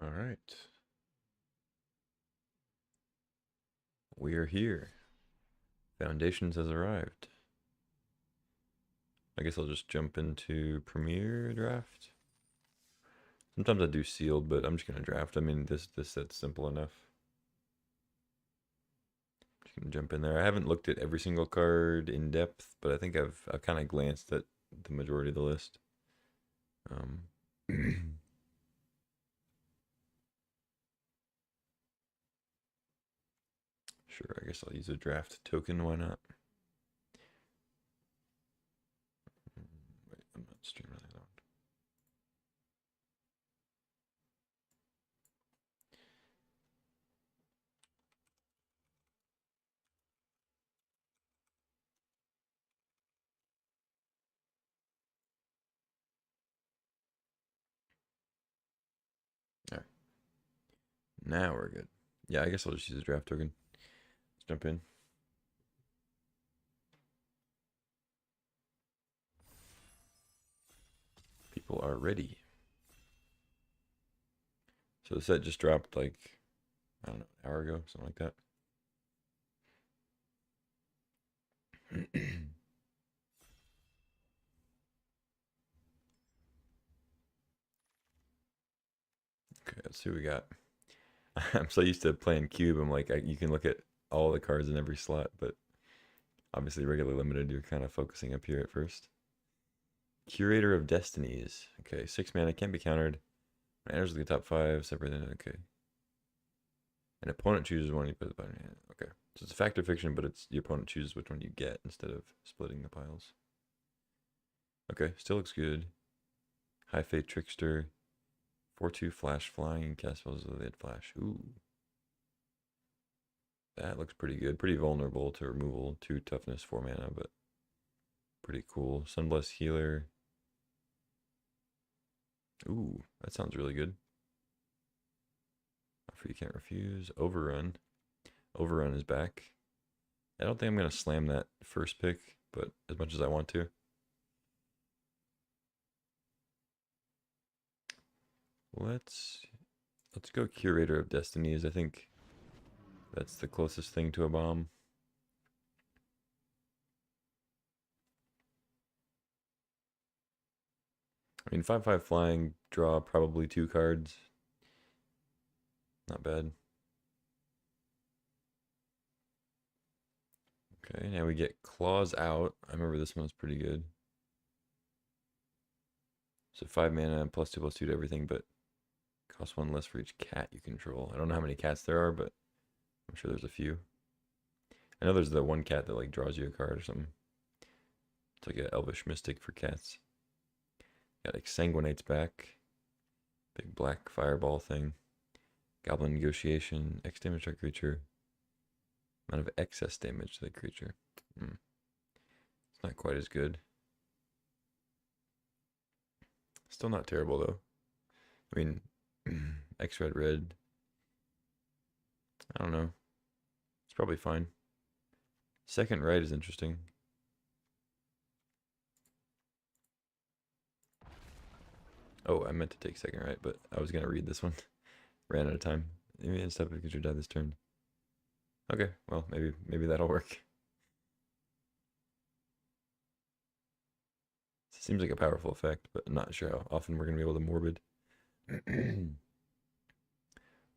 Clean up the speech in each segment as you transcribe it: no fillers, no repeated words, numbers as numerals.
All right. We are here. Foundations has arrived. I guess I'll just jump into Premiere Draft. Sometimes I do sealed, but I'm just gonna draft. I mean, this set's simple enough. Just gonna jump in there. I haven't looked at every single card in depth, but I think I've kind of glanced at the majority of the list. Um, sure, I guess I'll use a draft token. Why not? Wait, I'm not streaming really loud. All right, now we're good. Yeah, I guess I'll just use a draft token. Let's jump in. People are ready. So the set just dropped like, I don't know, an hour ago, something like that. Okay, let's see what we got. I'm so used to playing cube. I'm like, you can look at all the cards in every slot, but obviously regular limited, you're kind of focusing up here at first. Curator of Destinies. Okay, 6 mana, can't be countered. When it enters the top 5, separated. Okay. An opponent chooses one, you put the button in hand. Okay. So it's a fact or fiction, but it's the opponent chooses which one you get instead of splitting the piles. Okay, still looks good. High Fate Trickster. 4/2 flash flying, cast spells with it flash. Ooh. That looks pretty good. Pretty vulnerable to removal. 2 toughness, 4 mana, but pretty cool. Sunblessed Healer. Ooh, that sounds really good. Offer you can't refuse. Overrun. Overrun is back. I don't think I'm going to slam that first pick, but as much as I want to. Let's go Curator of Destinies. I think that's the closest thing to a bomb. I mean, 5/5 flying, draw probably 2 cards. Not bad. Okay, now we get Claws Out. I remember this one was pretty good. So 5 mana, +2/+2 to everything, but costs 1 less for each cat you control. I don't know how many cats there are, but I'm sure there's a few. I know there's the one cat that like draws you a card or something. It's like an elvish mystic for cats. Got Exsanguinate's back. Big black fireball thing. Goblin Negotiation. X damage to our creature. Amount of excess damage to the creature. It's not quite as good. Still not terrible though. I mean, X red red. I don't know. It's probably fine. Second right is interesting. Oh, I meant to take second right, but I was gonna read this one. Ran out of time. Maybe instead of creature die this turn. Okay, well maybe that'll work. Seems like a powerful effect, but I'm not sure how often we're gonna be able to morbid. Ooh,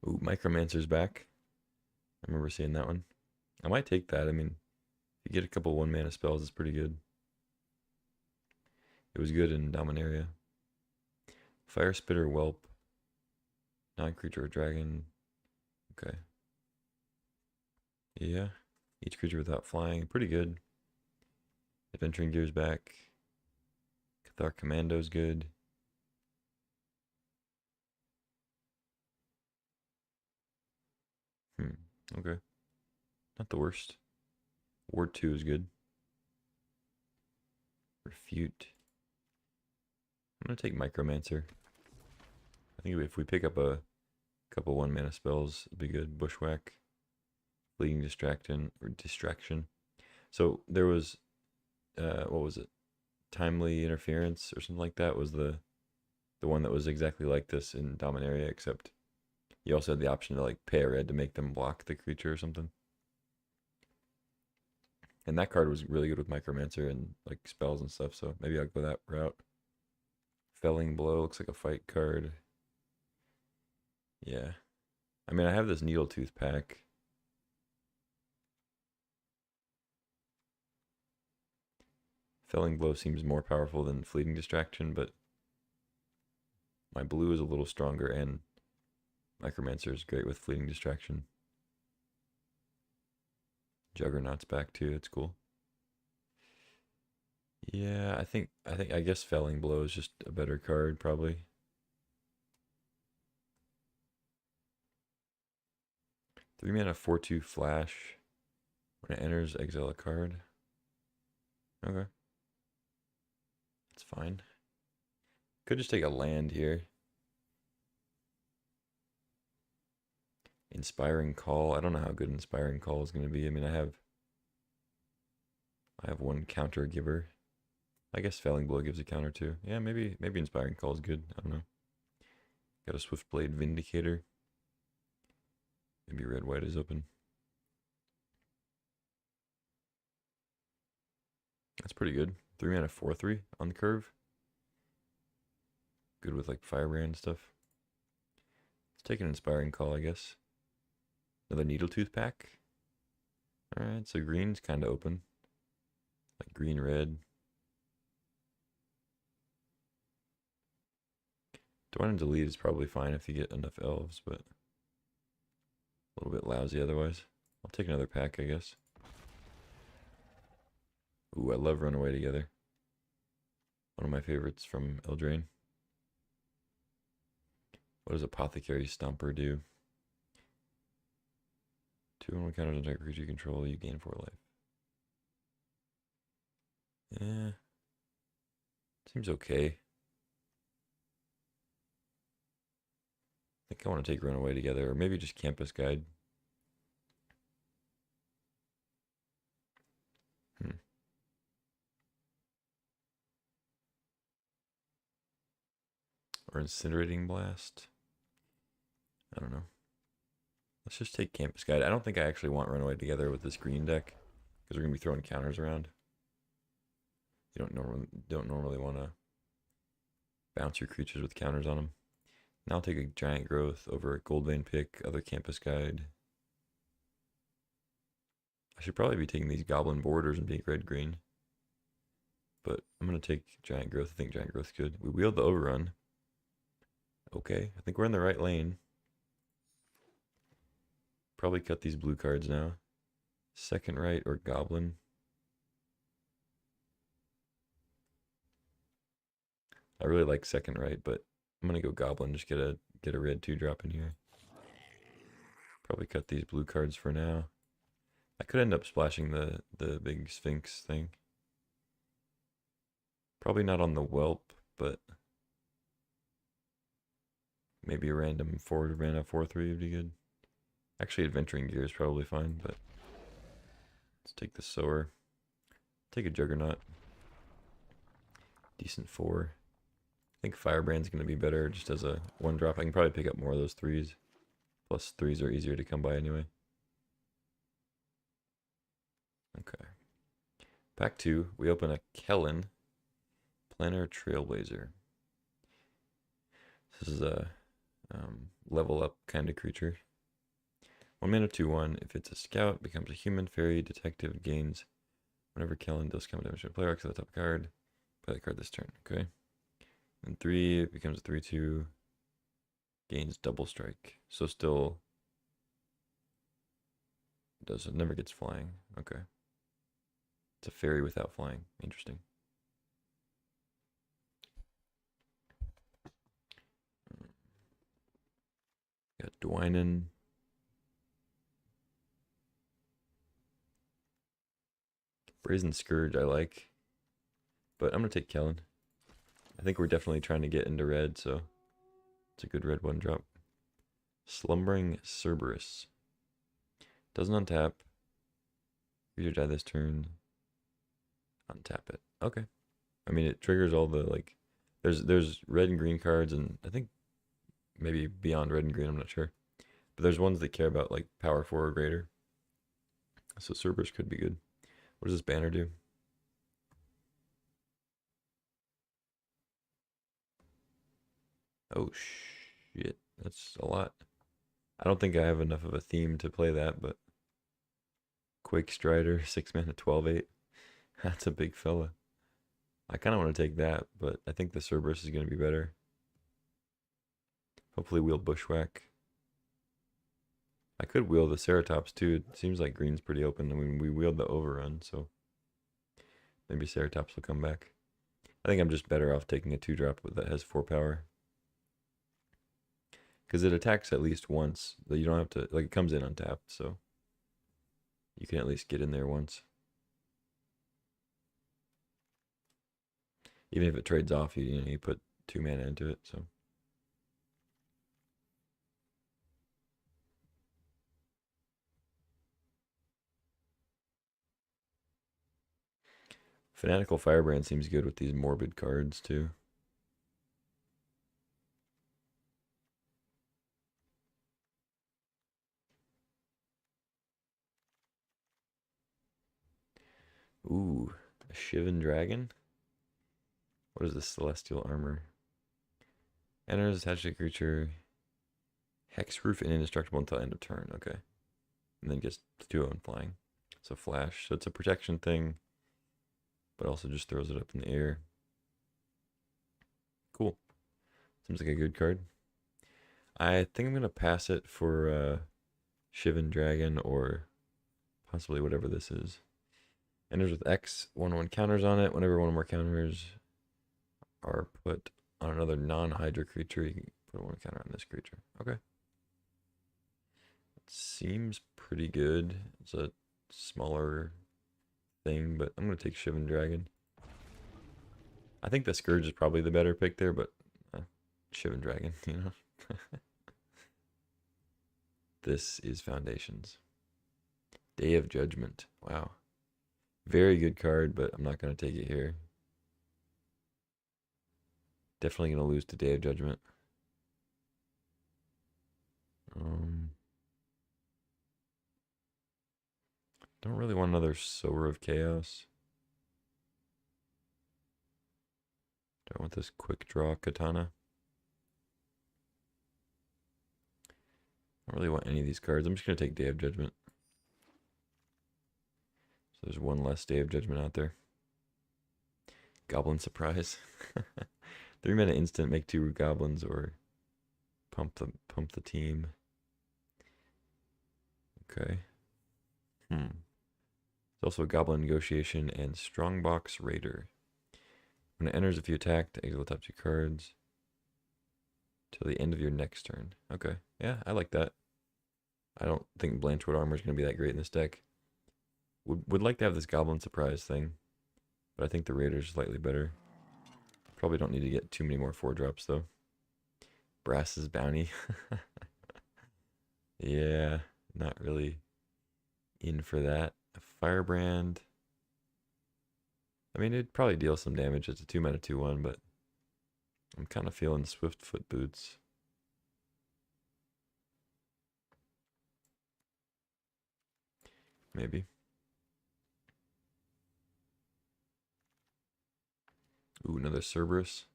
Micromancer's back. I remember seeing that one. I might take that. I mean, if you get a couple 1 mana spells, it's pretty good. It was good in Dominaria. Fire Spitter Whelp. Non-creature or dragon. Okay. Yeah. Each creature without flying. Pretty good. Adventuring Gear's back. Cathar Commando's good. Okay. Not the worst. Ward 2 is good. Refute. I'm going to take Micromancer. I think if we pick up a couple 1 mana spells, it'd be good. Bushwhack. Fleeting Distraction. So there was, what was it? Timely Interference or something like that was the one that was exactly like this in Dominaria, except You also had the option to like pay a red to make them block the creature or something. And that card was really good with Micromancer and like spells and stuff, so maybe I'll go that route. Felling Blow looks like a fight card. Yeah. I mean, I have this Needletooth pack. Felling Blow seems more powerful than Fleeting Distraction, but my blue is a little stronger, and Micromancer is great with Fleeting Distraction. Juggernaut's back too, it's cool. Yeah, I guess Felling Blow is just a better card, probably. Three mana 4/2 flash. When it enters, exile a card. Okay. That's fine. Could just take a land here. Inspiring Call. I don't know how good Inspiring Call is going to be. I mean, I have one counter giver. I guess Felling Blow gives a counter too. Yeah, maybe Inspiring Call is good. I don't know. Got a Swiftblade Vindicator. Maybe red-white is open. That's pretty good. 3 mana 4/3 on the curve. Good with like Firebrand stuff. Let's take an Inspiring Call, I guess. Another Needletooth pack. Alright, so green's kind of open. Like green-red. Dwine and Delete is probably fine if you get enough elves, but a little bit lousy otherwise. I'll take another pack, I guess. Ooh, I love Runaway Together. One of my favorites from Eldraine. What does Apothecary Stomper do? 2/1 counters on target creature you control, you gain 4 life. Yeah. Seems okay. I think I want to take Runaway Together, or maybe just Campus Guide. Or Incinerating Blast. I don't know. Let's just take Campus Guide. I don't think I actually want Runaway Together with this green deck, because we're going to be throwing counters around. You don't normally want to bounce your creatures with counters on them. Now I'll take a Giant Growth over a Goldvein Pick, other Campus Guide. I should probably be taking these Goblin Borders and being red-green. But I'm going to take Giant Growth. I think Giant Growth's good. We wield the Overrun. Okay, I think we're in the right lane. Probably cut these blue cards now. Second Right or Goblin. I really like Second Right, but I'm gonna go Goblin. Just get a red 2-drop in here. Probably cut these blue cards for now. I could end up splashing the big Sphinx thing. Probably not on the Whelp, but maybe a random 4 mana 4/3 would be good. Actually, Adventuring Gear is probably fine, but let's take the Sower. Take a Juggernaut. Decent 4. I think Firebrand's going to be better just as a 1-drop. I can probably pick up more of those 3s. Plus 3s are easier to come by anyway. Okay. Pack 2, we open a Kellen, Planar Trailblazer. This is a level up kind of creature. 1 mana 2/1. If it's a scout, becomes a human, fairy, detective, gains whenever Kellen does come damage to a player, exile the top card. Play the card this turn. Okay. And 3, it becomes a 3/2. Gains double strike. So still it never gets flying. Okay. It's a fairy without flying. Interesting. Got Dwynen. Brazen Scourge I like. But I'm going to take Kellen. I think we're definitely trying to get into red, so it's a good red 1-drop. Slumbering Cerberus. Doesn't untap. Creature die this turn. Untap it. Okay. I mean, it triggers all the, like, there's red and green cards, and I think maybe beyond red and green, I'm not sure. But there's ones that care about like power 4 or greater. So Cerberus could be good. What does this banner do? Oh shit, that's a lot. I don't think I have enough of a theme to play that, but Quake Strider, 6 mana, 12/8. That's a big fella. I kind of want to take that, but I think the Cerberus is going to be better. Hopefully wheel Bushwhack. I could wheel the Ceratops too. It seems like green's pretty open. I mean, we wheeled the Overrun, so maybe Ceratops will come back. I think I'm just better off taking a 2-drop that has 4 power. Because it attacks at least once. You don't have to, like, it comes in untapped, so you can at least get in there once. Even if it trades off, you put 2 mana into it, so. Fanatical Firebrand seems good with these morbid cards, too. Ooh, a Shivan Dragon? What is this Celestial Armor? Enters attached to a creature. Hexproof and indestructible until end of turn. Okay. And then gets 2/0 and flying. So flash. So it's a protection thing, but also just throws it up in the air. Cool. Seems like a good card. I think I'm going to pass it for Shivan Dragon or possibly whatever this is. Enters with X, 1/1 counters on it. Whenever one or more counters are put on another non-Hydra creature, you can put 1 counter on this creature. Okay. It seems pretty good. It's a smaller thing, but I'm going to take Shivan Dragon. I think the Scourge is probably the better pick there, but Shivan Dragon, you know. This is Foundations. Day of Judgment. Wow. Very good card, but I'm not going to take it here. Definitely going to lose to Day of Judgment. Don't really want another Sower of Chaos. Don't want this quick draw Katana. I don't really want any of these cards. I'm just going to take Day of Judgment. So there's one less Day of Judgment out there. Goblin Surprise. 3 mana instant, make 2 goblins or pump the team. Okay. There's also a Goblin Negotiation and Strongbox Raider. When it enters, if you attack, exile the top 2 cards till the end of your next turn. Okay, yeah, I like that. I don't think Blanchwood Armor is going to be that great in this deck. Would like to have this Goblin Surprise thing, but I think the Raider is slightly better. Probably don't need to get too many more 4-drops though. Brass's Bounty. Yeah, not really in for that. A Firebrand. I mean, it'd probably deal some damage. It's a 2 mana 2/1, but I'm kind of feeling Swiftfoot Boots. Maybe. Ooh, another Cerberus.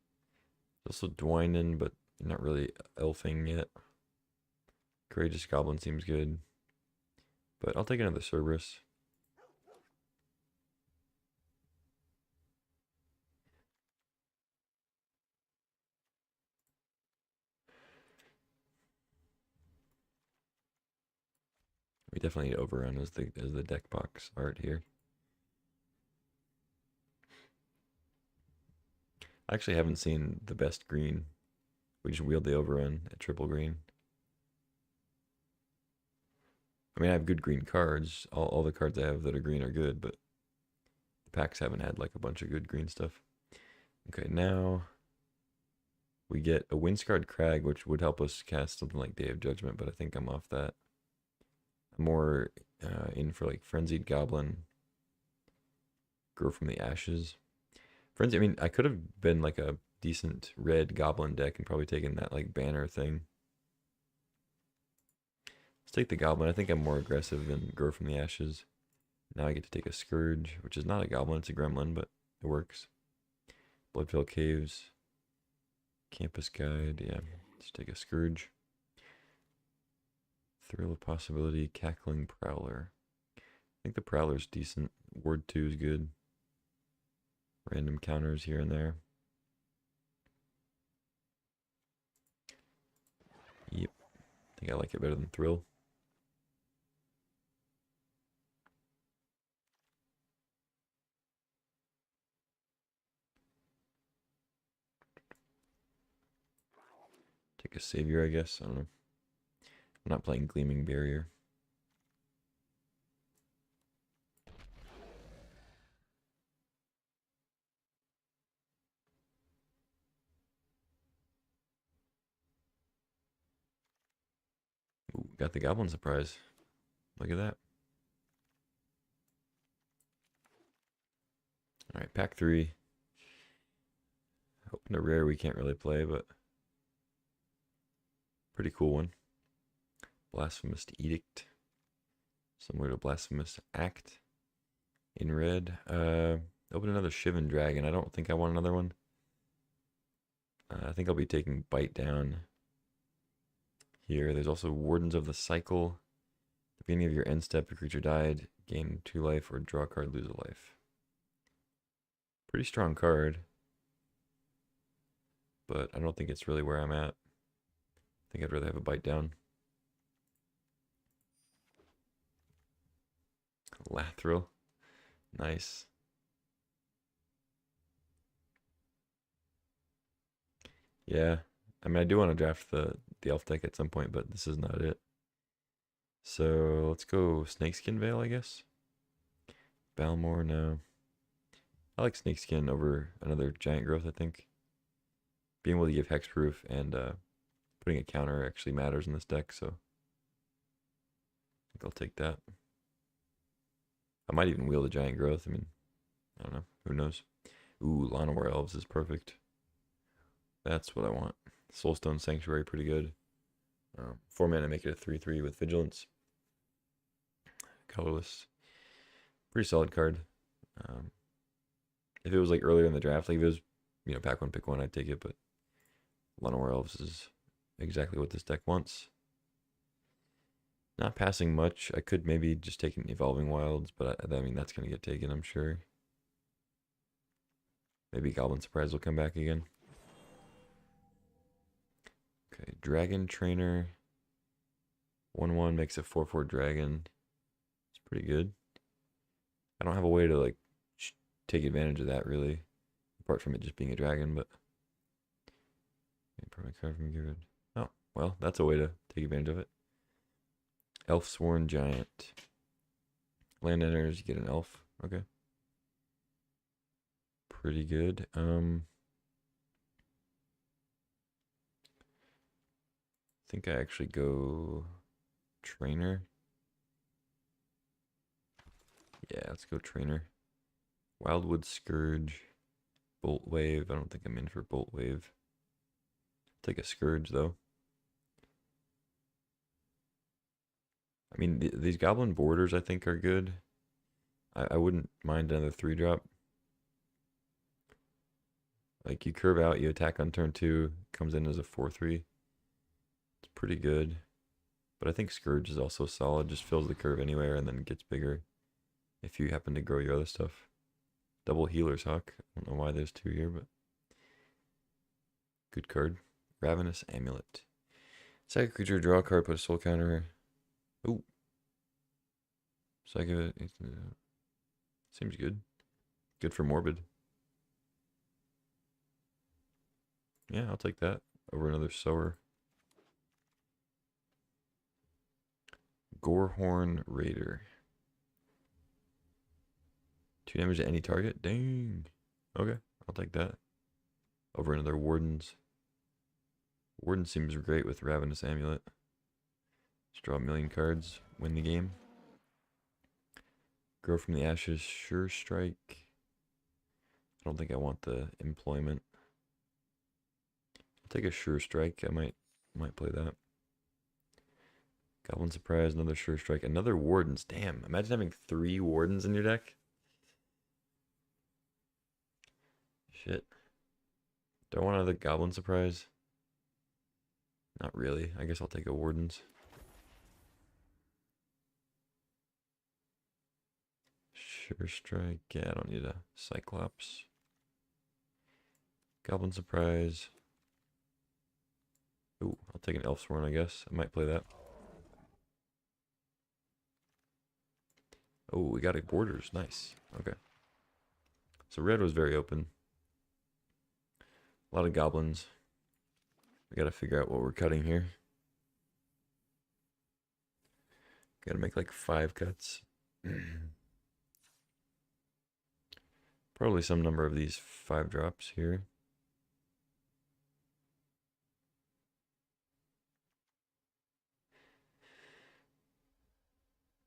Also Dwynen, but not really elfing yet. Courageous Goblin seems good. But I'll take another Cerberus. We definitely need Overrun as the deck box art here. I actually haven't seen the best green. We just wheeled the Overrun at triple green. I mean, I have good green cards. All the cards I have that are green are good, but the packs haven't had like a bunch of good green stuff. Okay, now we get a Windscarred Crag, which would help us cast something like Day of Judgment, but I think I'm off that. I'm more in for like Frenzied Goblin, Grow from the Ashes. Frenzy, I mean, I could have been like a decent red Goblin deck and probably taken that like banner thing. take the Goblin. I think I'm more aggressive than Grow from the Ashes. Now I get to take a Scourge, which is not a Goblin, it's a Gremlin, but it works. Bloodfell Caves. Campus Guide, yeah. Let's take a Scourge. Thrill of Possibility, Cackling Prowler. I think the Prowler's decent. Ward 2 is good. Random counters here and there. Yep. I think I like it better than Thrill. Take a Savior, I guess. I don't know. I'm not playing Gleaming Barrier. Ooh, got the Goblin Surprise. Look at that. Alright, pack 3. Opened a rare we can't really play, but pretty cool one. Blasphemous Edict. Similar to Blasphemous Act. In red. Open another Shivan Dragon. I don't think I want another one. I think I'll be taking Bite Down here. There's also Wardens of the Cycle. At the beginning of your end step, a creature died, gain 2 life, or draw a card, lose a life. Pretty strong card. But I don't think it's really where I'm at. I think I'd rather have a Bite Down. Lathril. Nice. Yeah. I mean, I do want to draft the elf deck at some point, but this is not it. So let's go Snakeskin Veil, I guess. Balmor, no. I like Snakeskin over another Giant Growth, I think. Being able to give Hexproof and putting a counter actually matters in this deck, so I think I'll take that. I might even wheel the Giant Growth. I mean, I don't know. Who knows? Ooh, Llanowar Elves is perfect. That's what I want. Soulstone Sanctuary, pretty good. 4 mana, make it a 3/3 with Vigilance. Colorless. Pretty solid card. If it was like earlier in the draft, like if it was, you know, pack 1, pick 1, I'd take it, but Llanowar Elves is exactly what this deck wants. Not passing much. I could maybe just take an Evolving Wilds, but I mean, that's going to get taken, I'm sure. Maybe Goblin Surprise will come back again. Okay, Dragon Trainer. 1/1 makes a 4/4 dragon. It's pretty good. I don't have a way to like take advantage of that really, apart from it just being a dragon, but probably card from Girid. Oh, well, that's a way to take advantage of it. Elfsworn Giant. Land enters, you get an elf. Okay. Pretty good. I think I actually go Trainer. Yeah, let's go Trainer. Wildwood Scourge. Bolt Wave. I don't think I'm in for Bolt Wave. Take a Scourge, though. I mean, these Goblin Borders, I think, are good. I wouldn't mind another 3-drop. Like, you curve out, you attack on turn 2, comes in as a 4/3. It's pretty good. But I think Scourge is also solid, just fills the curve anywhere and then gets bigger if you happen to grow your other stuff. Double Healer's Hawk. I don't know why there's 2 here, but good card. Ravenous Amulet. Sack a creature, draw a card, put a soul counter. Ooh. Sack it. Seems good. Good for Morbid. Yeah, I'll take that over another Sower. Gorehorn Raider. 2 damage to any target? Dang. Okay, I'll take that. Over another Wardens. Warden seems great with Ravenous Amulet. Just draw a million cards, win the game. Grow from the Ashes, Sure Strike. I don't think I want the Employment. I'll take a Sure Strike. I might play that. Goblin Surprise, another Sure Strike, another Wardens. Damn, imagine having 3 Wardens in your deck. Shit. Do I want another Goblin Surprise? Not really. I guess I'll take a Wardens. Sure Strike. Yeah, I don't need a Cyclops. Goblin Surprise. Ooh, I'll take an Elfsworn, I guess. I might play that. Oh, we got a Borders. Nice. Okay. So red was very open. A lot of goblins. We gotta figure out what we're cutting here. Gotta make like 5 cuts. Probably some number of these 5 drops here.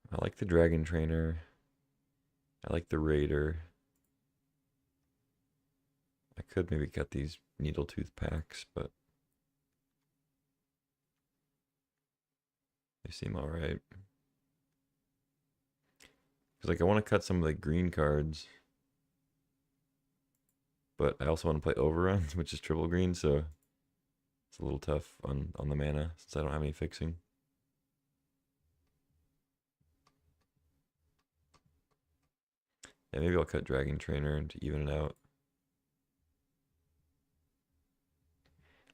I like the Dragon Trainer. I like the Raider. I could maybe cut these Needletooth packs, but they seem alright. Because like I want to cut some of the green cards, but I also want to play Overrun, which is triple green, so it's a little tough on the mana since I don't have any fixing. Yeah, maybe I'll cut Dragon Trainer to even it out.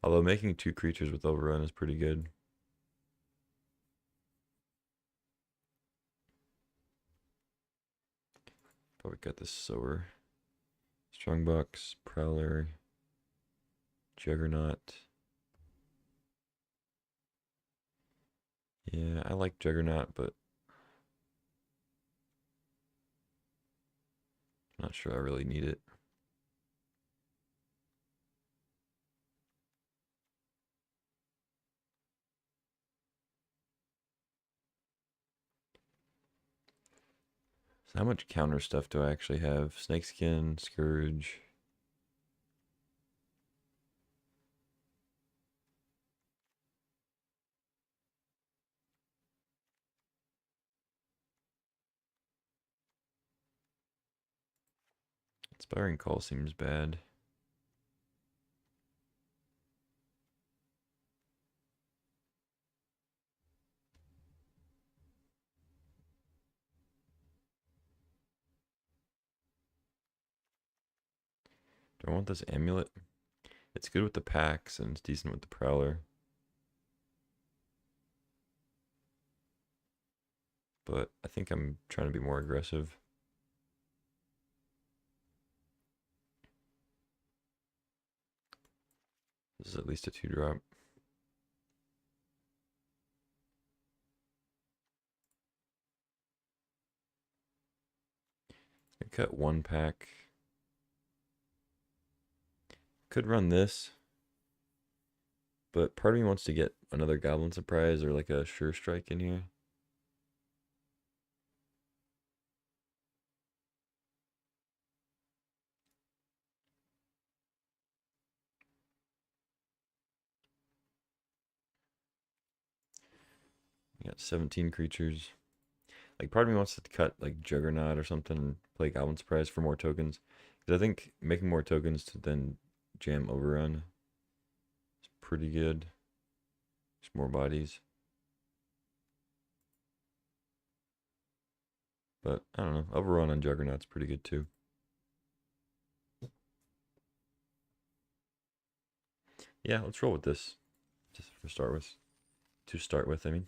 Although making 2 creatures with Overrun is pretty good. Probably cut this Sower. Strongbox, Prowler, Juggernaut. Yeah, I like Juggernaut, but I'm not sure I really need it. So how much counter stuff do I actually have? Snakeskin, Scourge. Inspiring Call seems bad. Do I want this Amulet? It's good with the packs and it's decent with the Prowler. But I think I'm trying to be more aggressive. This is at least a 2-drop. I cut 1 pack. Could run this. But part of me wants to get another Goblin Surprise or like a Sure Strike in here. We got 17 creatures. Like part of me wants to cut like Juggernaut or something and play Goblin Surprise for more tokens. Because I think making more tokens to then jam Overrun is pretty good. Just more bodies. But I don't know. Overrun on Juggernaut's pretty good too. Yeah, let's roll with this. Just for start with. To start with, I mean.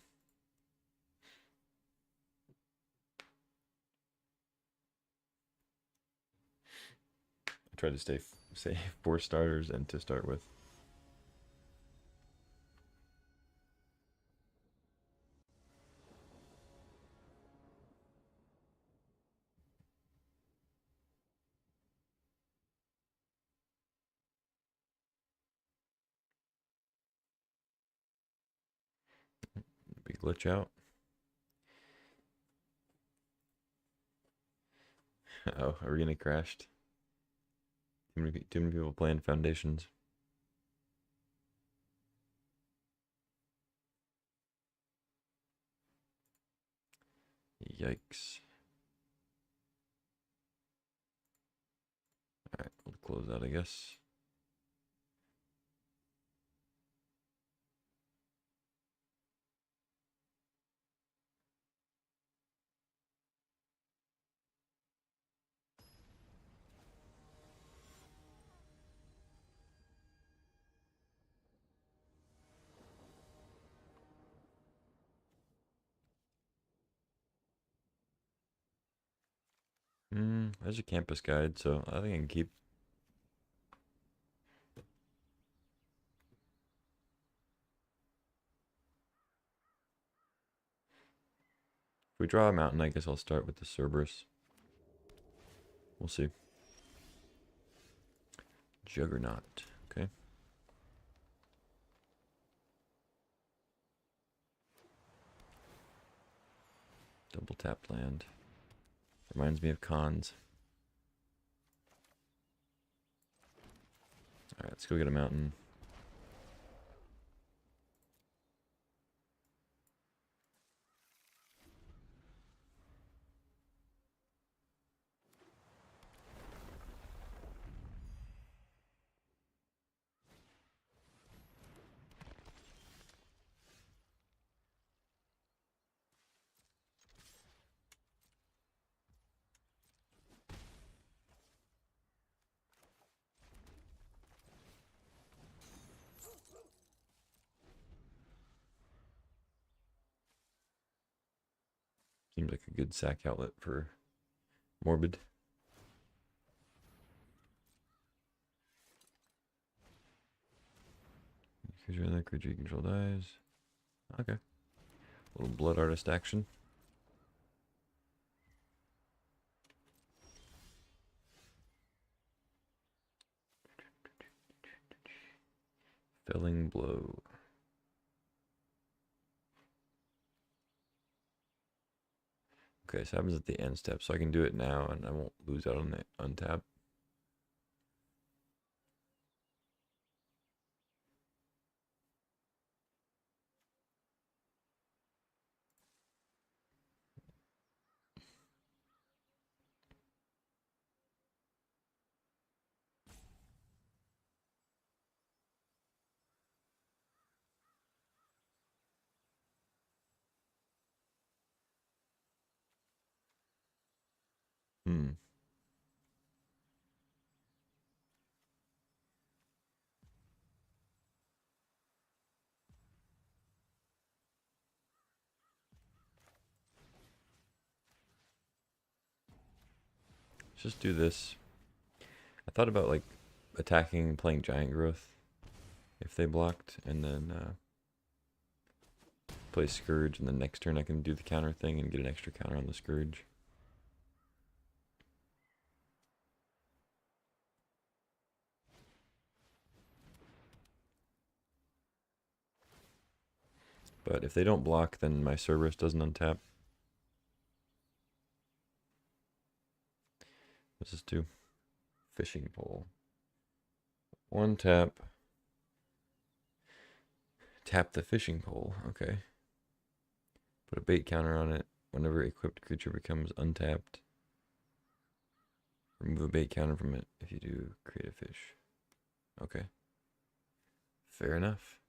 I tried to stay safe for starters and to start with. Big glitch out. Oh, Arena crashed. Too many people playing Foundations. Yikes. Alright, we'll close that, I guess. There's a campus guide, so I think I can keep. If we draw a mountain, I guess I'll start with the Cerberus. We'll see. Juggernaut. Okay. Double tap land. Reminds me of cons. Alright, let's go get a mountain. Seems like a good sack outlet for Morbid. Because you're in that creature you control dies. Okay. A little blood artist action. Felling blow. Okay, so it happens at the end step, so I can do it now and I won't lose out on the untap. Let's just do this. I thought about like attacking and playing Giant Growth if they blocked, and then play Scourge, and then next turn I can do the counter thing and get an extra counter on the Scourge. But if they don't block, then my Cerberus doesn't untap. What's this do? Fishing pole. One tap. Tap the fishing pole. Okay. Put a bait counter on it. Whenever equipped creature becomes untapped, remove a bait counter from it. If you do, create a fish. Okay. Fair enough.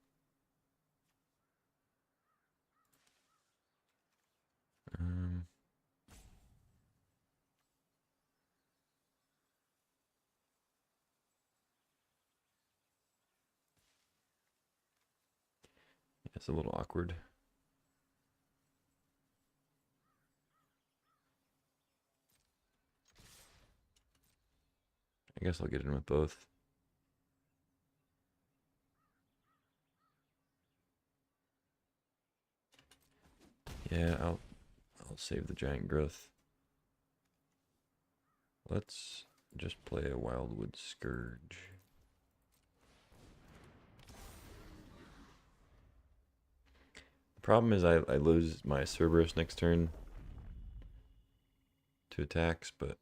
It's a little awkward. I guess I'll get in with both. Yeah, I'll save the Giant Growth. Let's just play a Wildwood Scourge. The problem is I lose my Cerberus next turn to attacks, but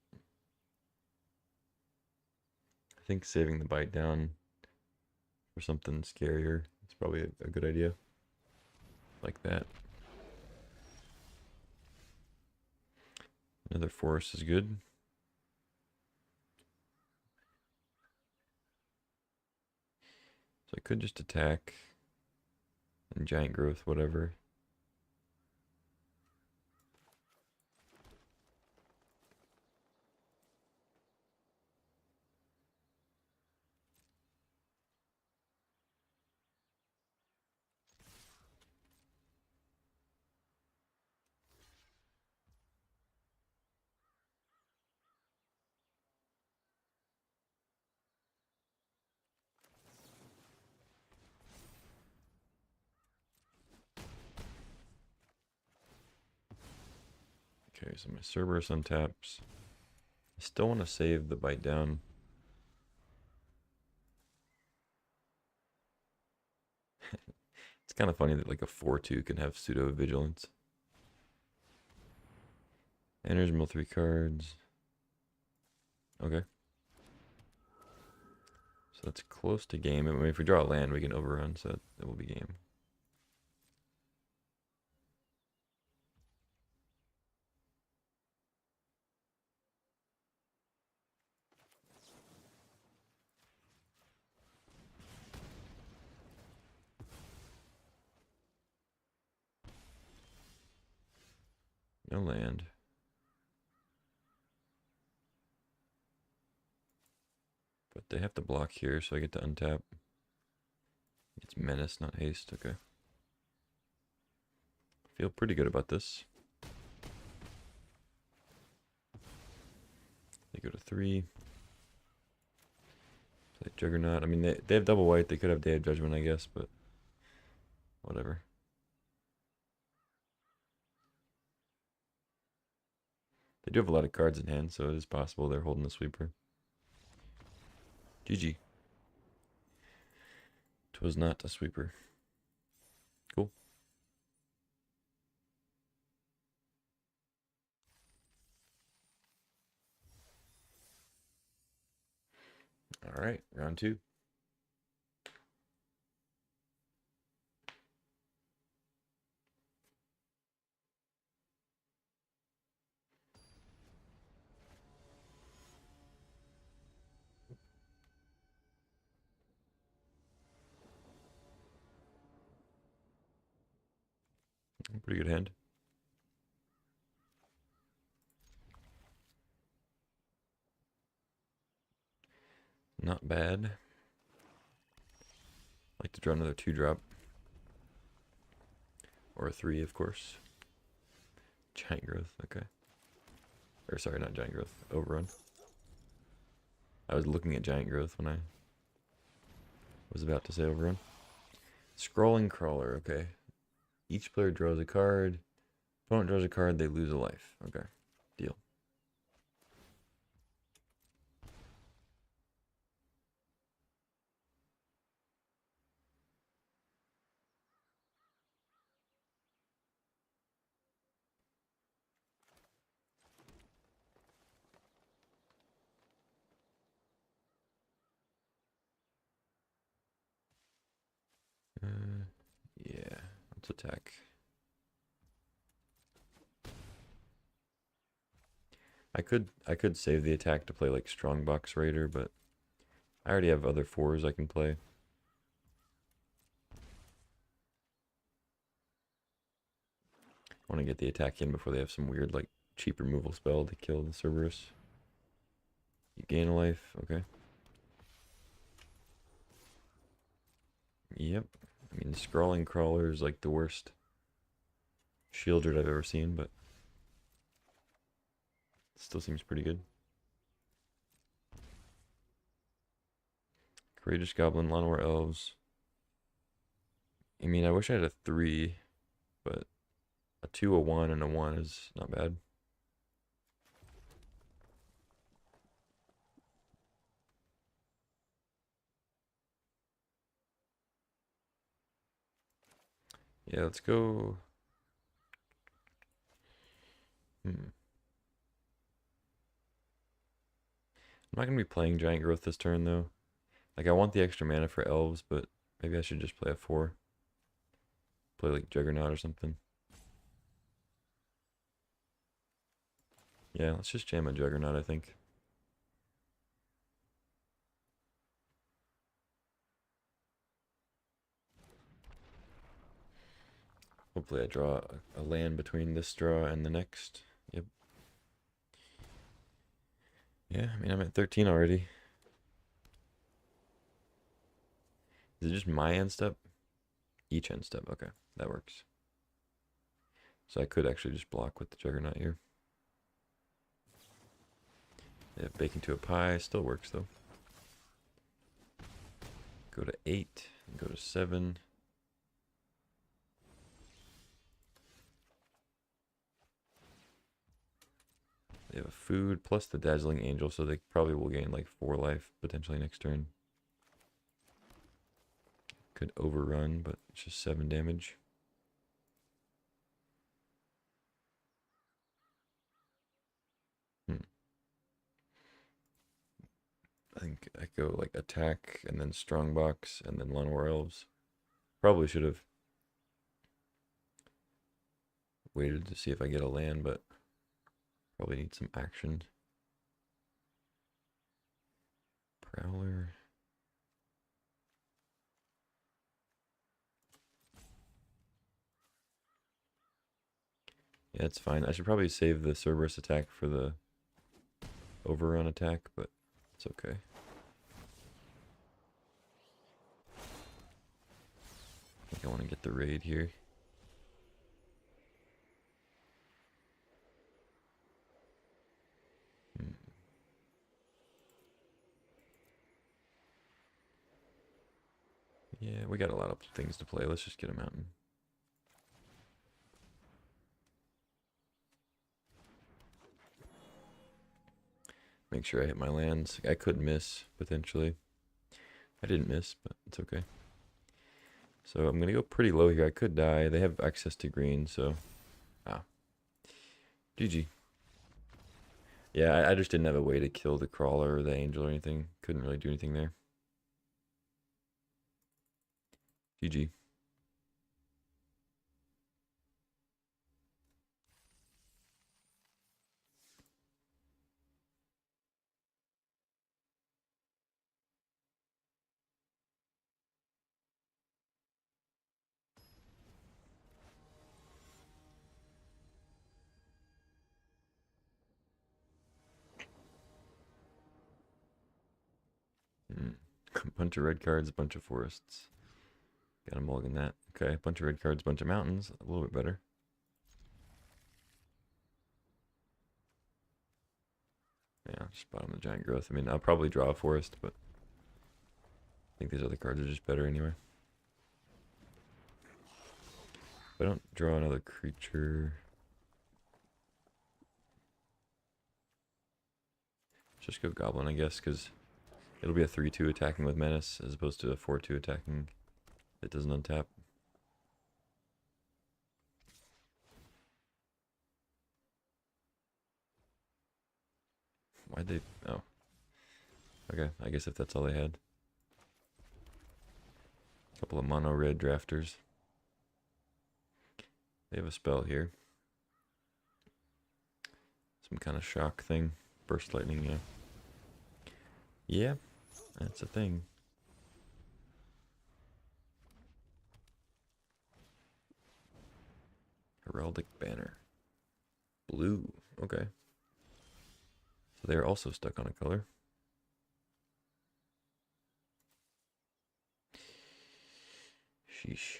I think saving the bite down for something scarier is probably a good idea. Like that. Another forest is good. So I could just attack and giant growth, whatever. Okay, so my Cerberus untaps. I still want to save the bite down. It's kind of funny that like a 4/2 can have pseudo vigilance. Enters mill 3 cards. Okay. So that's close to game. I mean, if we draw a land, we can overrun, so that will be game. No land. But they have to block here, so I get to untap. It's menace, not haste. Okay. Feel pretty good about this. They go to 3. Play Juggernaut. I mean, they have double white. They could have Day of Judgment, I guess, but whatever. They do have a lot of cards in hand, so it is possible they're holding the sweeper. GG. Twas not a sweeper. Cool. All right, round 2. Pretty good hand. Not bad. Like to draw another 2-drop. Or a 3, of course. Giant growth, okay. Or sorry, not giant growth. Overrun. I was looking at giant growth when I was about to say overrun. Scrolling crawler, okay. Each player draws a card. Opponent draws a card, they lose a life. Okay. Deal. Yeah, let's attack. I could save the attack to play like Strongbox Raider, but I already have other 4s I can play. I want to get the attack in before they have some weird like cheap removal spell to kill the Cerberus. You gain a life, okay. Yep. I mean, Scrawling Crawler is like the worst Shieldred I've ever seen, but it still seems pretty good. Courageous Goblin, Llanowar Elves. I mean, I wish I had a 3, but a 2, a 1, and a 1 is not bad. Yeah, let's go. I'm not going to be playing Giant Growth this turn, though. Like, I want the extra mana for Elves, but maybe I should just play a 4. Play, like, Juggernaut or something. Yeah, let's just jam a Juggernaut, I think. Hopefully I draw a land between this draw and the next. Yep. Yeah, I mean, I'm at 13 already. Is it just my end step? Each end step. Okay, that works. So I could actually just block with the Juggernaut here. Yeah, Bake into a Pie still works though. Go to 8, and go to 7. They have a food plus the Dazzling Angel, so they probably will gain like 4 life potentially next turn. Could overrun, but it's just 7 damage. I think I go like attack and then Strongbox and then Llanowar Elves. Probably should have waited to see if I get a land, but probably need some action. Prowler. Yeah, it's fine. I should probably save the Cerberus attack for the overrun attack, but it's okay. I think I want to get the raid here. Yeah, we got a lot of things to play. Let's just get a mountain. Make sure I hit my lands. I could miss, potentially. I didn't miss, but it's okay. So I'm going to go pretty low here. I could die. They have access to green, so... Ah. GG. Yeah, I just didn't have a way to kill the crawler or the angel or anything. Couldn't really do anything there. GG. A bunch of red cards, a bunch of forests. Got a mulligan that. Okay, a bunch of red cards, a bunch of mountains. A little bit better. Yeah, just bottom the giant growth. I mean, I'll probably draw a forest, but I think these other cards are just better anyway. If I don't draw another creature... Just go Goblin, I guess, because it'll be a 3-2 attacking with Menace as opposed to a 4-2 attacking that doesn't untap. Why'd they... Oh. Okay, I guess if that's all they had. A couple of mono red drafters. They have a spell here. Some kind of shock thing. Burst lightning, yeah. Yeah, that's a thing. Heraldic Banner. Blue. Okay. So they're also stuck on a color. Sheesh.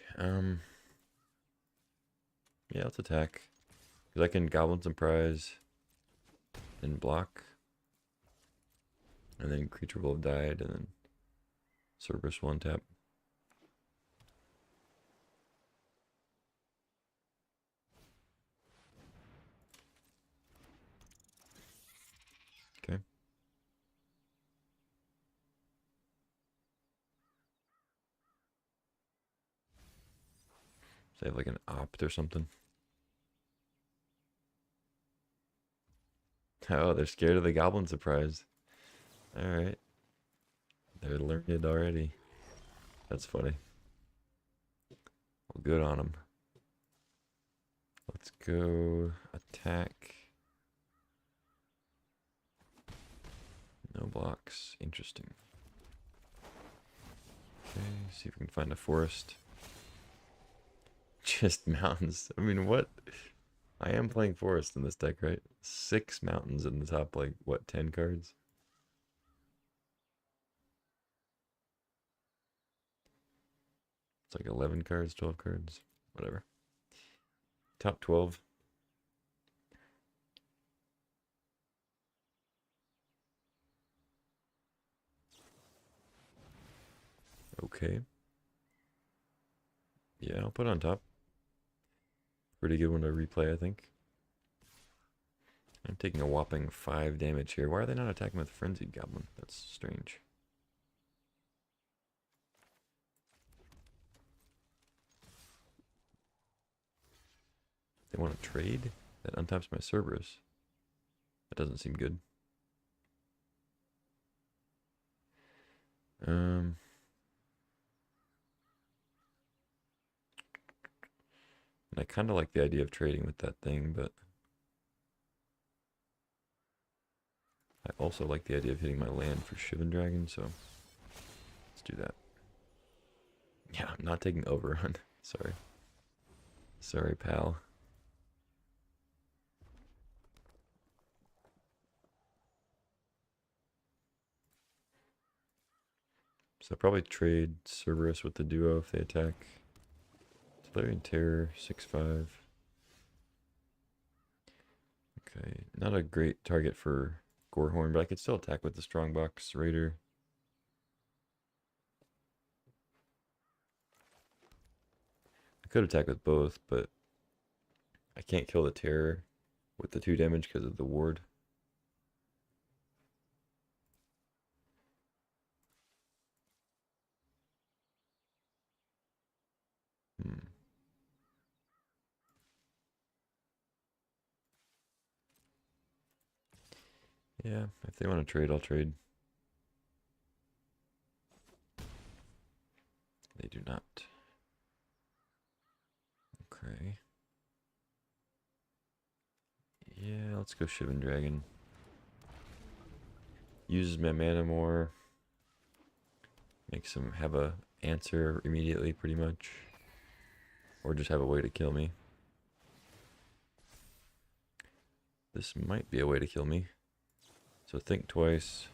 Yeah, let's attack. Because I can Goblin some prize and block. And then creature will have died, and then Cerberus will untap. Okay. So they have like an opt or something. Oh, they're scared of the Goblin surprise. Alright. They're learned already. That's funny. Well, good on them. Let's go attack. No blocks. Interesting. Okay, see if we can find a forest. Just mountains. I mean, what? I am playing forest in this deck, right? 6 mountains in the top, like, what, 10 cards? It's like 11 cards, 12 cards, whatever. Top 12. Okay. Yeah, I'll put it on top. Pretty good one to replay, I think. I'm taking a whopping 5 damage here. Why are they not attacking with Frenzied Goblin? That's strange. They want to trade? That untaps my Cerberus. That doesn't seem good. And I kind of like the idea of trading with that thing, but I also like the idea of hitting my land for Shivan Dragon, so let's do that. Yeah, I'm not taking Overrun. Sorry. Sorry, pal. So I'll probably trade Cerberus with the duo if they attack. Tolarian Terror, 6/5. Okay, not a great target for Gorehorn, but I could still attack with the Strongbox Raider. I could attack with both, but I can't kill the Terror with the 2 damage because of the ward. Yeah, if they want to trade, I'll trade. They do not. Okay. Yeah, let's go Shivan Dragon. Uses my mana more. Makes him have a answer immediately, pretty much. Or just have a way to kill me. This might be a way to kill me. So think twice.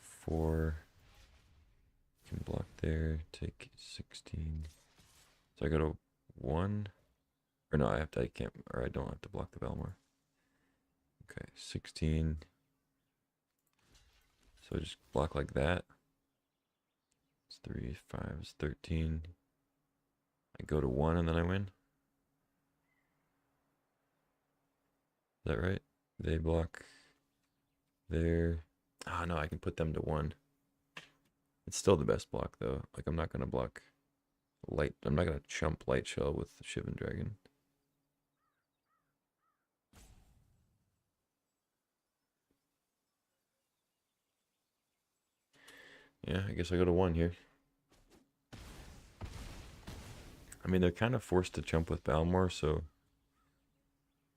4. Can block there. Take 16. So I go to 1. Or no, I can't, or I don't have to block the Valmor. Okay, 16. So just block like that. It's 3, 5, it's 13. I go to 1 and then I win. Is that right? They block there. Ah, no, I can put them to 1. It's still the best block though. Like I'm not gonna block light. I'm not gonna chump Light Shell with the Shivan Dragon. Yeah, I guess I go to 1 here. I mean, they're kind of forced to chump with Balmor, so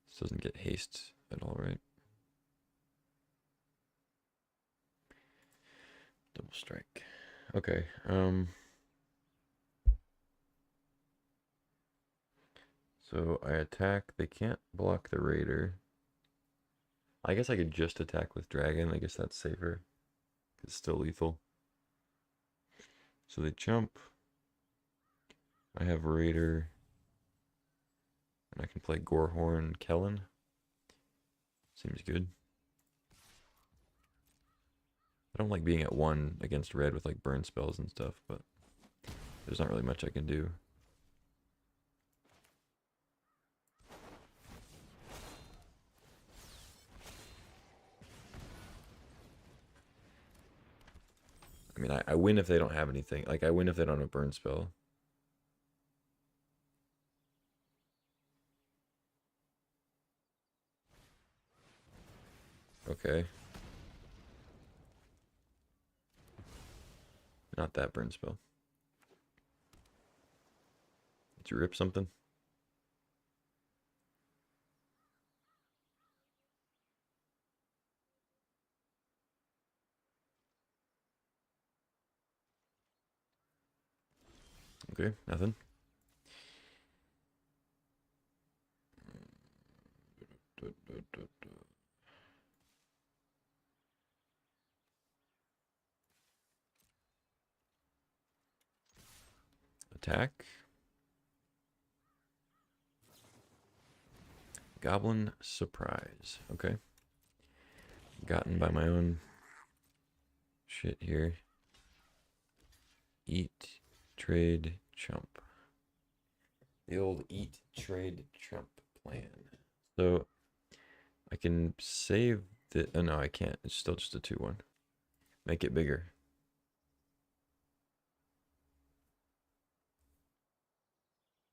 this doesn't get haste at all, right? Double strike. Okay. So I attack. They can't block the Raider. I guess I could just attack with Dragon. I guess that's safer. It's still lethal. So they jump. I have Raider. And I can play Gorehorn Kellen. Seems good. I don't like being at 1 against red with like burn spells and stuff, but there's not really much I can do. I mean, I win if they don't have anything. Like, I win if they don't have a burn spell. Okay. Not that burn spell. Did you rip something? Okay, nothing. Attack. Goblin surprise. Okay. Gotten by my own shit here. Eat, trade, chump. The old eat, trade, chump plan. So I can save the. Oh no, I can't. It's still just a 2-1. Make it bigger.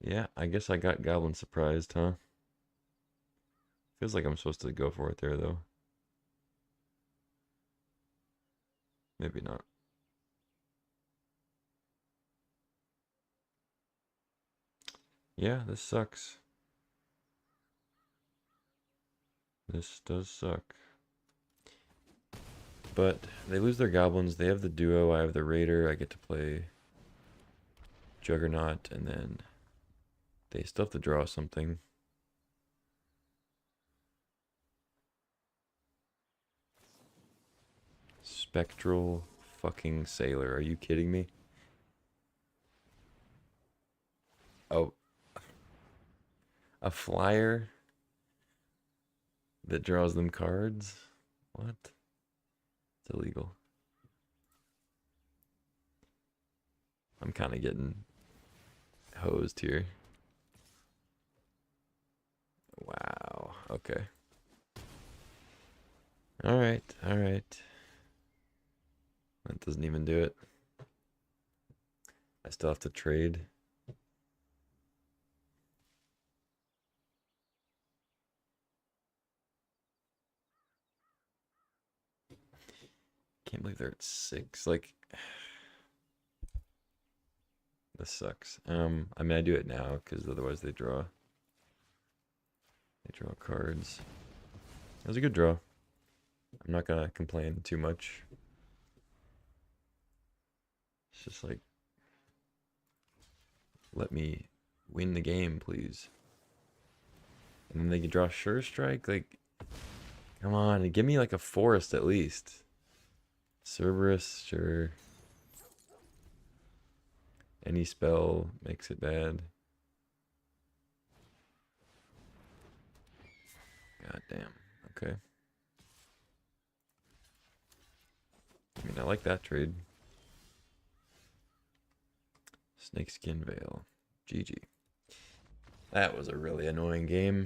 Yeah, I guess I got Goblin surprised, huh? Feels like I'm supposed to go for it there, though. Maybe not. Yeah, this sucks. This does suck. But they lose their goblins. They have the duo. I have the raider. I get to play Juggernaut, and then they still have to draw something. Spectral fucking Sailor. Are you kidding me? Oh, a flyer that draws them cards? What? It's illegal. I'm kind of getting hosed here. Wow. Okay. All right. All right. That doesn't even do it. I still have to trade. Can't believe they're at 6. Like, this sucks. I mean, I do it now because otherwise they draw. They draw cards. It was a good draw. I'm not gonna complain too much. It's just like, let me win the game, please. And then they can draw Sure Strike. Like, come on, give me like a forest at least. Cerberus, sure. Any spell makes it bad. God damn. Okay. I mean, I like that trade. Snakeskin Veil. GG. That was a really annoying game.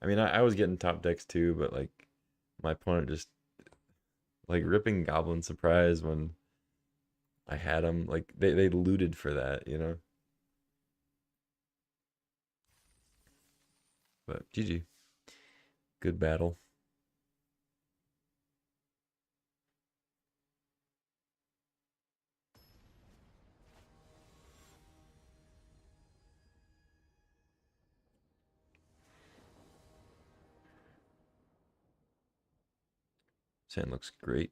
I mean, I was getting top decks too, but like my opponent just like ripping Goblin Surprise when I had them. Like they looted for that, you know? But GG. Good battle. Sand looks great.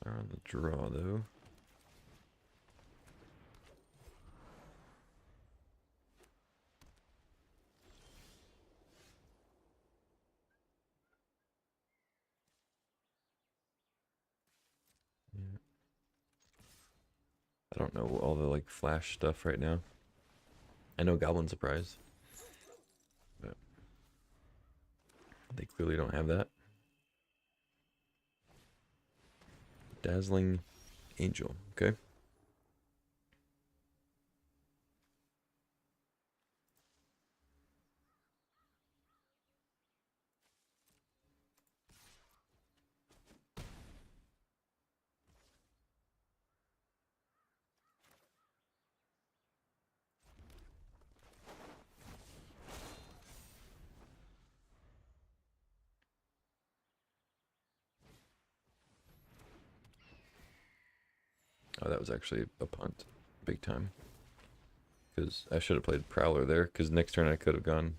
On the draw though. Yeah. I don't know all the like flash stuff right now. I know Goblin Surprise, but they clearly don't have that. Dazzling Angel. Okay. Oh, that was actually a punt. Big time. Because I should have played Prowler there. Because next turn I could have gone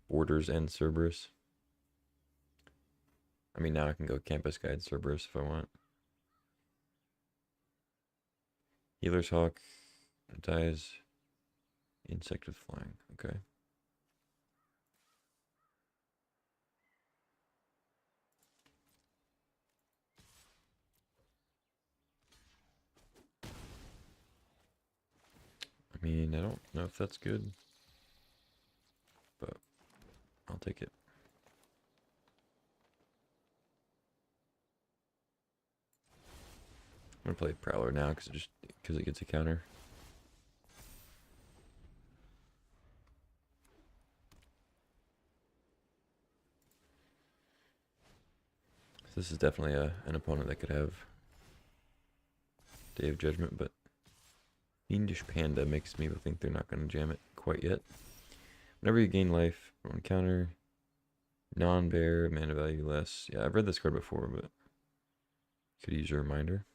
Borders and Cerberus. I mean, now I can go Campus Guide Cerberus if I want. Healer's Hawk dies insect with flying. Okay. I mean, I don't know if that's good, but I'll take it. I'm gonna play Prowler now because it gets a counter. So this is definitely an opponent that could have Day of Judgment, but Fiendish Panda makes me think they're not going to jam it quite yet. Whenever you gain life, on counter, non-bear, mana value less. Yeah, I've read this card before, but could use a reminder.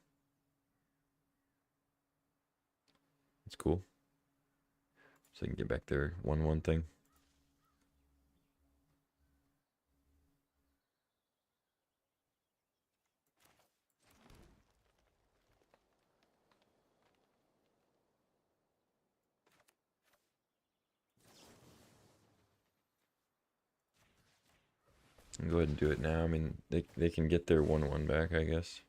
It's cool. So I can get back their 1/1 thing. Go ahead and do it now. I mean, they can get their 1/1 back, I guess.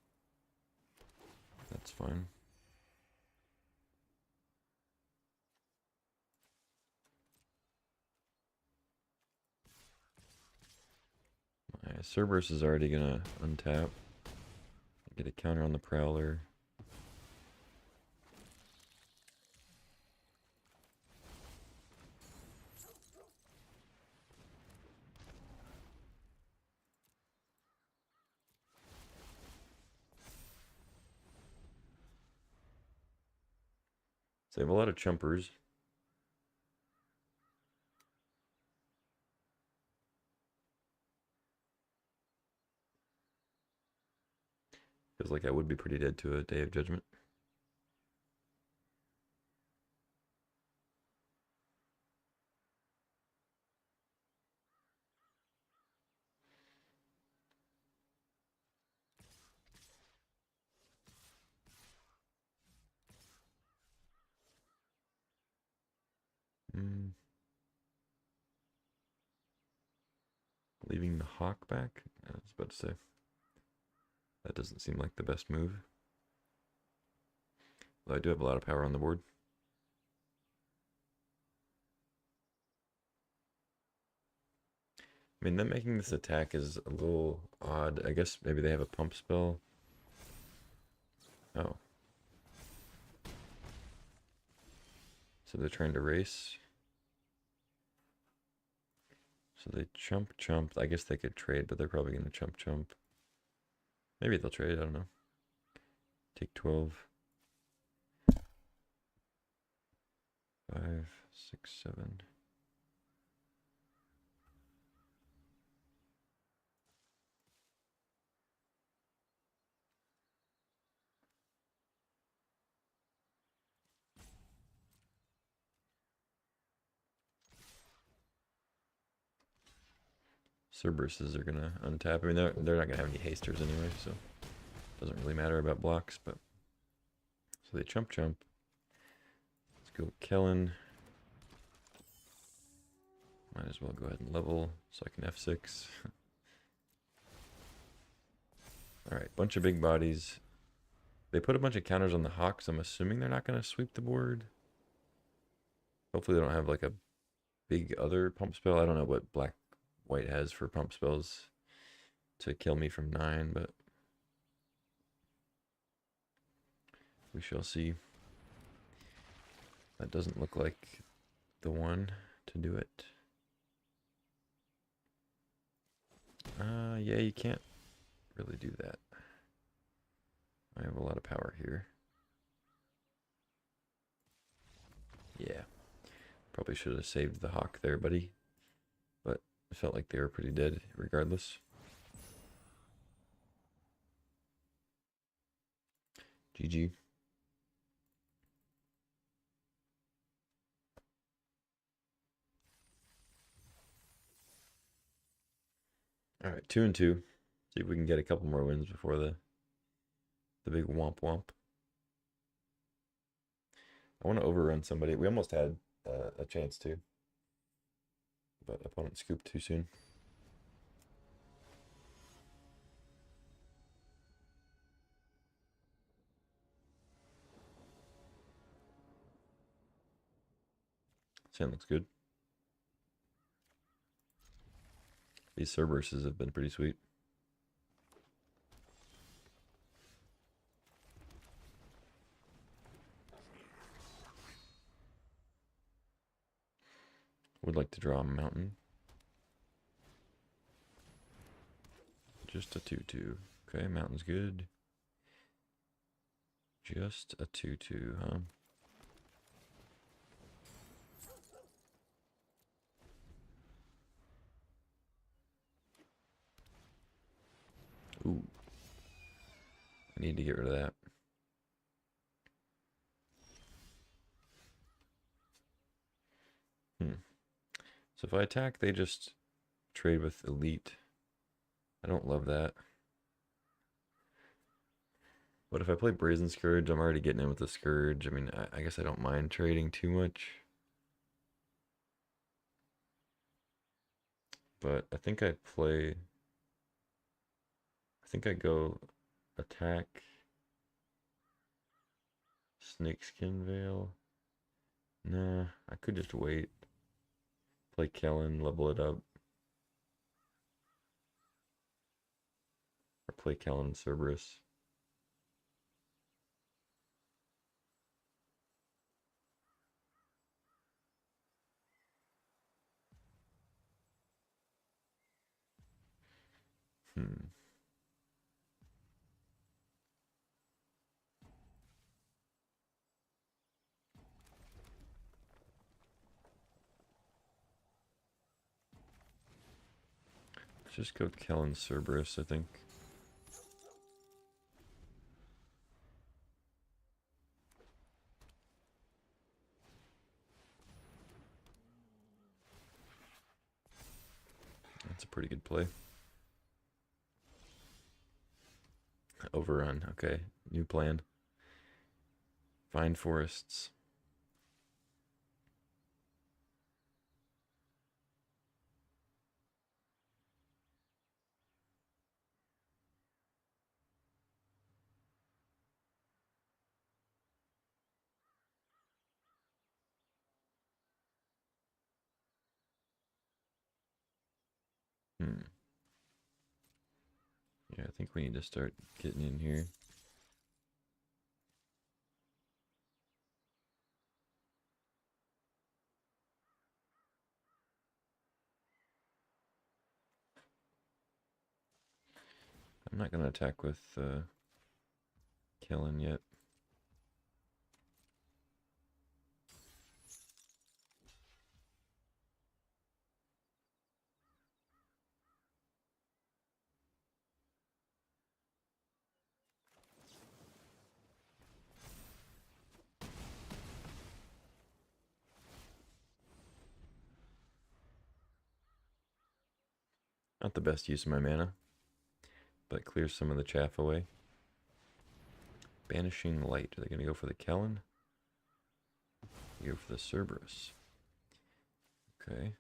That's fine. My Cerberus is already gonna untap. Get a counter on the Prowler. So they have a lot of chumpers. Feels like I would be pretty dead to a Day of Judgment. Leaving the Hawk back? I was about to say. That doesn't seem like the best move. Though I do have a lot of power on the board. I mean, them making this attack is a little odd. I guess maybe they have a pump spell. Oh. So they're trying to race. So they chump. I guess they could trade, but they're probably going to chump. Maybe they'll trade, I don't know. Take 12. 5, 6, 7. Cerberuses are gonna untap. I mean, they're not gonna have any hasters anyway, so it doesn't really matter about blocks. But so they chump. Let's go Kellen. Might as well go ahead and level so I can F6. All right, bunch of big bodies. They put a bunch of counters on the Hawks. I'm assuming they're not gonna sweep the board. Hopefully they don't have like a big other pump spell. I don't know what white has for pump spells to kill me from 9, but we shall see. That doesn't look like the one to do it. Yeah, you can't really do that. I have a lot of power here. Yeah. Probably should have saved the Hawk there, buddy. But it felt like they were pretty dead regardless. GG. All right, 2-2. See if we can get a couple more wins before the big womp womp. I want to overrun somebody. We almost had a chance to, but opponent scooped too soon. Sand looks good. These Cerberuses have been pretty sweet. Would like to draw a mountain. Just a 2/2. Okay, mountain's good. Just a 2/2, huh? Ooh. I need to get rid of that. So if I attack, they just trade with elite. I don't love that. But if I play Brazen Scourge, I'm already getting in with the Scourge. I mean, I guess I don't mind trading too much. But I think I go attack Snakeskin Veil. Nah, I could just wait. Play Kellen, level it up. Or play Kellen Cerberus. Let's just go Kellen Cerberus, I think. That's a pretty good play. Overrun, okay. New plan. Find forests. Yeah, I think we need to start getting in here. I'm not going to attack with Kellen yet. Not the best use of my mana, but clears some of the chaff away. Banishing Light. Are they going to go for the Kellen? Go for the Cerberus. Okay.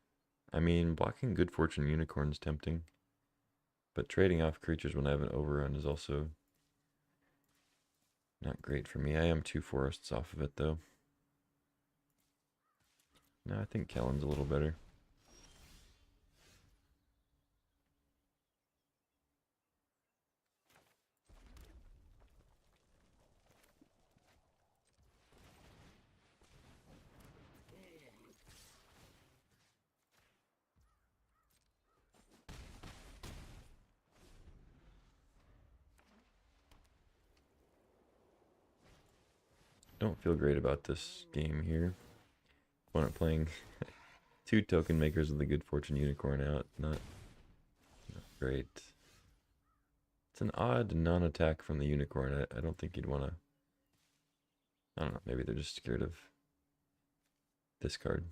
I mean, blocking Good Fortune Unicorn is tempting, but trading off creatures when I have an overrun is also not great for me. I am 2 forests off of it, though. No, I think Kellen's a little better. Don't feel great about this game here. Opponent playing 2 token makers with the Good Fortune Unicorn out. Not great. It's an odd non-attack from the Unicorn. I don't think you'd want to... I don't know, maybe they're just scared of this card.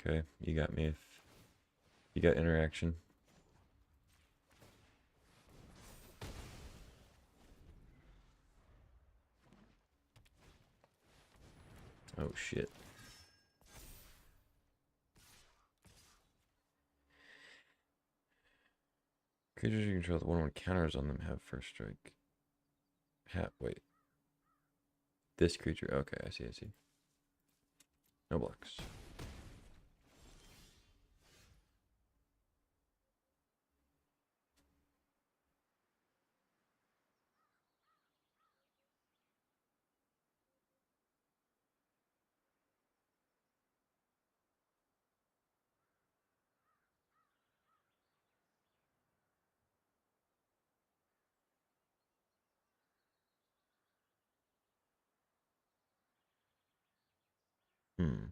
Okay, you got me if you got interaction. Oh shit. Creatures you control with 1/1 counters on them have first strike. Wait. This creature. Okay, I see, I see. No blocks. Hmm.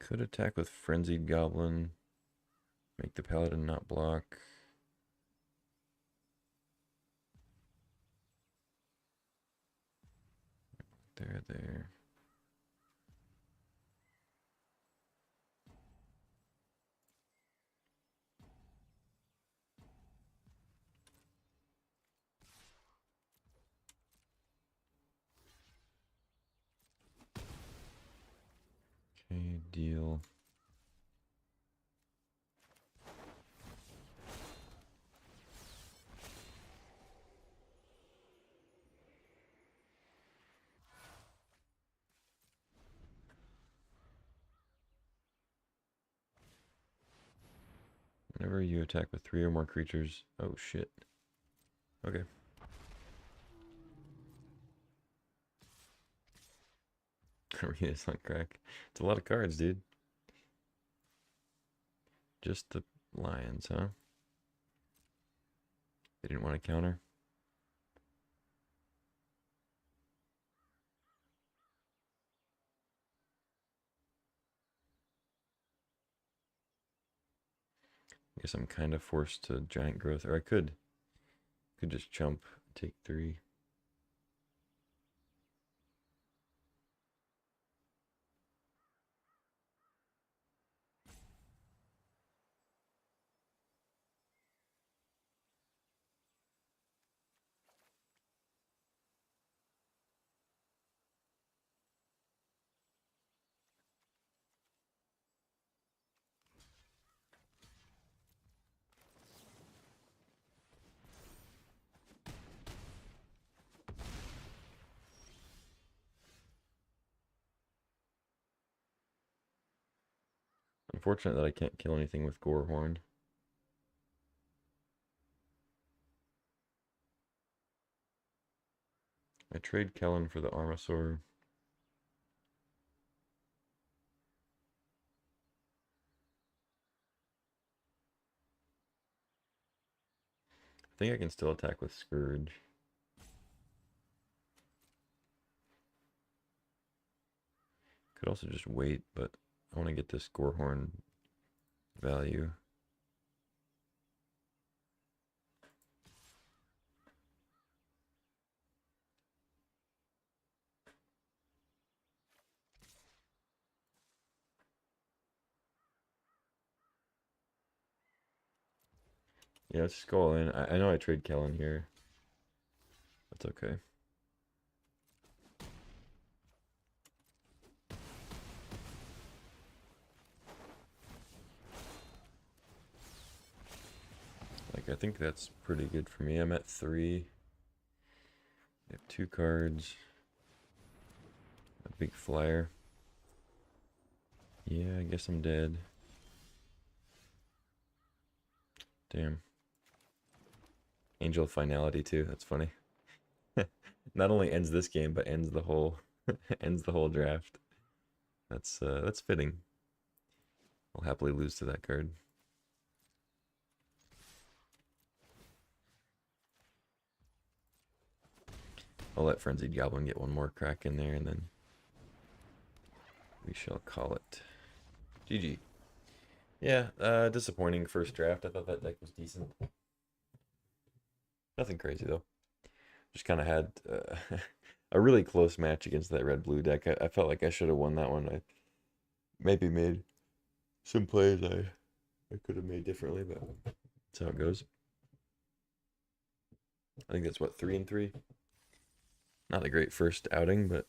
Could attack with Frenzied Goblin. Make the Paladin not block. There. Okay, deal. Whenever you attack with 3 or more creatures. Oh shit. Okay. Arena's on crack. It's a lot of cards, dude. Just the lions, huh? They didn't want to counter. I guess I'm kind of forced to giant growth, or I could just chump, take 3. Unfortunate that I can't kill anything with Gorehorn. I trade Kellen for the Armasaur. I think I can still attack with Scourge. Could also just wait, but I want to get this Gorehorn value. Yeah, let's just go all in. I know I trade Kellen here. That's okay. Like, I think that's pretty good for me. I'm at 3. I have 2 cards. A big flyer. Yeah, I guess I'm dead. Damn. Angel Finality too. That's funny. Not only ends this game, but ends the whole ends the whole draft. That's fitting. I'll happily lose to that card. I'll let Frenzied Goblin get one more crack in there, and then we shall call it GG. Yeah, disappointing first draft. I thought that deck was decent. Nothing crazy though. Just kind of had a really close match against that red blue deck. I felt like I should have won that one. I maybe made some plays I could have made differently, but that's how it goes. I think that's what 3-3. Not a great first outing, but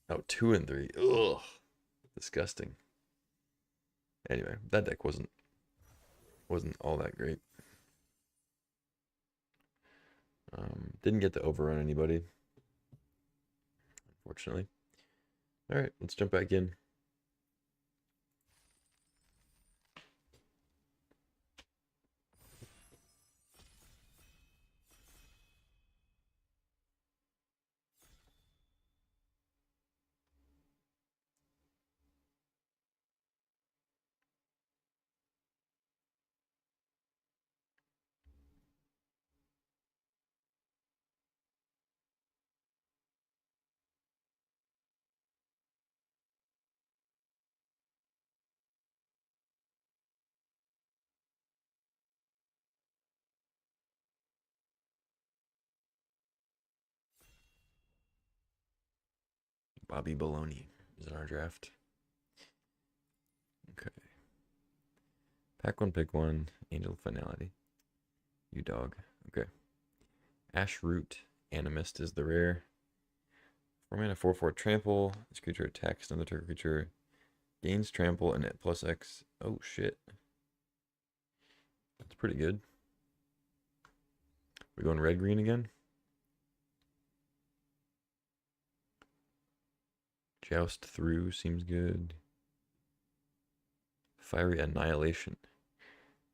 oh, 2-3. Ugh, disgusting. Anyway, that deck wasn't all that great. Didn't get to overrun anybody, unfortunately. All right, let's jump back in. Bobby Baloney is in our draft. Okay. Pack one, pick one. Angel Finality. You dog. Okay. Ash Root Animist is the rare. 4 mana 4/4 trample. This creature attacks another target creature. Gains trample and it plus X. Oh shit. That's pretty good. We going red green again? Joust through seems good. Fiery Annihilation.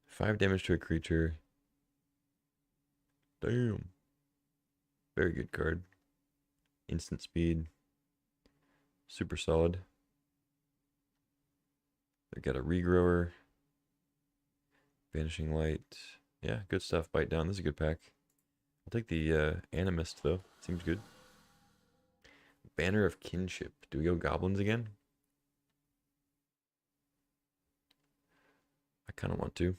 5 damage to a creature. Damn. Very good card. Instant speed. Super solid. They got a regrower. Vanishing Light. Yeah, good stuff. Bite down. This is a good pack. I'll take the Animist though. Seems good. Banner of Kinship. Do we go goblins again? I kind of want to.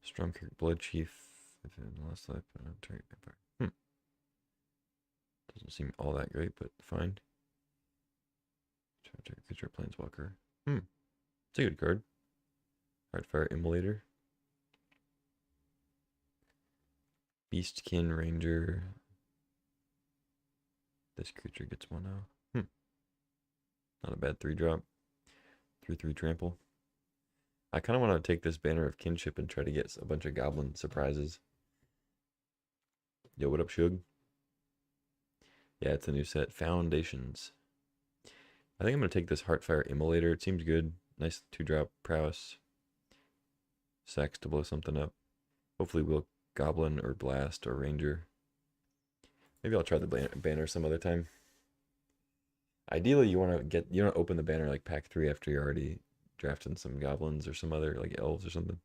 Stormkirk Blood Chief. Doesn't seem all that great, but fine. Creature Planeswalker. It's a good card. Heartfire Immolator. Beastkin Ranger. This creature gets 1 now. Not a bad 3-drop. 3/3 trample. I kind of want to take this Banner of Kinship and try to get a bunch of goblin surprises. Yo, what up, Shug? Yeah, it's a new set. Foundations. I think I'm going to take this Heartfire Immolator. It seems good. Nice 2-drop prowess. Sacks to blow something up. Hopefully we'll Goblin or Blast or Ranger. Maybe I'll try the banner some other time. Ideally, you want to open the banner like pack 3 after you're already drafting some goblins or some other like elves or something.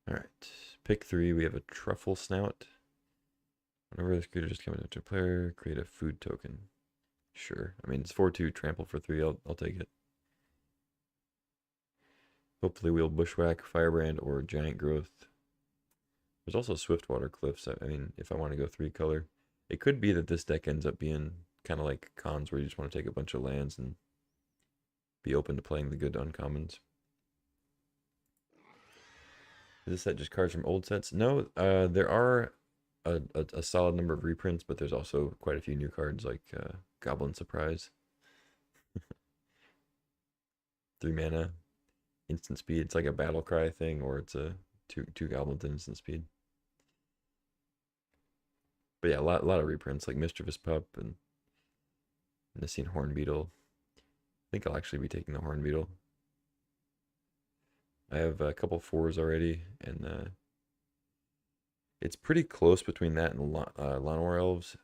All right, pick 3. We have a Truffle Snout. Whenever this creature just comes into player, create a food token. Sure. I mean, it's 4/2 trample for 3. I'll take it. Hopefully we'll Bushwhack, Firebrand, or Giant Growth. There's also Swiftwater Cliffs. I mean, if I want to go 3 color, it could be that this deck ends up being kind of like Cons, where you just want to take a bunch of lands and be open to playing the good uncommons. Is this set just cards from old sets? No, there are a solid number of reprints, but there's also quite a few new cards like Goblin Surprise. 3 mana, instant speed. It's like a battle cry thing, or it's a two goblins instant speed. But yeah, a lot of reprints like Mischievous Pup and Nissene Hornbeetle. I think I'll actually be taking the Hornbeetle. I have a couple 4s already, and it's pretty close between that and Llanowar Elves.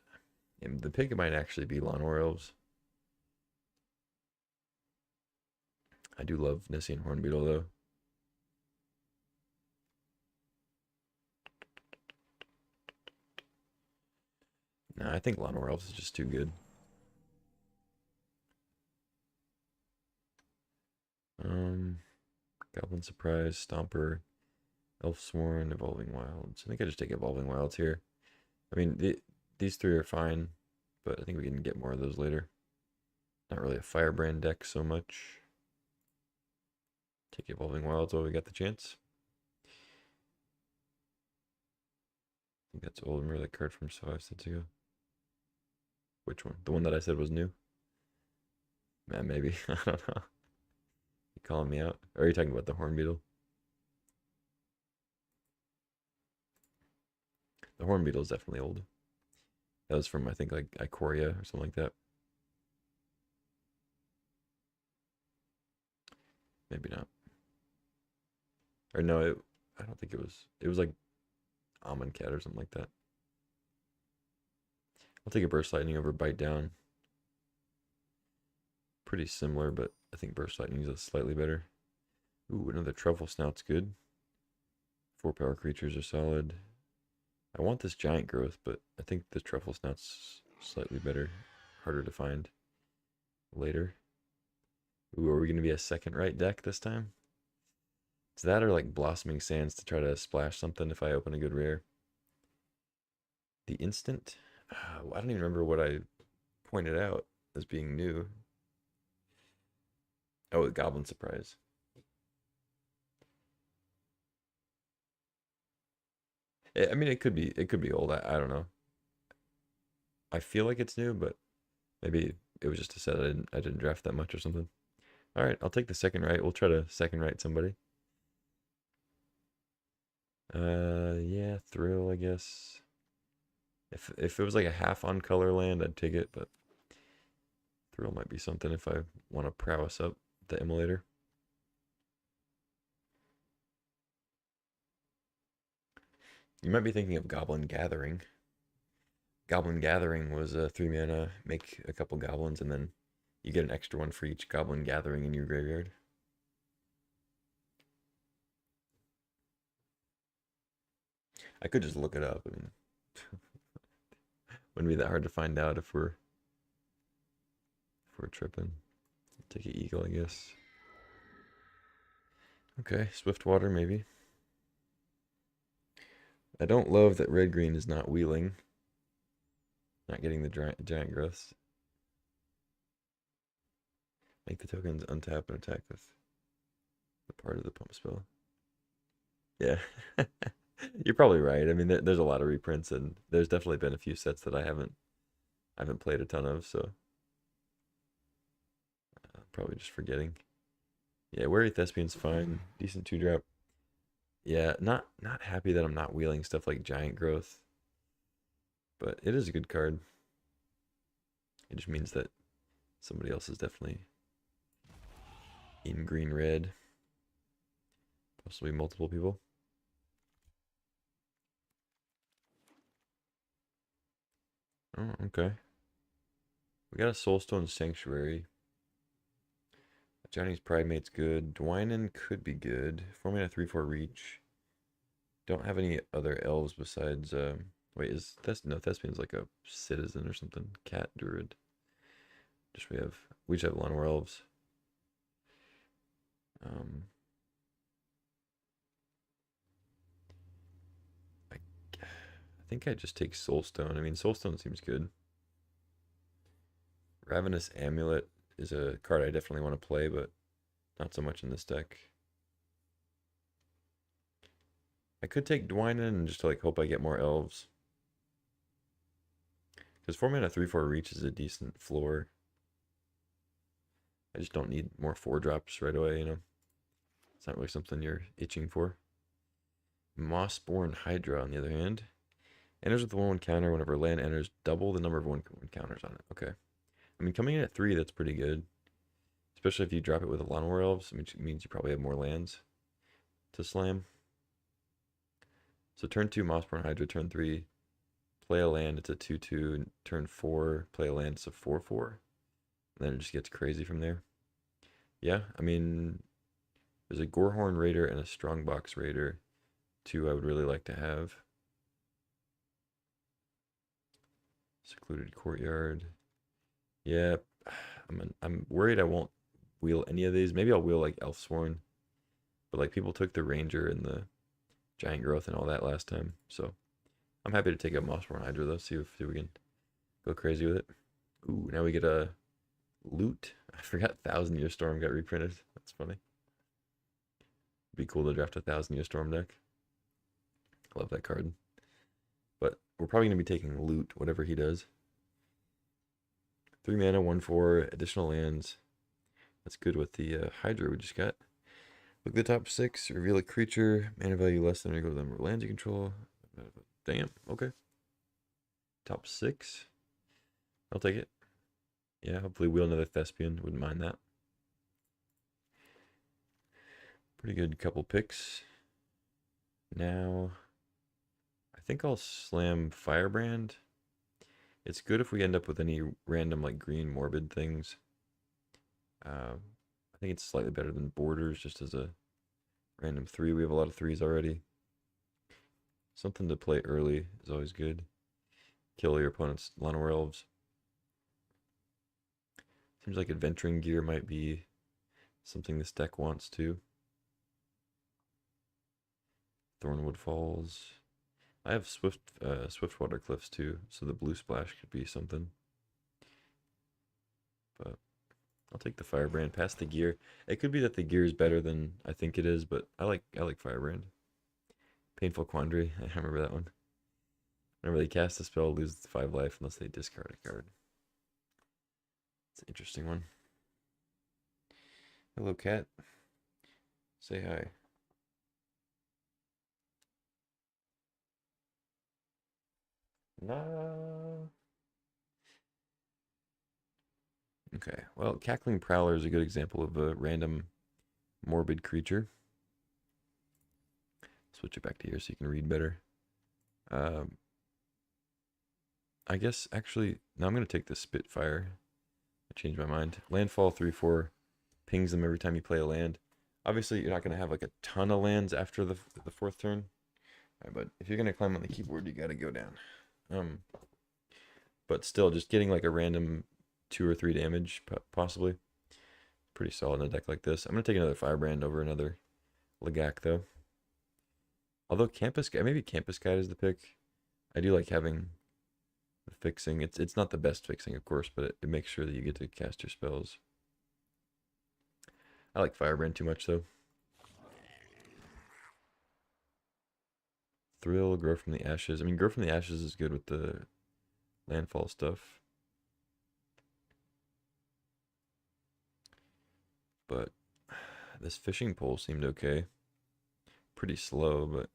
And the pick might actually be Llanowar Elves. I do love Nissene Hornbeetle though. Nah, I think Llanowar Elves is just too good. Goblin Surprise, Stomper, Elfsworn, Evolving Wilds. I think I just take Evolving Wilds here. I mean, these three are fine, but I think we can get more of those later. Not really a Firebrand deck so much. Take Evolving Wilds while we got the chance. I think that's Olimar, that card from 5 sets ago. Which one? The one that I said was new? Man, maybe. I don't know. You calling me out? Or are you talking about the Horn Beetle? The Horn Beetle is definitely old. That was from, I think, like Ikoria or something like that. Maybe not. Or no, I don't think it was. It was like Amonkhet or something like that. I'll take a Burst Lightning over Bite Down. Pretty similar, but I think Burst Lightning is slightly better. Ooh, another Truffle Snout's good. 4 power creatures are solid. I want this Giant Growth, but I think the Truffle Snout's slightly better. Harder to find later. Ooh, are we going to be a second right deck this time? Is that or like Blossoming Sands to try to splash something if I open a good rare? The instant? I don't even remember what I pointed out as being new. Oh, Goblin Surprise. I mean, it could be old. I don't know. I feel like it's new, but maybe it was just a set I didn't draft that much or something. All right, I'll take the second right. We'll try to second right somebody. Yeah, Thrill, I guess. If it was like a half on color land, I'd take it, but Thrill might be something if I want to prowess up the emulator. You might be thinking of Goblin Gathering. Goblin Gathering was a 3 mana, make a couple goblins, and then you get an extra one for each Goblin Gathering in your graveyard. I could just look it up. I mean, wouldn't be that hard to find out if we're tripping. Take an Eagle, I guess. Okay, Swiftwater maybe. I don't love that red green is not wheeling. Not getting the giant growths. Make the tokens untap and attack with the part of the pump spell. Yeah. You're probably right. I mean, there's a lot of reprints, and there's definitely been a few sets that I haven't played a ton of, so probably just forgetting. Yeah, Wary Thespian's fine. Decent 2-drop. Yeah, not happy that I'm not wheeling stuff like Giant Growth, but it is a good card. It just means that somebody else is definitely in green-red. Possibly multiple people. Oh, okay. We got a Soulstone Sanctuary. Johnny's Pridemate's good. Dwynen could be good. 4 mana 3/4 reach. Don't have any other elves besides wait, no, Thespian's like a citizen or something. Cat Druid. We just have Llanowar elves. I think I just take Soulstone. I mean, Soulstone seems good. Ravenous Amulet is a card I definitely want to play, but not so much in this deck. I could take Dwynen and just like hope I get more elves. Because 4 mana 3/4 reach is a decent floor. I just don't need more 4-drops right away, you know. It's not really something you're itching for. Mossborn Hydra, on the other hand, enters with a 1/1 counter whenever land enters double the number of 1/1 counters on it. Okay. I mean, coming in at 3, that's pretty good. Especially if you drop it with a Llanowar Elves, which means you probably have more lands to slam. So turn 2, Mossborn Hydra. Turn 3, play a land, it's a 2/2. Turn 4, play a land, it's a 4/4. And then it just gets crazy from there. Yeah, I mean, there's a Gorehorn Raider and a Strongbox Raider. 2 I would really like to have. Secluded Courtyard. Yeah, I'm worried I won't wheel any of these. Maybe I'll wheel like Elfsworn. But like people took the Ranger and the Giant Growth and all that last time. So I'm happy to take a Mossborn Hydra though, see if we can go crazy with it. Ooh, now we get a loot. I forgot 1,000 Year Storm got reprinted. That's funny. Be cool to draft a 1,000 Year Storm deck. I love that card. But we're probably going to be taking loot, whatever he does. 3 mana, 1/4, additional lands. That's good with the Hydra we just got. Look at the top 6, reveal a creature, mana value less than or equal to the number of lands you control. Damn, okay. Top 6. I'll take it. Yeah, hopefully wheel another Thespian. Wouldn't mind that. Pretty good couple picks. Now, I think I'll slam Firebrand. It's good if we end up with any random like green morbid things. I think it's slightly better than Borders just as a random 3. We have a lot of 3s already. Something to play early is always good. Kill your opponent's Llanowar Elves. Seems like Adventuring Gear might be something this deck wants too. Thornwood Falls. I have Swiftwater Cliffs too, so the blue splash could be something. But I'll take the Firebrand past the gear. It could be that the gear is better than I think it is, but I like Firebrand. Painful Quandary. I remember that one. Whenever they cast a spell, lose 5 life unless they discard a card. It's an interesting one. Hello, cat. Say hi. Nah. Okay, well, Cackling Prowler is a good example of a random morbid creature. Switch it back to here so you can read better. I guess, actually, no, I'm going to take the Spitfire. I changed my mind. Landfall 3/4 pings them every time you play a land. Obviously, you're not going to have like a ton of lands after the 4th turn. Right, but if you're going to climb on the keyboard, you got to go down. But still, just getting like a random 2 or 3 damage, possibly. Pretty solid in a deck like this. I'm going to take another Firebrand over another Lagak, though. Although Campus Guide, maybe Campus Guide is the pick. I do like having the fixing. It's not the best fixing, of course, but it makes sure that you get to cast your spells. I like Firebrand too much, though. Thrill, Grow from the Ashes. I mean, Grow from the Ashes is good with the landfall stuff. But this fishing pole seemed okay. Pretty slow, but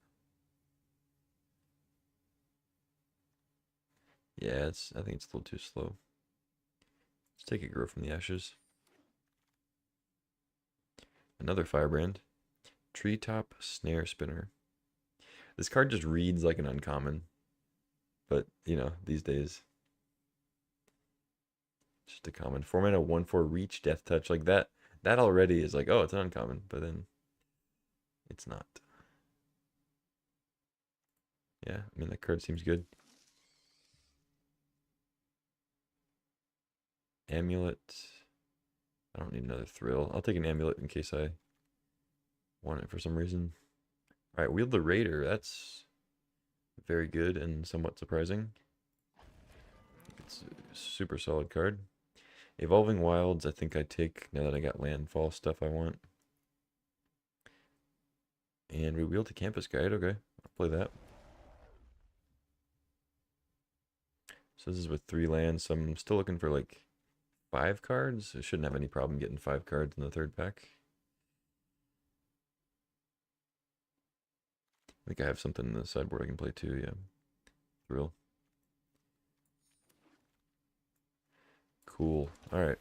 yeah, I think it's a little too slow. Let's take a Grow from the Ashes. Another Firebrand. Treetop Snare Spinner. This card just reads like an uncommon. But, you know, these days. Just a common. 4 mana, 1/4 Reach, Death Touch. Like that already is like, oh, it's an uncommon. But then it's not. Yeah, I mean, that card seems good. Amulet. I don't need another Thrill. I'll take an Amulet in case I want it for some reason. All right, Wield the Raider. That's very good and somewhat surprising. It's a super solid card. Evolving Wilds, I think I take now that I got landfall stuff I want. And we wield the Campus Guide. Okay, I'll play that. So this is with 3 lands, so I'm still looking for like 5 cards. I shouldn't have any problem getting 5 cards in the 3rd pack. I think I have something in the sideboard I can play too, yeah. Thrill. Cool. Alright.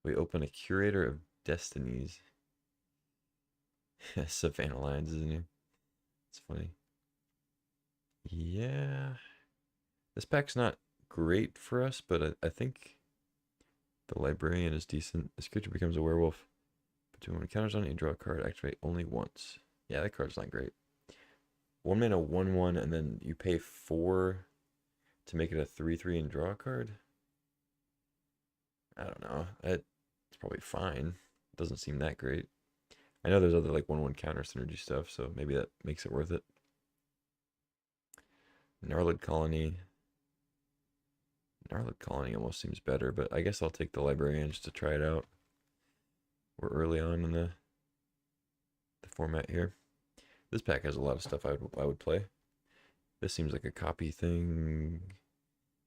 We open a Curator of Destinies. Savannah Lions, isn't he? It's funny. Yeah. This pack's not great for us, but I think the Librarian is decent. This creature becomes a werewolf. But when it counters on it, you draw a card. Activate only once. Yeah, that card's not great. 1 mana, 1/1, and then you pay 4 to make it a 3/3 and draw a card. I don't know. It's probably fine. It doesn't seem that great. I know there's other like 1/1 counter synergy stuff, so maybe that makes it worth it. Gnarlid Colony. Gnarlid Colony almost seems better, but I guess I'll take the Librarian just to try it out. We're early on in the format here. This pack has a lot of stuff I would play. This seems like a copy thing.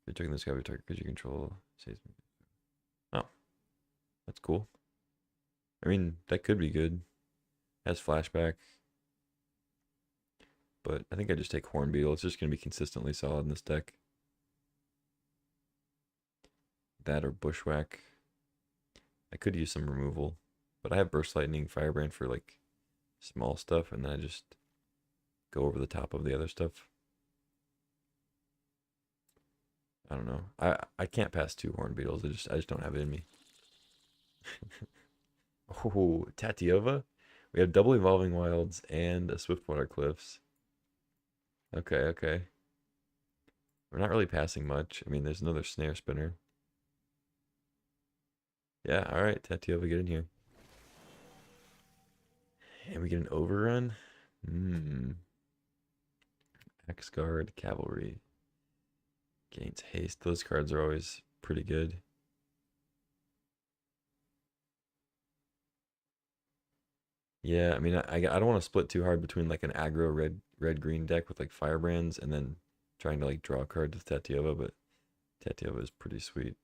You're taking this guy with target because you control. Oh, that's cool. I mean, that could be good. Has flashback. But I think I just take Hornbeetle. It's just going to be consistently solid in this deck. That or Bushwhack. I could use some removal. But I have Burst Lightning, Firebrand for like small stuff. And then I just go over the top of the other stuff. I don't know. I can't pass 2 Hornbeetles. I just don't have it in me. Oh, Tatiova. We have double Evolving Wilds and a Swiftwater Cliffs. Okay, okay. We're not really passing much. I mean, there's another Snare Spinner. Yeah, alright, Tatiova, get in here. And we get an overrun? Axe Guard, Cavalry. Gains haste. Those cards are always pretty good. Yeah, I mean, I don't want to split too hard between like an aggro red green deck with like Firebrands and then trying to like draw a card with Tatiova, but Tatiova is pretty sweet.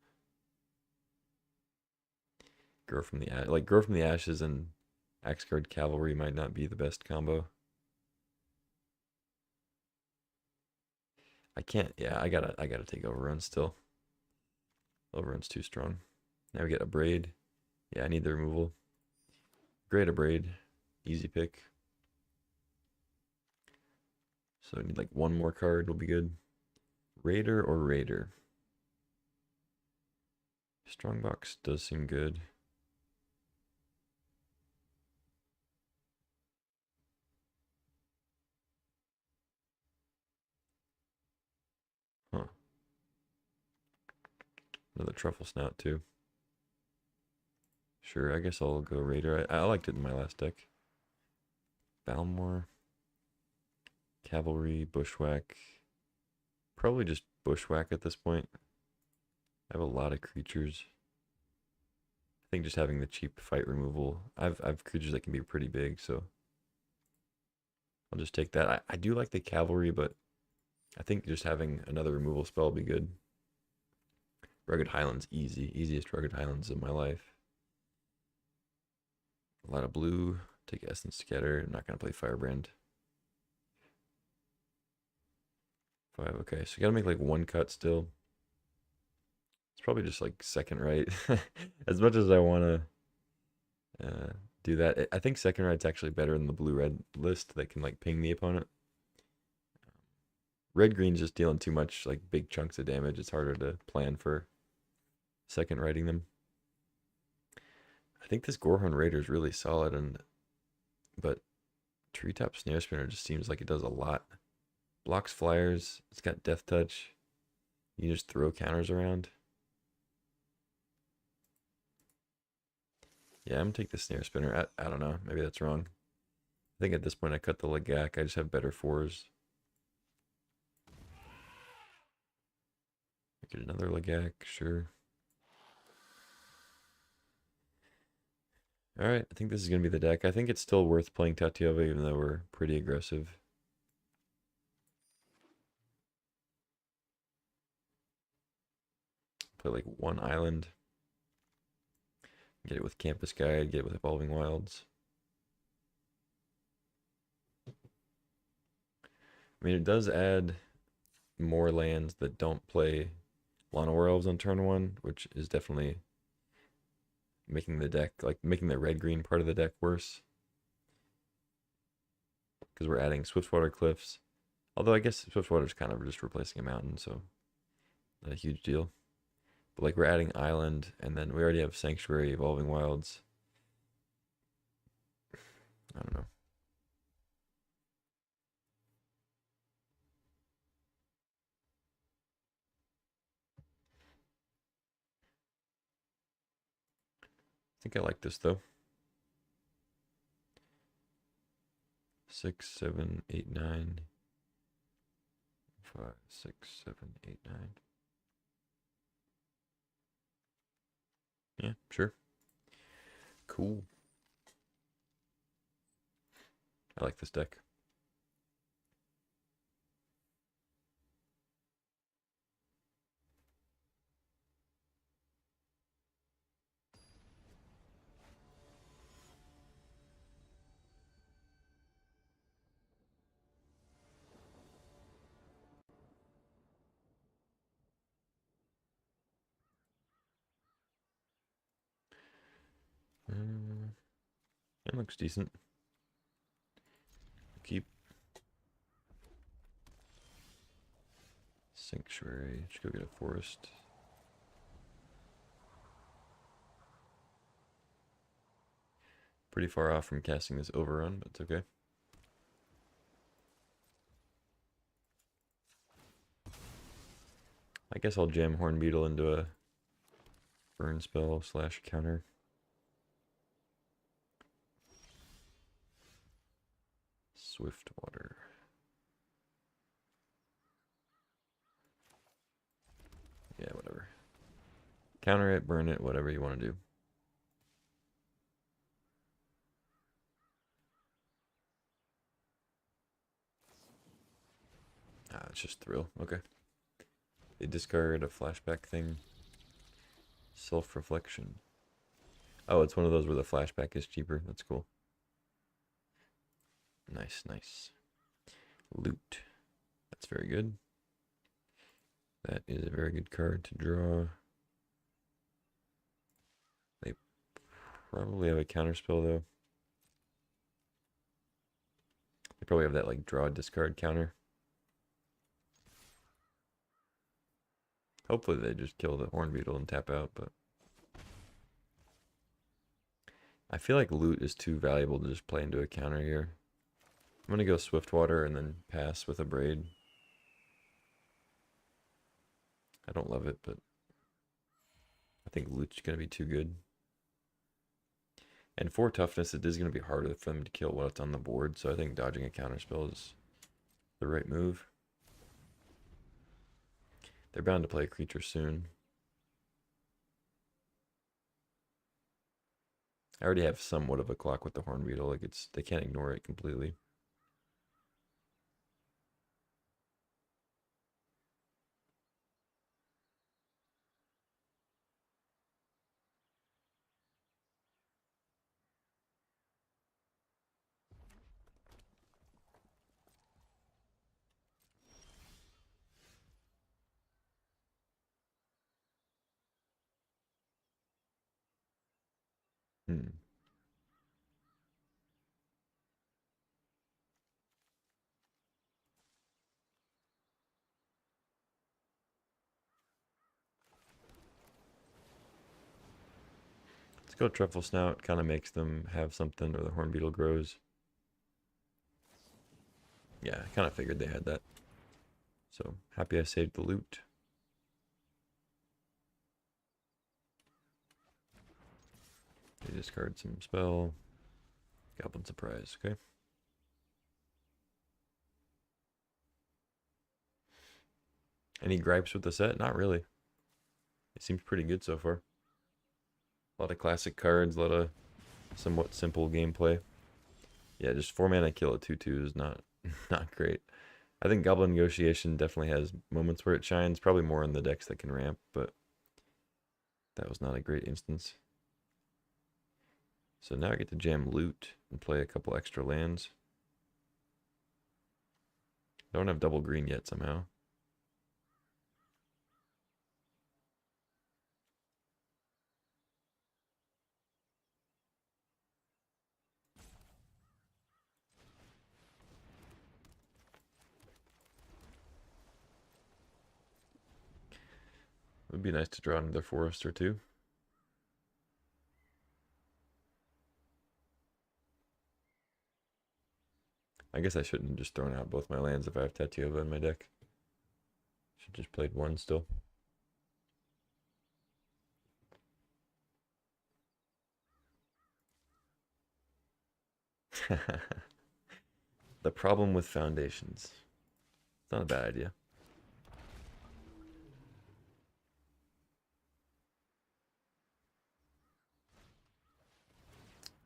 Grow from the Ashes and Axe Guard Cavalry might not be the best combo. I can't. Yeah, I gotta take Overrun still. Overrun's too strong. Now we get a Braid. Yeah, I need the removal. Great Abrade. Easy pick. So I need like one more card will be good. Raider or Raider? Strongbox does seem good. Huh. Another Truffle Snout too. Sure, I guess I'll go Raider. I liked it in my last deck. Balmore. Cavalry, Bushwhack. Probably just Bushwhack at this point. I have a lot of creatures. I think just having the cheap fight removal. I've creatures that can be pretty big, so I'll just take that. I do like the Cavalry, but I think just having another removal spell will be good. Rugged Highlands, easy. Easiest Rugged Highlands of my life. A lot of blue. Take Essence Scatter. I'm not going to play Firebrand. 5, okay. So you got to make like one cut still. It's probably just like second right. As much as I want to do that. I think second right's actually better than the blue-red list that can like ping the opponent. Red-green's just dealing too much like big chunks of damage. It's harder to plan for second righting them. I think this Gorhorn Raider is really solid, but Treetop Snare Spinner just seems like it does a lot. Blocks flyers. It's got Death Touch. You just throw counters around. Yeah, I'm gonna take the Snare Spinner. I don't know. Maybe that's wrong. I think at this point I cut the Lagak. I just have better 4s. Get another Lagak, sure. Alright, I think this is going to be the deck. I think it's still worth playing Tatiova even though we're pretty aggressive. Play like one island. Get it with Campus Guide, get it with Evolving Wilds. I mean, it does add more lands that don't play Llanowar Elves on turn 1, which is definitely making the deck, like making the red-green part of the deck worse. Because we're adding Swiftwater Cliffs. Although I guess Swiftwater's kind of just replacing a mountain, so not a huge deal. But like we're adding Island, and then we already have Sanctuary, Evolving Wilds. I don't know. I think I like this though. 6, 7, 8, 9. 5, 6, 7, 8, 9. Yeah, sure. Cool. I like this deck. It looks decent. Keep Sanctuary. Let's go get a forest. Pretty far off from casting this overrun, but it's okay. I guess I'll jam Hornbeetle into a burn spell / counter. Swiftwater. Yeah, whatever. Counter it, burn it, whatever you want to do. Ah, it's just thrill. Okay. They discard a flashback thing. Self-reflection. Oh, it's one of those where the flashback is cheaper. That's cool. Nice, nice. Loot. That's very good. That is a very good card to draw. They probably have a counterspell though. They probably have that like draw discard counter. Hopefully they just kill the Hornbeetle and tap out, but I feel like loot is too valuable to just play into a counter here. I'm gonna go Swiftwater and then pass with a braid. I don't love it, but I think loot's gonna be too good. And for toughness, it is gonna be harder for them to kill what's on the board, so I think dodging a counterspell is the right move. They're bound to play a creature soon. I already have somewhat of a clock with the Hornbeetle. Like they can't ignore it completely. Hmm. Let's go Truffle Snout. Kind of makes them have something, or the Hornbeetle grows. Yeah, I kind of figured they had that. So happy I saved the loot. They discard some spell. Goblin Surprise, okay. Any gripes with the set? Not really. It seems pretty good so far. A lot of classic cards, a lot of somewhat simple gameplay. Yeah, just 4-mana kill at 2/2 is not not great. I think Goblin Negotiation definitely has moments where it shines, probably more in the decks that can ramp, but that was not a great instance. So now I get to jam loot and play a couple extra lands. Don't have double green yet somehow. It would be nice to draw another forest or two. I guess I shouldn't have just thrown out both my lands if I have Tatyova in my deck. Should just played one still. The problem with foundations. It's not a bad idea.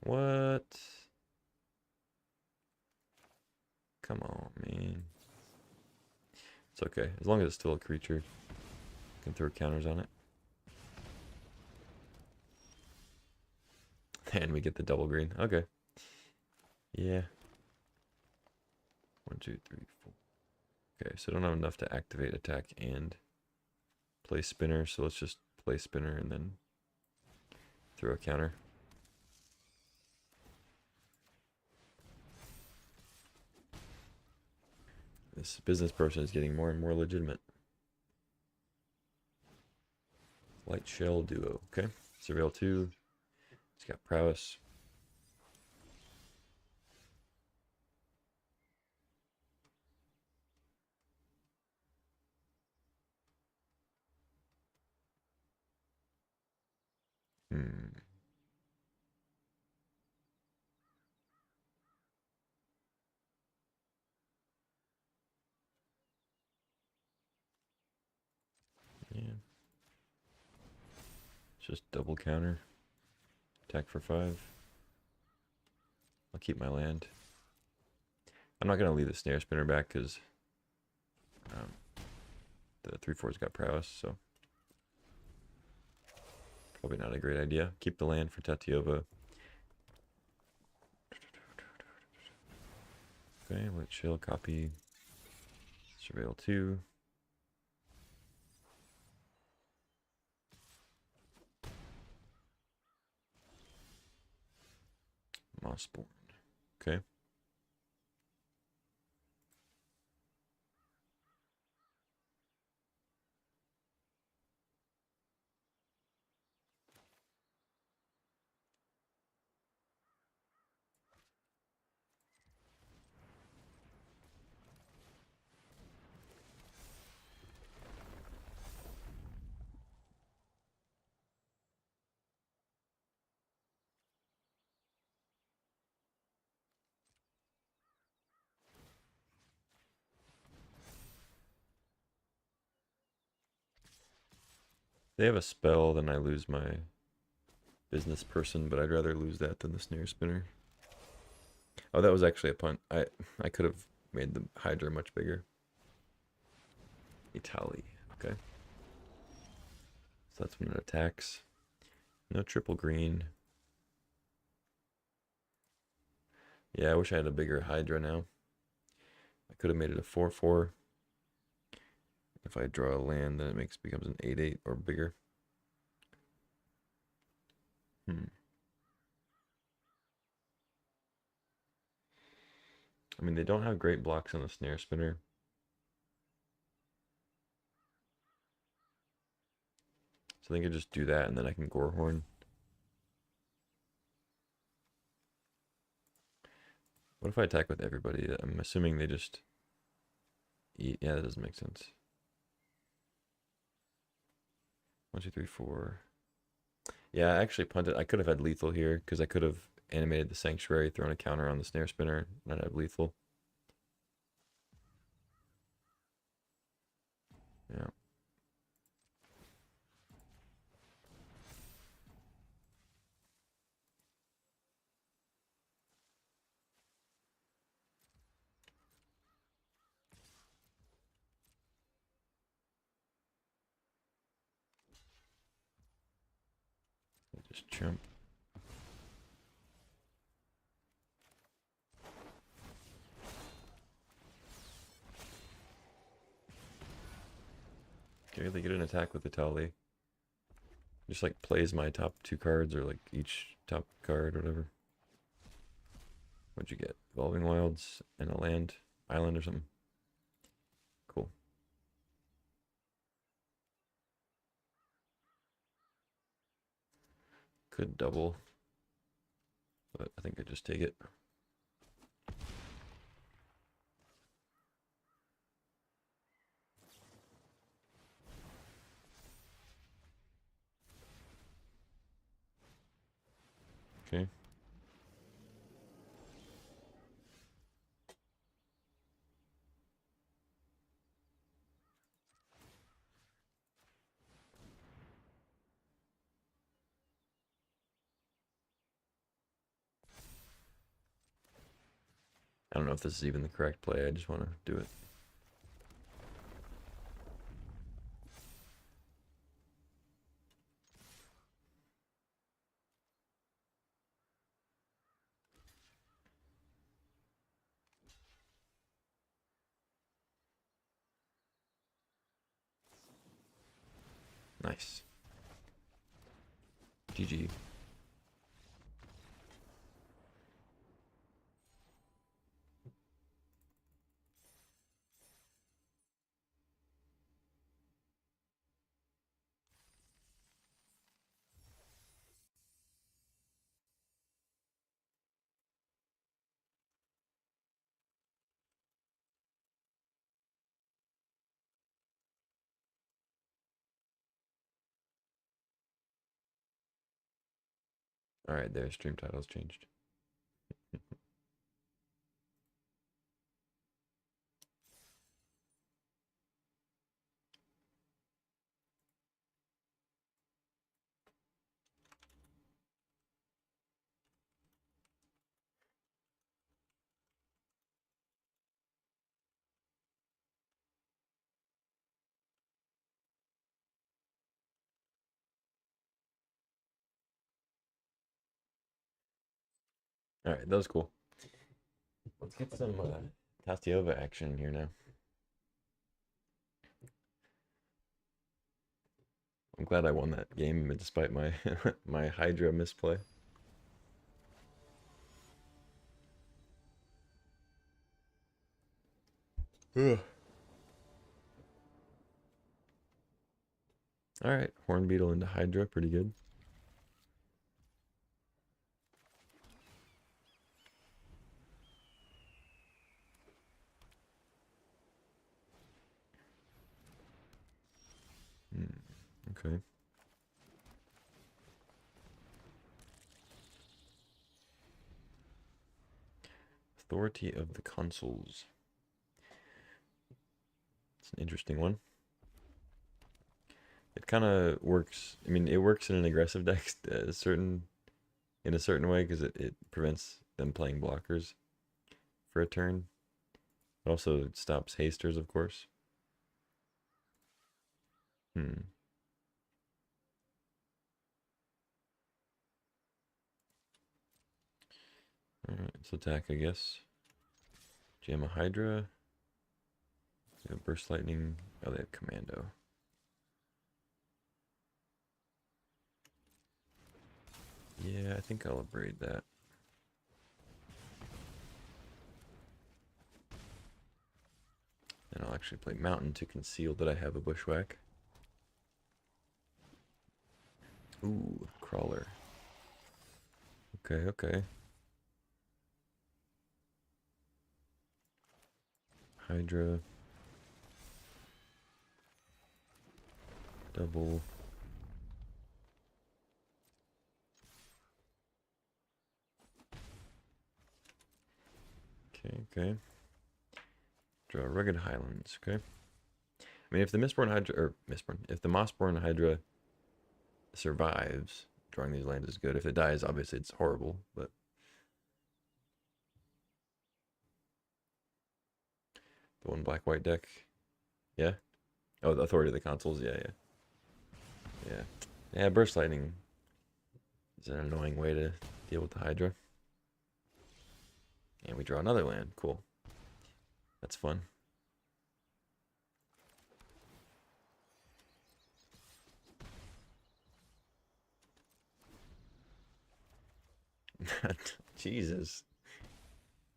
What? Come on, man. It's okay. As long as it's still a creature. You can throw counters on it. And we get the double green. Okay. Yeah. 1, 2, 3, 4. Okay, so I don't have enough to activate attack and play spinner. So let's just play spinner and then throw a counter. This business person is getting more and more legitimate. Light Shell Duo. Okay. Surveil 2. He's got prowess. Hmm. Yeah. It's just double counter. Attack for 5. I'll keep my land. I'm not going to leave the snare spinner back because the 3/4's got prowess, so probably not a great idea. Keep the land for Tatyova. Okay, let's chill. Copy. Surveil 2. Mossborn. Okay. They have a spell, then I lose my business person, but I'd rather lose that than the snare spinner. Oh, that was actually a punt. I could have made the Hydra much bigger. Italy. Okay. So that's when it attacks. No triple green. Yeah, I wish I had a bigger Hydra now. I could have made it a 4/4. If I draw a land, then it becomes an 8/8 or bigger. I mean, they don't have great blocks on the snare spinner. So they could just do that, and then I can Gorehorn. What if I attack with everybody? I'm assuming they just eat. Yeah, that doesn't make sense. 1, 2, 3, 4. Yeah, I actually punted. I could have had lethal here because I could have animated the Sanctuary, thrown a counter on the snare spinner, and I'd have lethal. Yeah. Just jump. Okay, they get an attack with the Tali. Just like plays my top 2 cards, or like each top card, whatever. What'd you get? Evolving Wilds and a land, island or something. Cool. Could double, but I think I just take it. Okay. I don't know if this is even the correct play. I just want to do it. Nice. GG. All right, their stream titles changed. All right, that was cool. Let's get some Tastiova action here now. I'm glad I won that game despite my my Hydra misplay. Ugh. All right, Horn Beetle into Hydra, pretty good. Okay. Authority of the Consuls. It's an interesting one. It kind of works. I mean, it works in an aggressive deck in a certain way because it prevents them playing blockers for a turn. It also stops hasters, of course. Alright, let's attack, I guess. Jam a Hydra. Burst Lightning. Oh, they have Commando. Yeah, I think I'll abrade that. And I'll actually play Mountain to conceal that I have a Bushwhack. Ooh, Crawler. Okay, okay. Hydra. Double. Okay, okay. Draw Rugged Highlands, okay. I mean, if the Mistborn Hydra, or Mistborn, if the Mossborn Hydra survives, drawing these lands is good. If it dies, obviously it's horrible, but. The one black-white deck. Yeah? Oh, the Authority of the Consuls, yeah, yeah. Yeah. Yeah, Burst Lightning is an annoying way to deal with the Hydra. And we draw another land. Cool. That's fun. Jesus.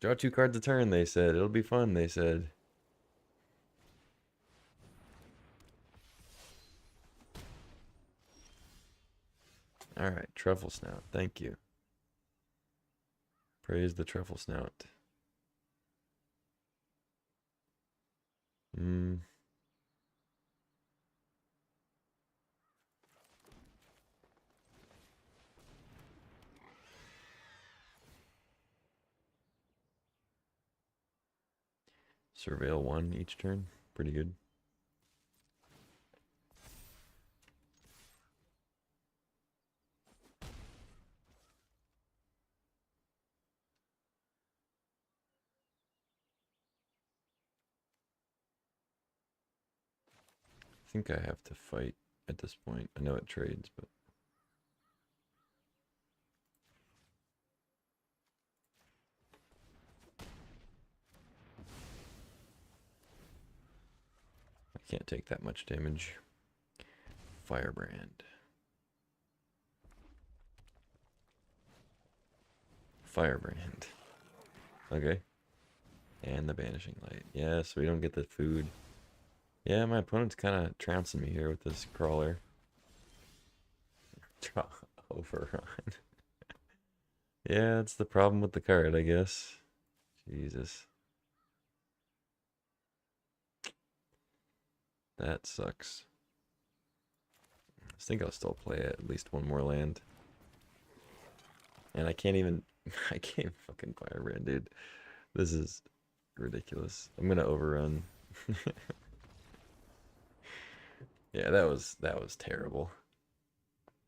Draw 2 cards a turn, they said. It'll be fun, they said. Alright, Truffle Snout. Thank you. Praise the Truffle Snout. Surveil 1 each turn. Pretty good. think I have to fight at this point. I know it trades, but I can't take that much damage. Firebrand. Firebrand. Okay. And the Banishing Light. Yeah, so we don't get the food. Yeah, my opponent's kind of trouncing me here with this crawler. Overrun. Yeah, it's the problem with the card, I guess. Jesus. That sucks. I think I'll still play it, at least one more land. And I can't even... I can't fucking Firebrand, dude. This is ridiculous. I'm gonna overrun. Yeah, that was terrible.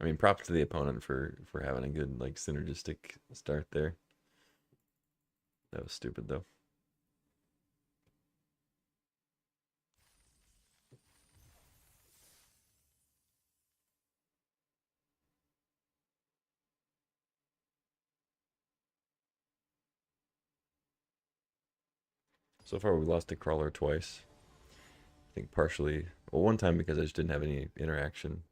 I mean, props to the opponent for having a good like synergistic start there. That was stupid though. So far we lost to Crawler twice. I think partially, well, one time because I just didn't have any interaction,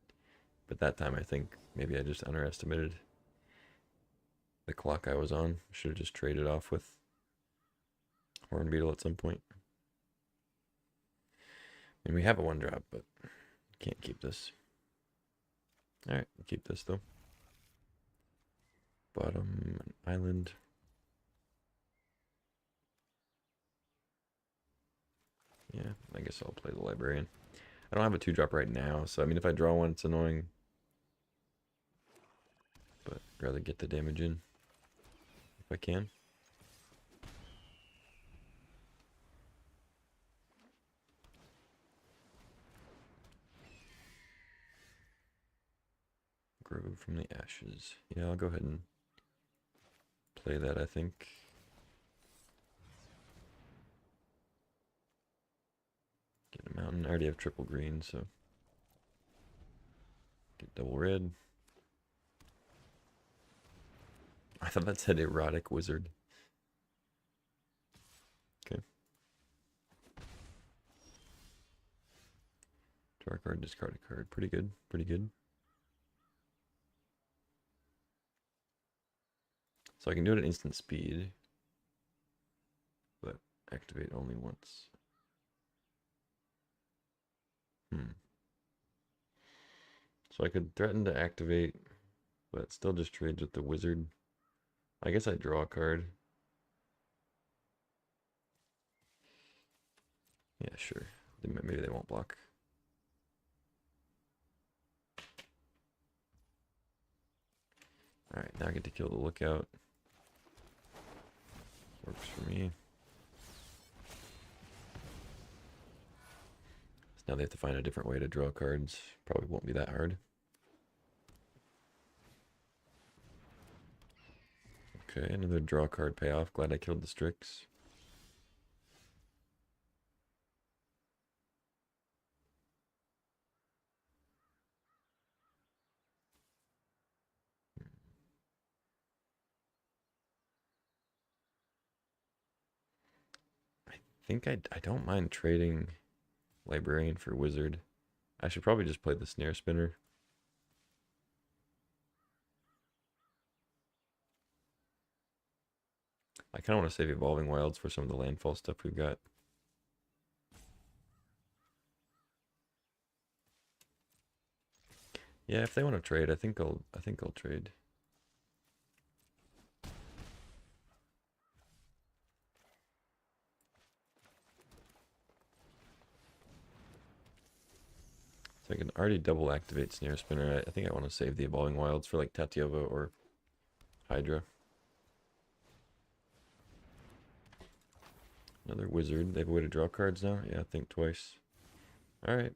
but that time I think maybe I just underestimated the clock I was on. Should have just traded off with Hornbeetle at some point. And we have a 1-drop, but can't keep this. Alright, we'll keep this though. Bottom island. Yeah, I guess I'll play the Librarian. I don't have a 2-drop right now, so I mean if I draw one it's annoying. But I'd rather get the damage in if I can. Grow from the Ashes. Yeah, I'll go ahead and play that, I think. Get a mountain. I already have triple green, so get double red. I thought that said erotic wizard. Okay. Draw a card, discard a card. Pretty good. Pretty good. So I can do it at instant speed, but activate only once. So I could threaten to activate, but it still just trades with the wizard. I guess I draw a card. Yeah, sure. Maybe they won't block. Alright, now I get to kill the lookout. Works for me. So now they have to find a different way to draw cards. Probably won't be that hard. Okay, another draw card payoff. Glad I killed the Strix. I think I don't mind trading Librarian for Wizard. I should probably just play the Snare Spinner. I kind of want to save Evolving Wilds for some of the landfall stuff we've got. Yeah, if they want to trade, I think I'll trade. So I can already double activate Snare Spinner. I think I want to save the Evolving Wilds for like Tatyova or Hydra. Another wizard. They have a way to draw cards now? Yeah, think twice. Alright.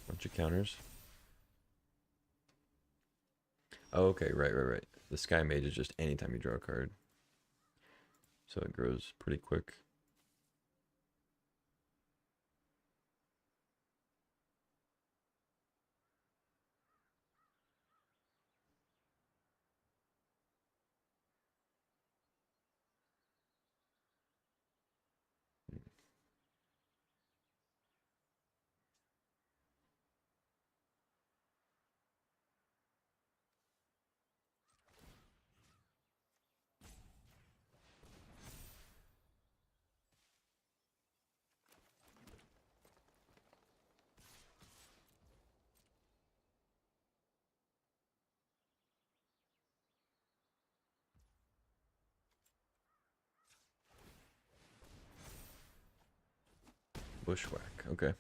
Bunch of counters. Oh, okay, right. The Sky Mage is just anytime you draw a card. So it grows pretty quick. Bushwhack, okay.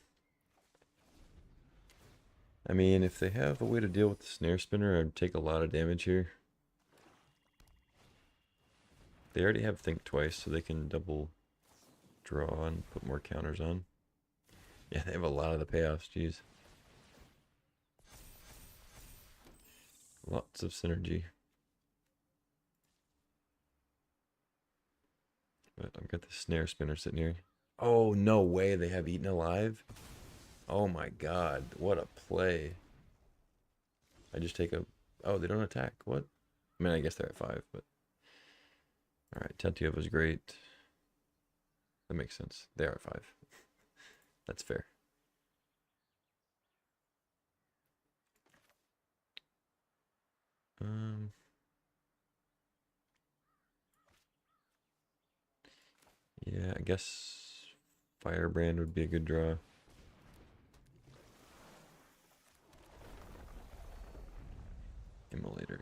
I mean, if they have a way to deal with the snare spinner, I'd take a lot of damage here. They already have Think Twice, so they can double draw and put more counters on. Yeah, they have a lot of the payoffs, jeez. Lots of synergy. But I've got the snare spinner sitting here. Oh, no way they have Eaten Alive? Oh my god, what a play. I just take a... Oh, they don't attack. What? I mean, I guess they're at 5, but... Alright, Tatiova's great. That makes sense. They are at 5. That's fair. Yeah, I guess Firebrand would be a good draw. Immolator.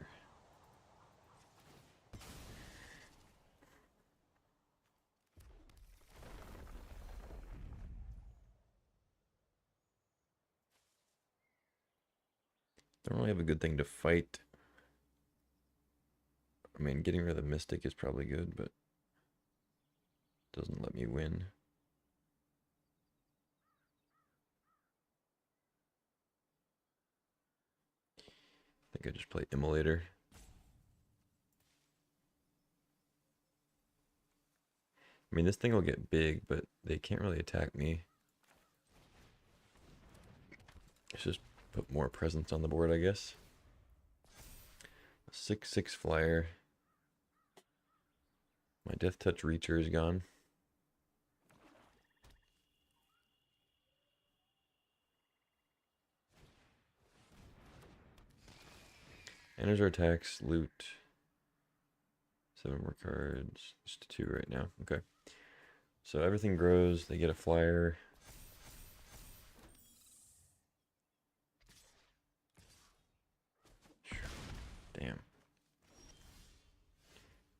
Don't really have a good thing to fight. I mean, getting rid of the Mystic is probably good, but doesn't let me win. I think I just play Immolator. I mean, this thing will get big, but they can't really attack me. Let's just put more presence on the board, I guess. 6/6 flyer. My Death Touch Reacher is gone. Enters our attacks, loot. 7 more cards. Just 2 right now. Okay. So everything grows. They get a flyer. Damn.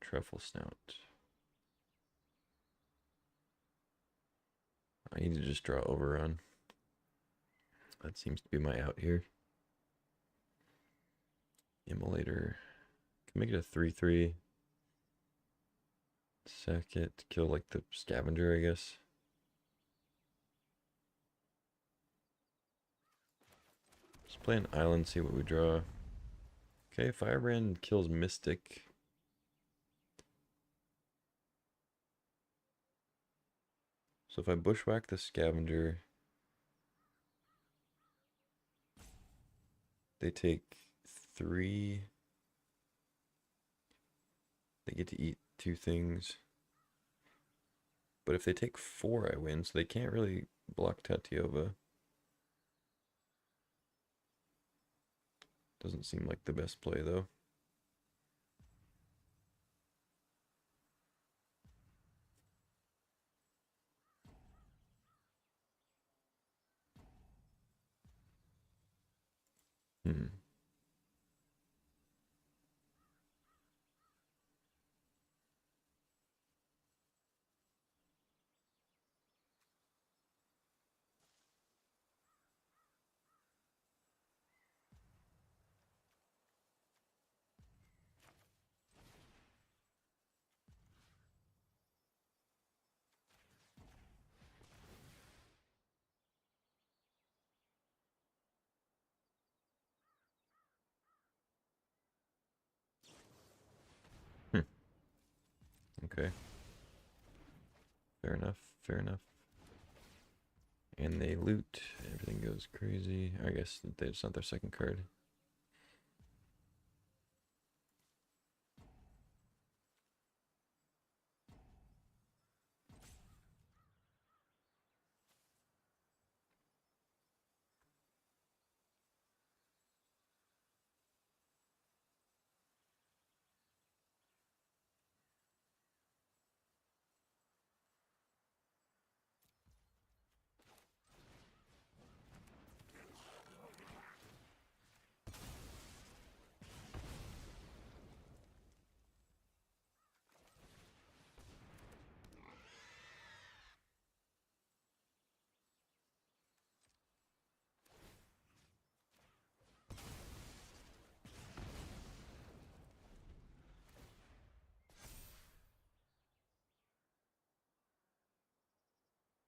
Truffle Snout. I need to just draw Overrun. That seems to be my out here. Immolator. Can make it a 3/3. Sack it. Kill like the scavenger, I guess. Just play an island, see what we draw. Okay, Firebrand kills Mystic. So if I bushwhack the scavenger, they take 3. They get to eat 2 things. But if they take 4, I win, so they can't really block Tatiova. Doesn't seem like the best play, though. Hmm. Hmm. Okay. Fair enough, fair enough. And they loot. Everything goes crazy. I guess it's not their second card.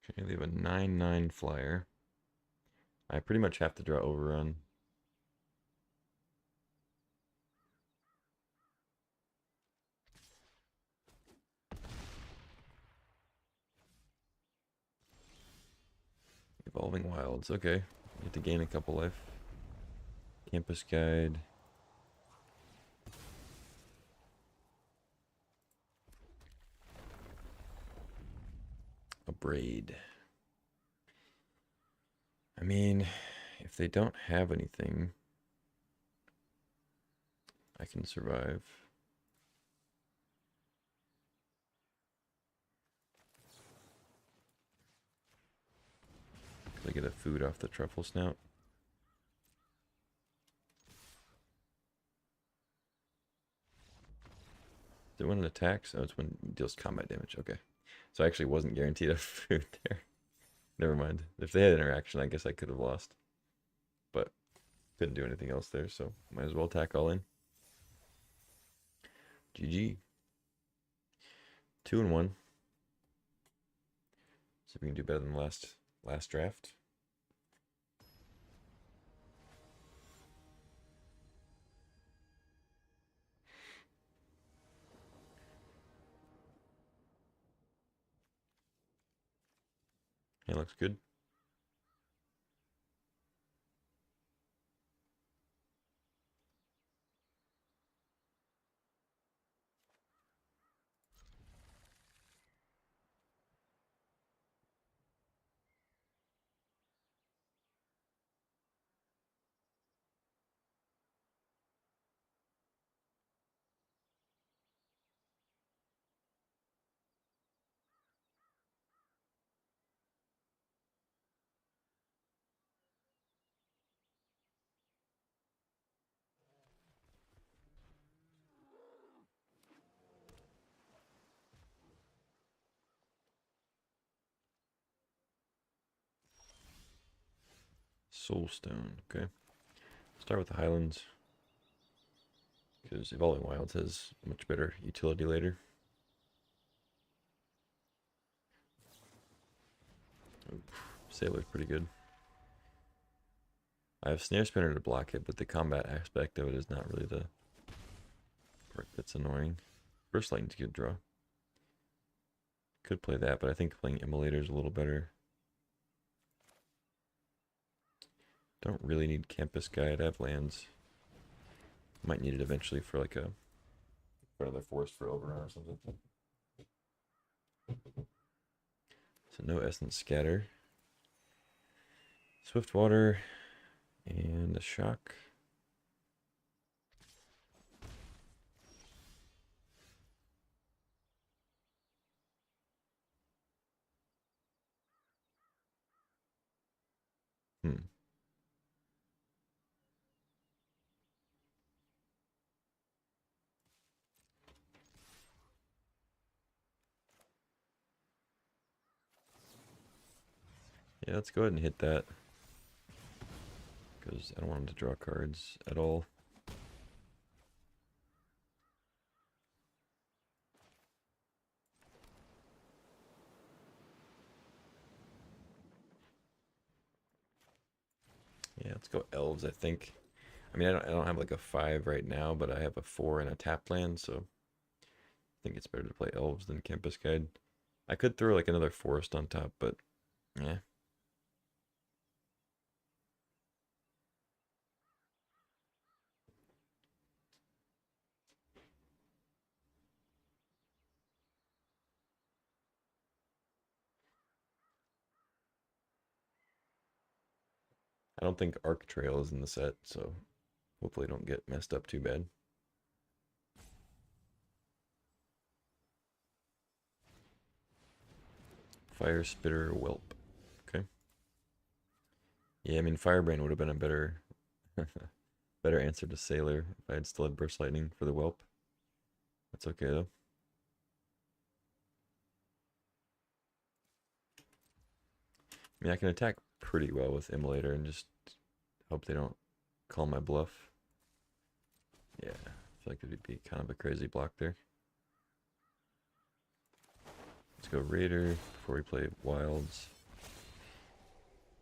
Okay, they have a 9/9 flyer. I pretty much have to draw Overrun. Evolving Wilds. Okay. Get to gain a couple life. Campus Guide. A Braid. I mean, if they don't have anything, I can survive. Cause I get a food off the Truffle Snout. Is it when it attacks? Oh, it's when it deals combat damage. Okay. So I actually wasn't guaranteed a food there. Never mind. If they had interaction, I guess I could have lost. But couldn't do anything else there, so might as well attack all in. GG. 2-1. See if we can do better than the last draft. It looks good. Soulstone, okay. Start with the Highlands. Because Evolving Wilds has much better utility later. Oof, Sailor's pretty good. I have Snare Spinner to block it, but the combat aspect of it is not really the part that's annoying. Burst Lightning's a good draw. Could play that, but I think playing Immolator is a little better. Don't really need Campus Guide. I have lands. Might need it eventually for like for another forest for Overrun or something. So no Essence Scatter. Swiftwater and a Shock. Yeah, let's go ahead and hit that. Because I don't want him to draw cards at all. Yeah, let's go Elves, I think. I mean, I don't have like a 5 right now, but I have a 4 and a tap land, so I think it's better to play Elves than Campus Guide. I could throw like another forest on top, but yeah. I don't think Arc Trail is in the set, so hopefully I don't get messed up too bad. Fire Spitter Whelp. Okay. Yeah, I mean Firebrand would have been a better better answer to Sailor if I had still had Burst Lightning for the Whelp. That's okay though. I mean I can attack pretty well with Immolator and just hope they don't call my bluff. Yeah, I feel like it would be kind of a crazy block there. Let's go Raider before we play Wilds.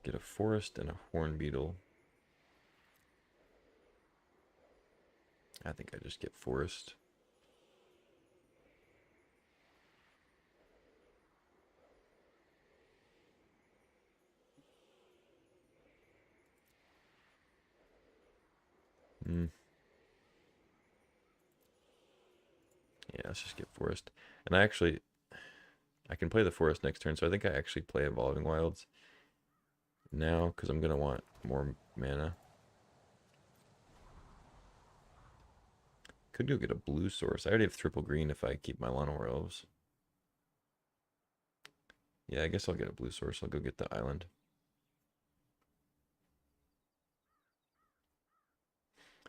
Get a forest and a horn beetle. I think I just get forest. Hmm. Yeah, let's just get forest. And I can play the forest next turn, so I think I actually play Evolving Wilds now because I'm gonna want more mana. Could go get a blue source. I already have triple green if I keep my Llanowar Elves. Yeah, I guess I'll get a blue source. I'll go get the island.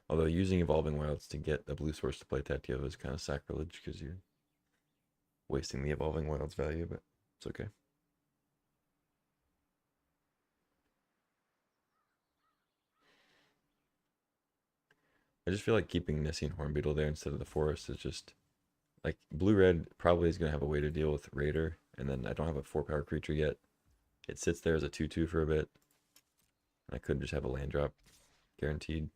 Although using Evolving Wilds to get a blue source to play Tatyova is kind of sacrilege because you're wasting the Evolving Wilds value, but it's okay. I just feel like keeping Nessie and Hornbeetle there instead of the forest is just like blue-red probably is going to have a way to deal with Raider, and then I don't have a 4-power creature yet. It sits there as a 2/2 for a bit. I could just have a land drop guaranteed.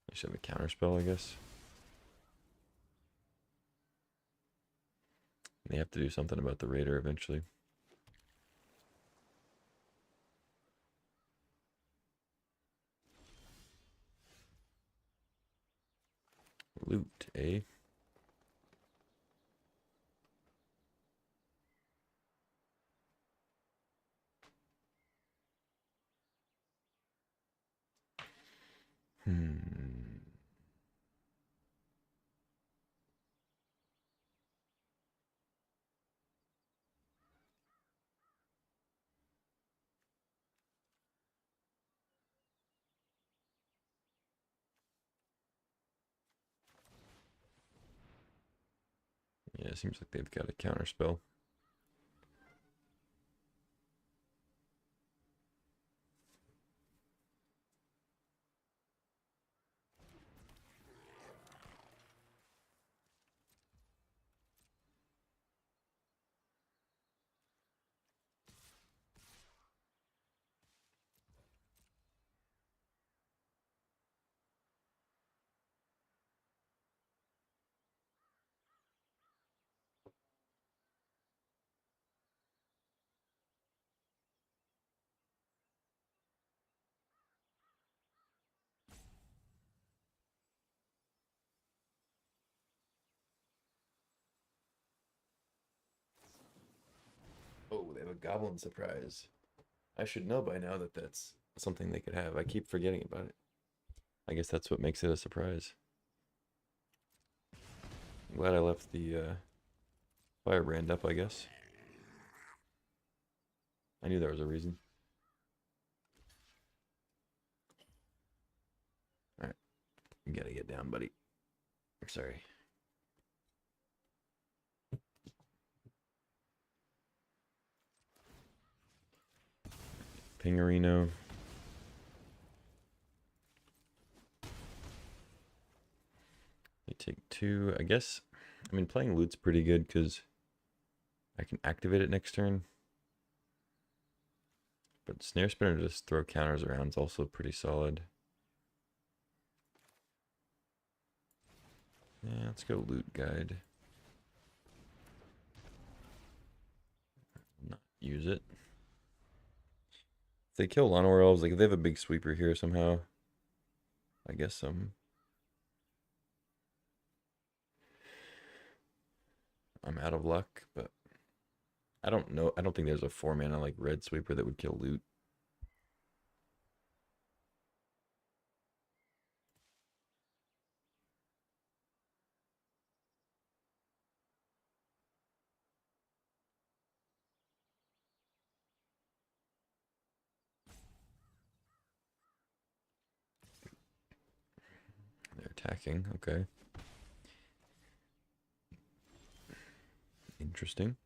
I should have a counter spell, I guess. They have to do something about the Raider eventually. Loot, eh? Hmm. Yeah, it seems like they've got a counter spell. Oh, they have a goblin surprise. I should know by now that that's something they could have. I keep forgetting about it. I guess that's what makes it a surprise. I'm glad I left the firebrand up, I guess. I knew there was a reason. Alright. You gotta get down, buddy. I'm sorry. Pingarino. You take 2. I guess, I mean, playing loot's pretty good because I can activate it next turn. But Snare Spinner to just throw counters around is also pretty solid. Yeah, let's go loot guide. Not use it. If they kill Llanowar Elves, like if they have a big sweeper here somehow, I guess I'm out of luck, but I don't know. I don't think there's a 4-mana like red sweeper that would kill loot. They're attacking. Okay. Interesting.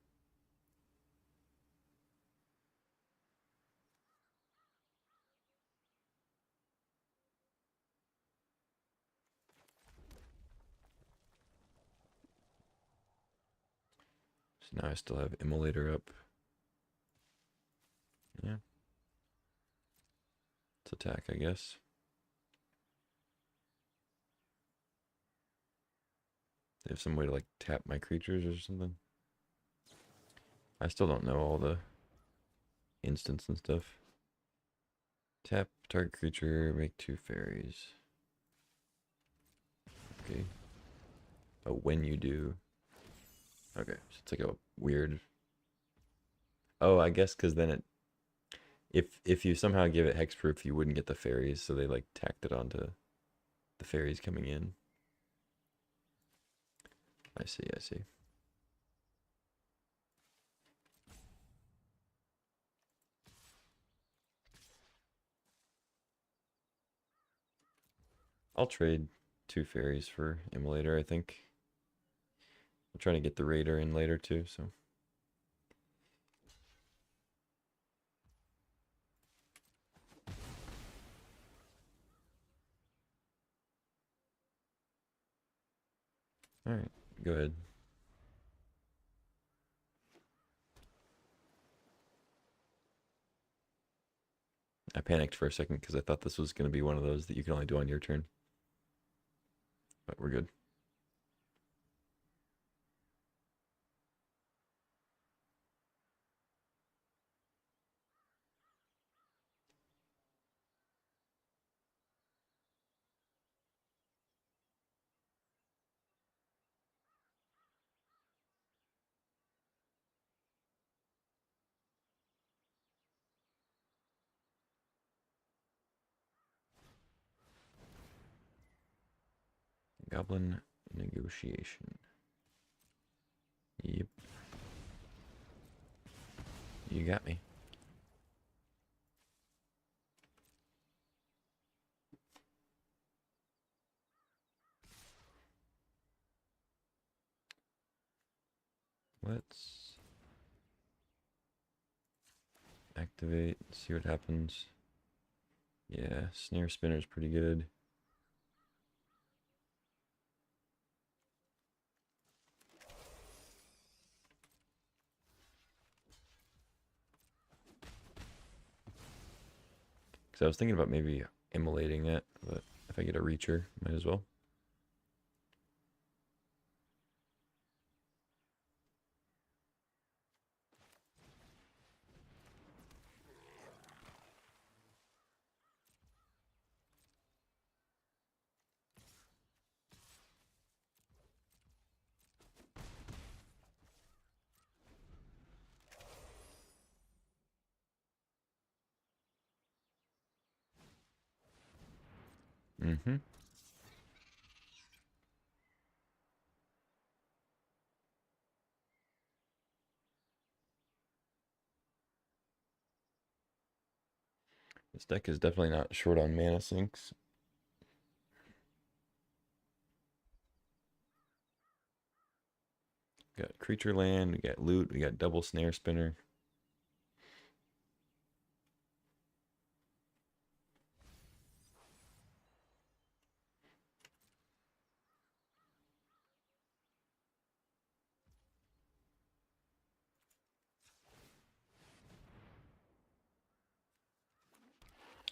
So now I still have Immolator up. Yeah. Let's attack, I guess. They have some way to like tap my creatures or something. I still don't know all the instants and stuff. Tap target creature, make 2 fairies. Okay. Oh, when you do. Okay, so it's like a weird. Oh, I guess because then it. If you somehow give it hexproof, you wouldn't get the fairies, so they like tacked it onto the fairies coming in. I see, I see. I'll trade 2 fairies for Immolator, I think. I'm trying to get the Raider in later too, so. Alright, go ahead. I panicked for a second because I thought this was going to be one of those that you can only do on your turn. But we're good. Goblin negotiation. Yep. You got me. Let's activate, see what happens. Yeah, Snare Spinner's pretty good. Because I was thinking about maybe immolating it, but if I get a Reacher, might as well. Mm-hmm. This deck is definitely not short on mana sinks. We got creature land, we got loot, we got double Snare Spinner.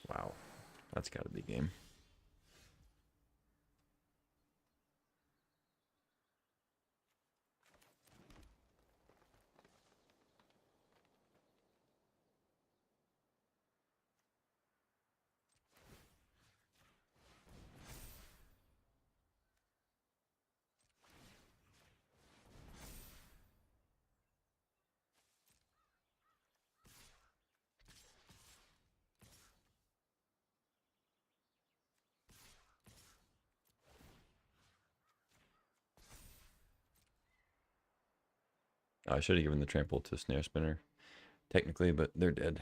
Wow, that's got to be game. I should have given the trample to Snare Spinner, technically, but they're dead.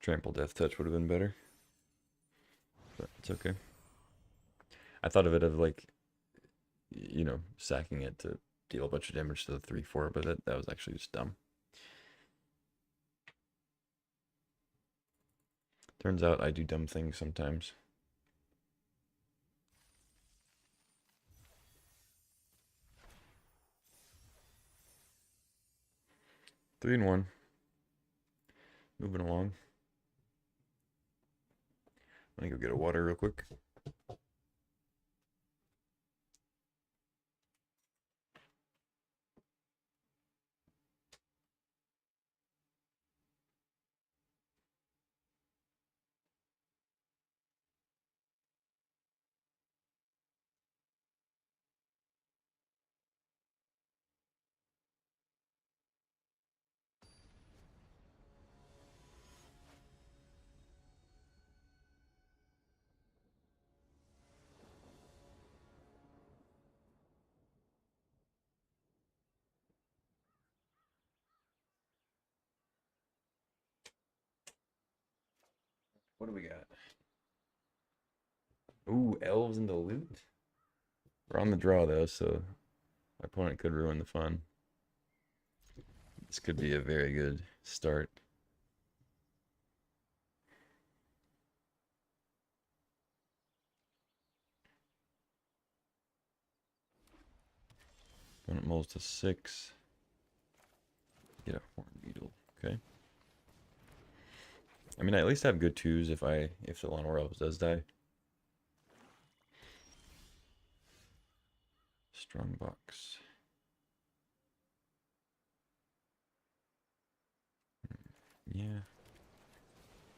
Trample Death Touch would have been better, but it's okay. I thought of it of like, you know, sacking it to deal a bunch of damage to the 3/4, but that was actually just dumb. Turns out I do dumb things sometimes. Three and one. Moving along. Let me go get a water real quick. What do we got? Ooh, elves in the loot. We're on the draw though, so my opponent could ruin the fun. This could be a very good start. Opponent mulls to 6. Get a horn beetle. Okay. I mean, I at least have good 2s if the Llanowar Elves does die. Strong box. Yeah.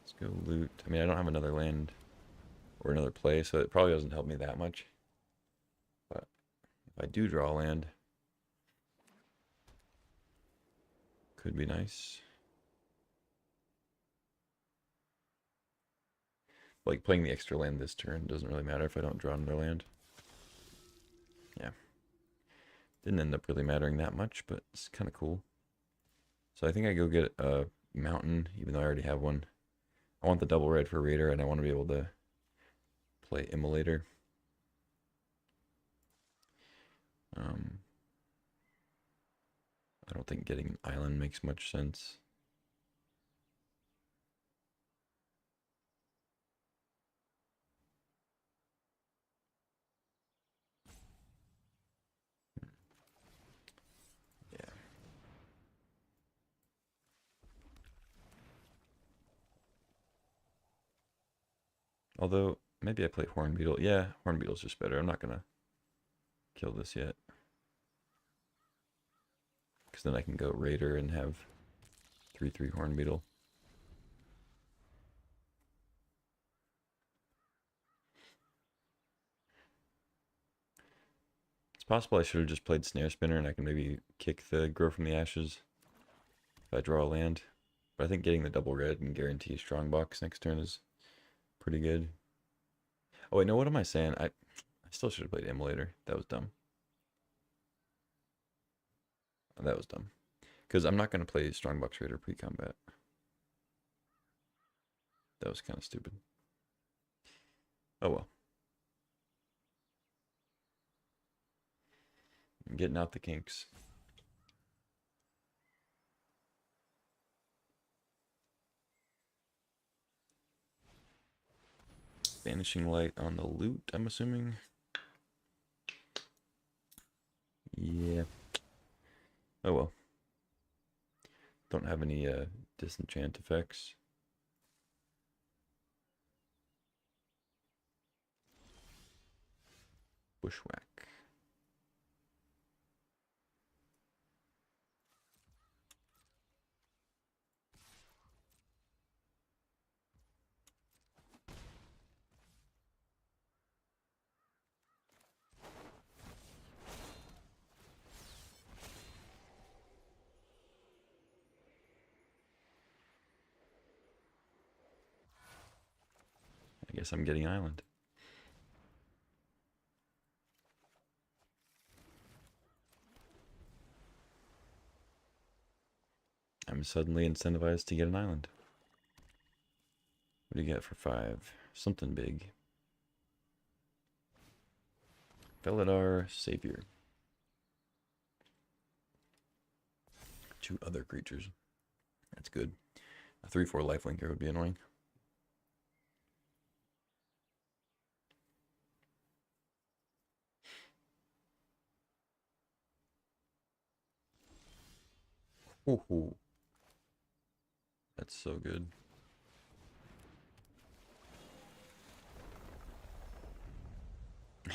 Let's go loot. I mean, I don't have another land or another play, so it probably doesn't help me that much. But if I do draw a land, could be nice. Like playing the extra land this turn doesn't really matter if I don't draw another land. Yeah. Didn't end up really mattering that much, but it's kind of cool. So I think I go get a mountain, even though I already have one. I want the double red for Raider, and I want to be able to play Immolator. I don't think getting an island makes much sense. Yeah. Although, maybe I play Hornbeetle. Yeah, Hornbeetle's just better. I'm not going to kill this yet. Because then I can go Raider and have 3/3 Hornbeetle. It's possible I should have just played Snare Spinner and I can maybe kick the Grow from the Ashes if I draw a land. But I think getting the double red and guarantee Strongbox next turn is pretty good. Oh wait, no, what am I saying? I still should have played Immolator. That was dumb. That was dumb. Because I'm not going to play Strongbox Raider pre-combat. That was kind of stupid. Oh well. I'm getting out the kinks. Vanishing Light on the loot, I'm assuming. Yeah. Oh well. Don't have any disenchant effects. Bushwhack. I guess I'm getting island. I'm suddenly incentivized to get an island. What do you get for 5? Something big. Felidar Savior. 2 other creatures. That's good. A 3/4 lifelinker would be annoying. Ooh, that's so good.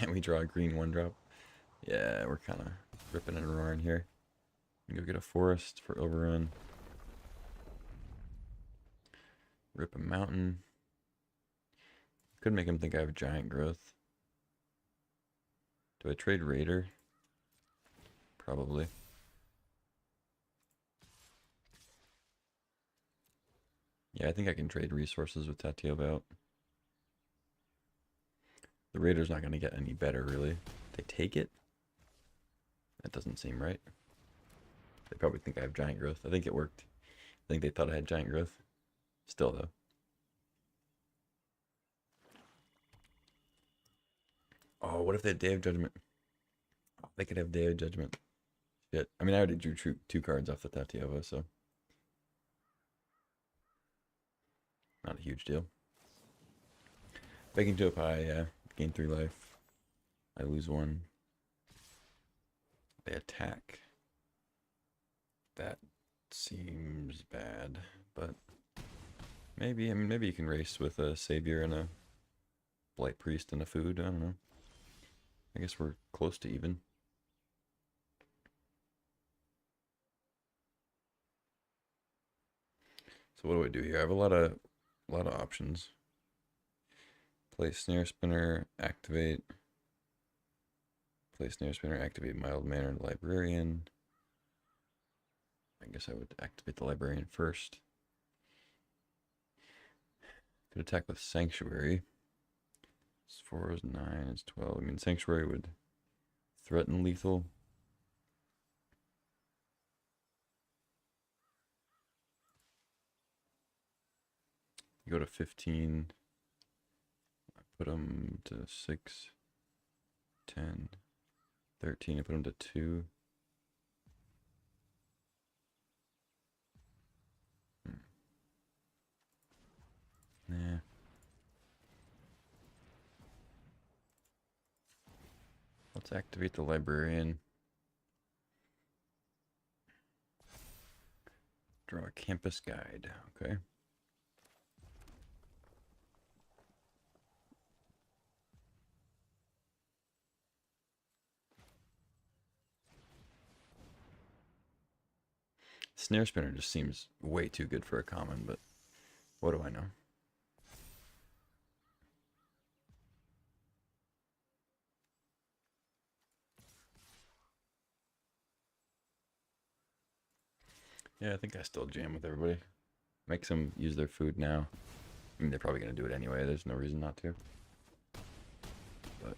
And we draw a green 1-drop. Yeah, we're kind of ripping and roaring here. Go get a forest for overrun. Rip a mountain. Could make him think I have giant growth. Do I trade Raider? Probably. Yeah, I think I can trade resources with Tatyova out. The Raider's not going to get any better, really. They take it? That doesn't seem right. They probably think I have giant growth. I think it worked. I think they thought I had giant growth. Still, though. Oh, what if they had Day of Judgment? Oh, they could have Day of Judgment. Shit. I mean, I already drew two cards off the Tatyova, so. Not a huge deal. Baking to a pie, yeah. Gain 3 life. I lose 1. They attack. That seems bad, but maybe. I mean, maybe you can race with a Savior and a Blight Priest and a food. I don't know. I guess we're close to even. So what do I do here? I have a lot of options. Play Snare Spinner, activate. Play Snare Spinner, activate Mild-Mannered Librarian. I guess I would activate the Librarian first. Could attack with Sanctuary. It's 4 is 9, it's 12. I mean, Sanctuary would threaten lethal. You go to 15. I put them to 6, 10, 13. I put them to 2. Nah. Let's activate the Librarian. Draw a Campus Guide. Okay. Snare Spinner just seems way too good for a common, but what do I know? Yeah, I think I still jam with everybody. Makes them use their food now. I mean, they're probably going to do it anyway. There's no reason not to. But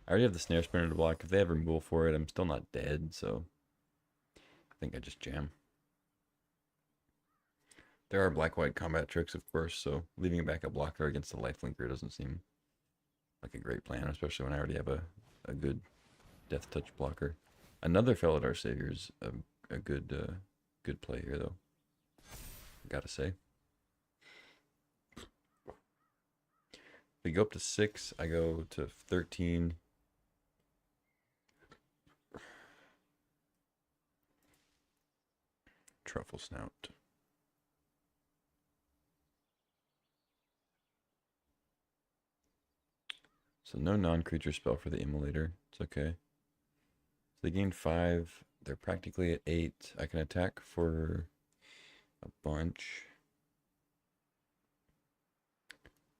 I already have the Snare Spinner to block. If they have removal for it, I'm still not dead, so I think I just jam. There are black-white combat tricks, of course, so leaving a backup blocker against the lifelinker doesn't seem like a great plan, especially when I already have a good Death Touch blocker. Another Felidar Savior is a good good play here, though. Gotta say. If we go up to 6, I go to 13. Truffle Snout. So no non-creature spell for the Immolator. It's okay. So they gain 5. They're practically at 8. I can attack for a bunch.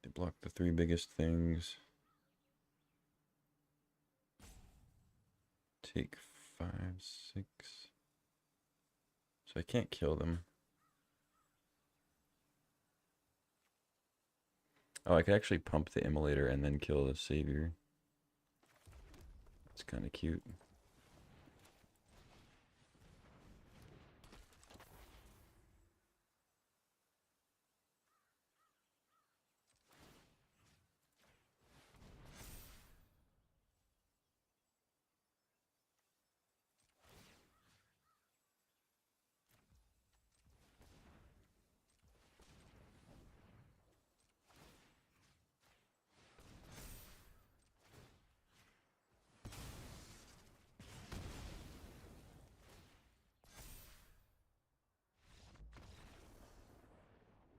They block the 3 biggest things. Take 5, 6. So I can't kill them. Oh, I could actually pump the Immolator and then kill the Savior. That's kind of cute.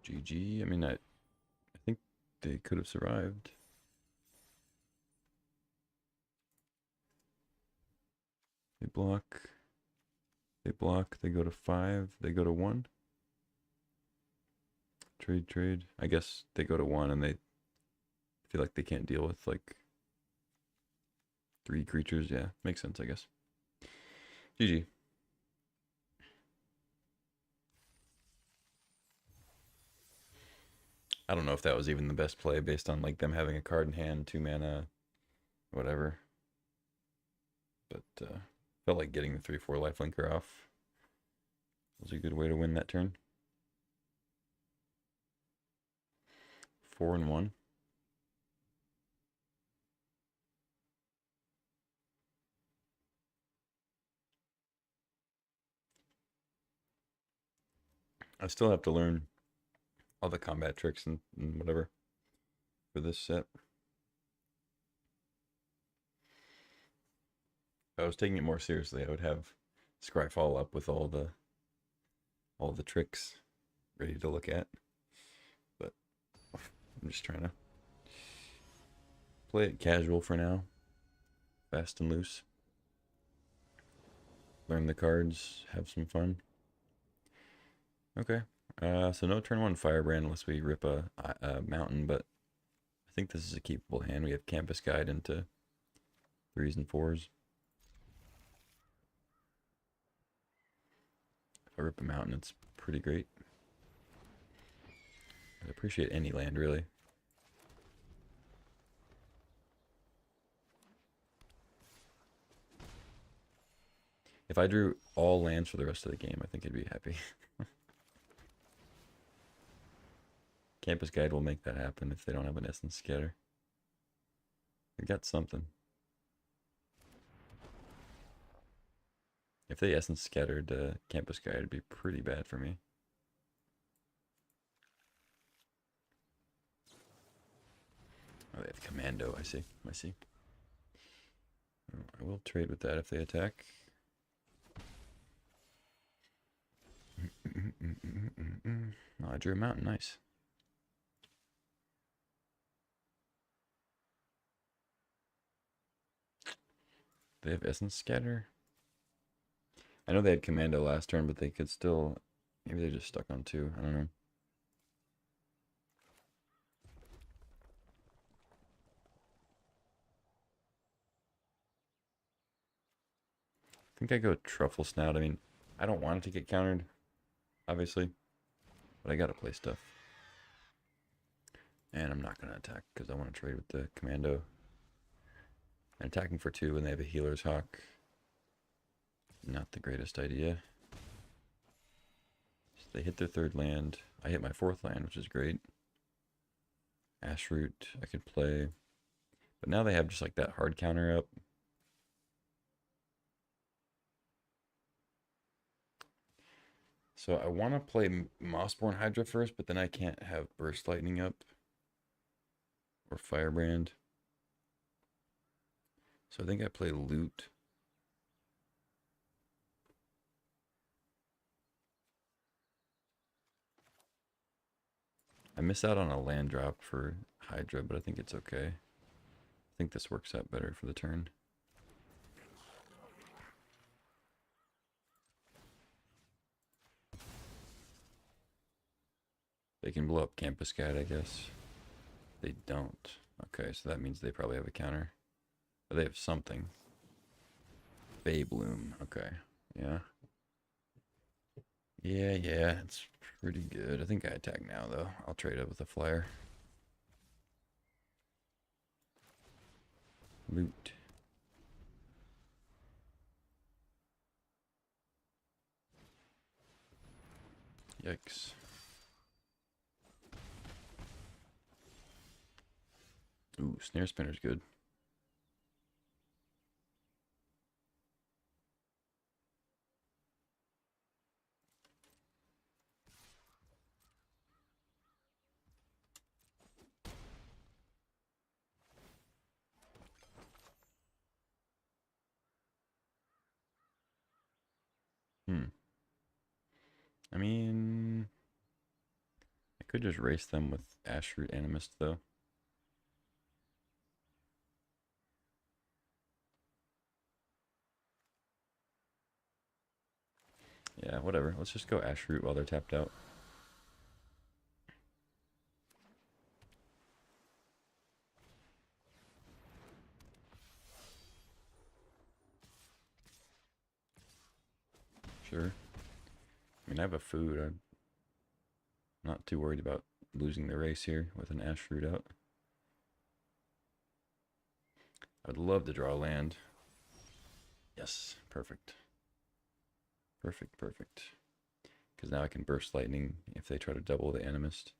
GG. I mean, I think they could have survived. They block. They block. They go to 5. They go to 1. Trade, trade. I guess they go to 1 and they feel like they can't deal with like 3 creatures. Yeah, makes sense, I guess. GG. I don't know if that was even the best play based on like them having a card in hand, 2 mana, whatever. But felt like getting the 3/4 lifelinker off was a good way to win that turn. 4 and 1. I still have to learn all the combat tricks and whatever for this set. If I was taking it more seriously, I would have Scryfall up with all the tricks ready to look at. But I'm just trying to play it casual for now. Fast and loose. Learn the cards, have some fun. Okay. So no turn 1 Firebrand unless we rip a mountain, but I think this is a keepable hand. We have Campus Guide into 3s and 4s. If I rip a mountain, it's pretty great. I'd appreciate any land, really. If I drew all lands for the rest of the game, I think I'd be happy. Campus Guide will make that happen if they don't have an Essence Scatter. I got something. If they Essence Scattered Campus Guide, it'd be pretty bad for me. Oh, they have Commando. I see. I see. I will trade with that if they attack. Oh, I drew a mountain. Nice. They have Essence Scatter. I know they had Commando last turn, but they could still... Maybe they're just stuck on 2. I don't know. I think I go Truffle Snout. I mean, I don't want it to get countered, obviously, but I gotta play stuff. And I'm not gonna attack because I want to trade with the Commando. And attacking for 2 when they have a Healer's Hawk, not the greatest idea. So they hit their 3rd land. I hit my 4th land, which is great. Ashroot I could play. But now they have just like that hard counter up. So I want to play Mossborn Hydra first, but then I can't have Burst Lightning up. Or Firebrand. So I think I play Loot. I miss out on a land drop for Hydra, but I think it's okay. I think this works out better for the turn. They can blow up Campus Guide, I guess. They don't. Okay, so that means they probably have a counter. Or they have something. Bay Bloom. Okay. Yeah. Yeah, it's pretty good. I think I attack now, though. I'll trade up with a flyer. Loot. Yikes. Ooh, Snare Spinner's good. I mean, I Could just race them with Ashroot Animist though. Yeah, whatever. Let's just go Ashroot while they're tapped out. Sure. I mean, I have a food. I'm not too worried about losing the race here with an Ashroot out. I would love to draw land. Yes, perfect. Perfect, perfect. Because now I can burst lightning if they try to double the Animist.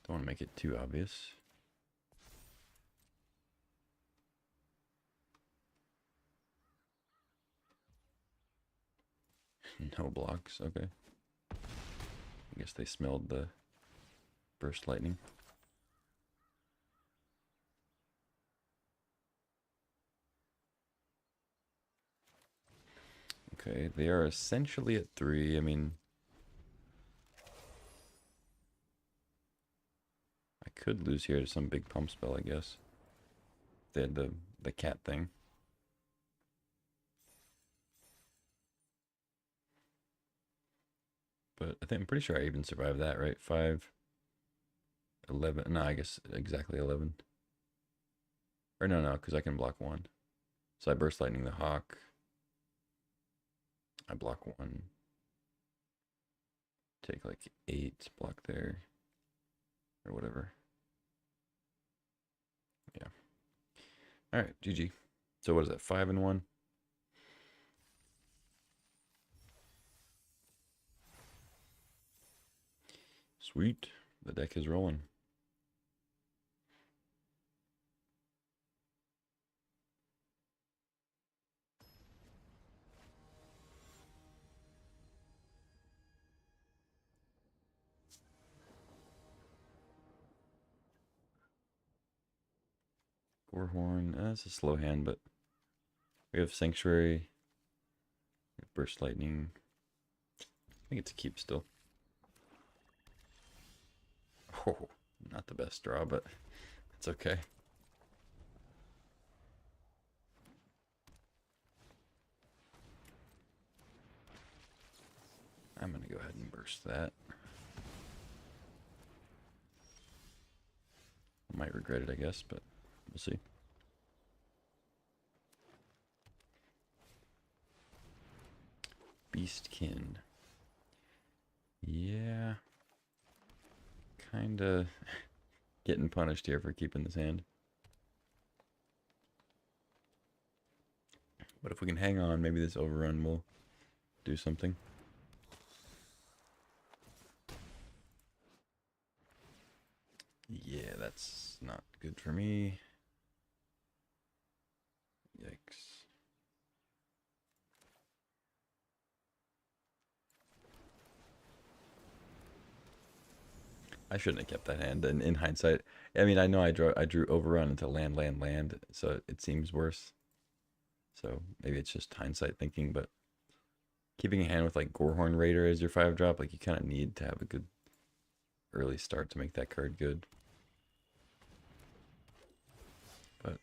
Don't want to make it too obvious. No blocks, okay. I guess they smelled the burst lightning. Okay, they are essentially at 3. I mean, I could lose here to some big pump spell, I guess. They had the cat thing. But I think I'm pretty sure I even survived that, right? 5, 11. No, I guess exactly 11. Or no, because I can block 1. So I burst lightning the hawk. I block 1. Take like 8, block there. Or whatever. Yeah. Alright, GG. So what is that? 5 and 1? Sweet. The deck is rolling. Gorehorn. That's a slow hand, but we have Sanctuary. We have Burst Lightning. I think it's a keep still. Oh, not the best draw, but it's okay. I'm going to go ahead and burst that. I might regret it, I guess, but we'll see. Beastkin. Yeah. Kinda getting punished here for keeping this hand. But if we can hang on, maybe this overrun will do something. Yeah, that's not good for me. Yikes. I shouldn't have kept that hand. And in hindsight, I mean, I know I drew overrun into land, so it seems worse. So maybe it's just hindsight thinking, but keeping a hand with like Gorehorn Raider as your 5-drop, like you kind of need to have a good early start to make that card good. But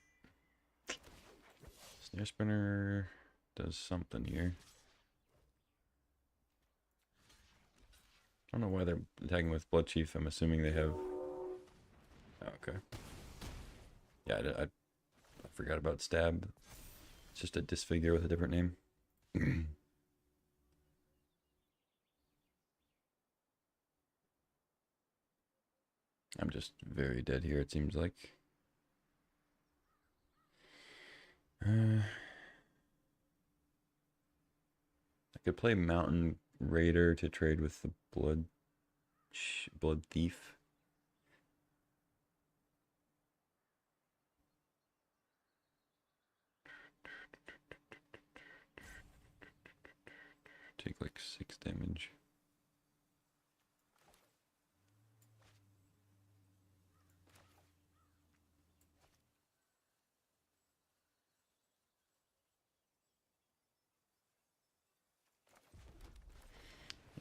Snare Spinner does something here. I don't know why they're attacking with Blood Chief. I'm assuming they have... Oh, okay. Yeah, I forgot about Stab. It's just a Disfigure with a different name. I'm just very dead here, it seems like. I could play Mountain Raider to trade with the Blood Thief. Take like 6 damage.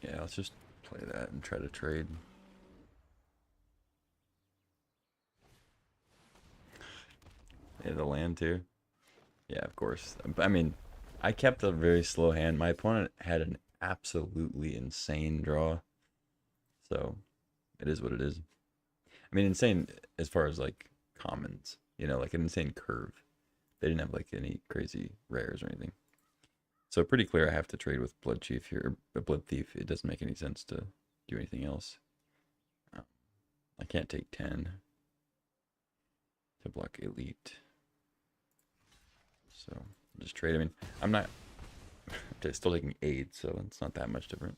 Yeah, let's just play that and try to trade. Yeah, the land too. Yeah, of course. I mean, I kept a very slow hand. My opponent had an absolutely insane draw. So it is what it is. I mean, insane as far as like commons, like an insane curve. They didn't have like any crazy rares or anything. So pretty clear I have to trade with Blood Chief here, or Blood Thief. It doesn't make any sense to do anything else. I can't take 10 to block Elite. So just trade. I mean, I'm not still taking 8, so it's not that much different.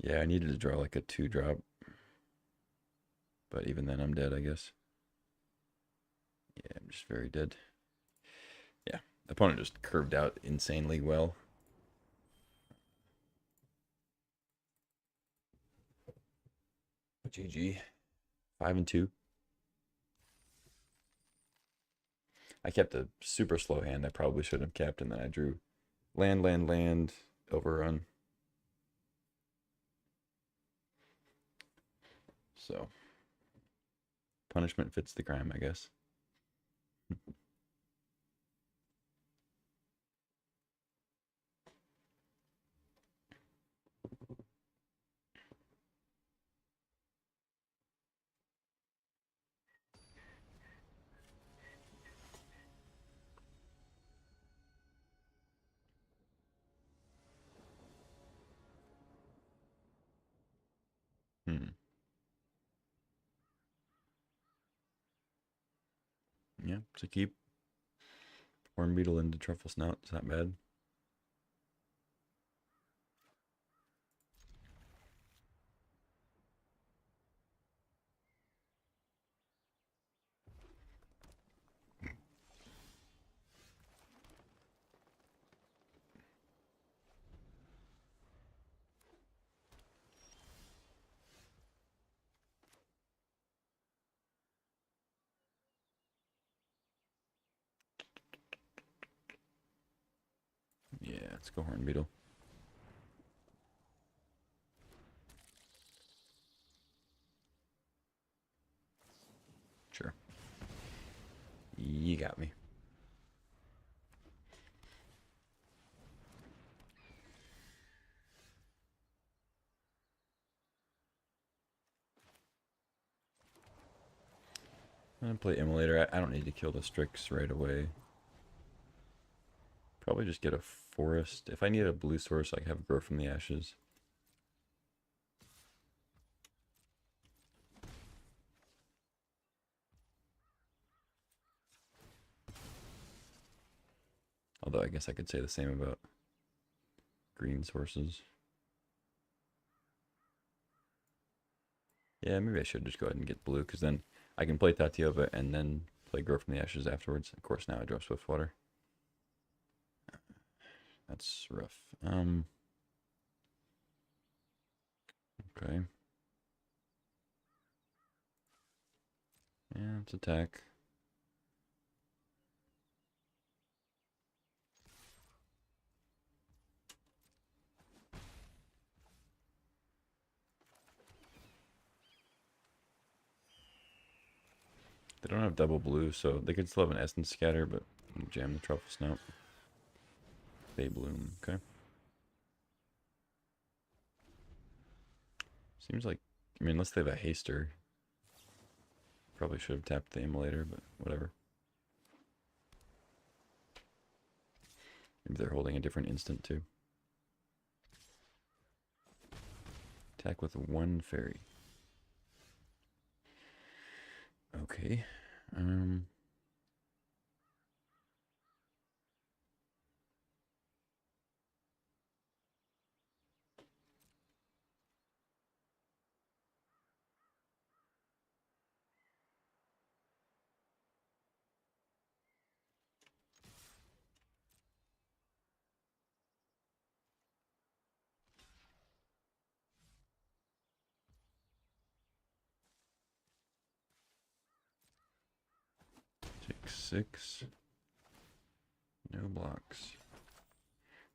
Yeah, I needed to draw like a 2-drop. But even then, I'm dead, I guess. Yeah, I'm just very dead. Yeah, the opponent just curved out insanely well. GG. 5 and 2. I kept a super slow hand. I probably should have kept, and then I drew land, land, land, overrun. So punishment fits the crime, I guess. Hmm. Yeah, to keep Horn Beetle into Truffle Snout. It's not bad. Yeah, let's go Horn Beetle. Sure. You got me. I'm gonna play Immolator. I don't need to kill the Strix right away. Probably just get a forest. If I need a blue source, I have Grow from the Ashes. Although I guess I could say the same about green sources. Yeah, maybe I should just go ahead and get blue, because then I can play Tatiova and then play Grow from the Ashes afterwards. Of course, now I draw Swiftwater. That's rough. Okay. Yeah, let's attack. They don't have double blue, so they could still have an Essence Scatter, but jam the Truffle Snout. Bay Bloom, okay. Seems like, I mean, unless they have a Haster. Probably should have tapped the Immolator, but whatever. Maybe they're holding a different instant too. Attack with 1 fairy. Okay. 6, 6. No blocks.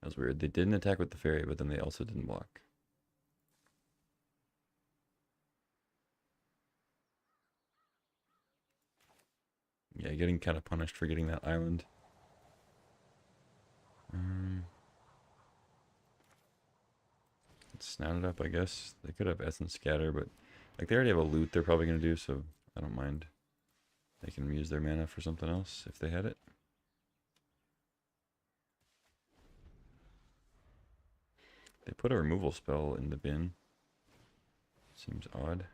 That was weird. They didn't attack with the fairy, but then they also didn't block. Yeah, getting kind of punished for getting that island. Let's snout it up, I guess. They could have Essence Scatter, but like they already have a loot they're probably going to do, so I don't mind. They can use their mana for something else if they had it. They put a removal spell in the bin. Seems odd.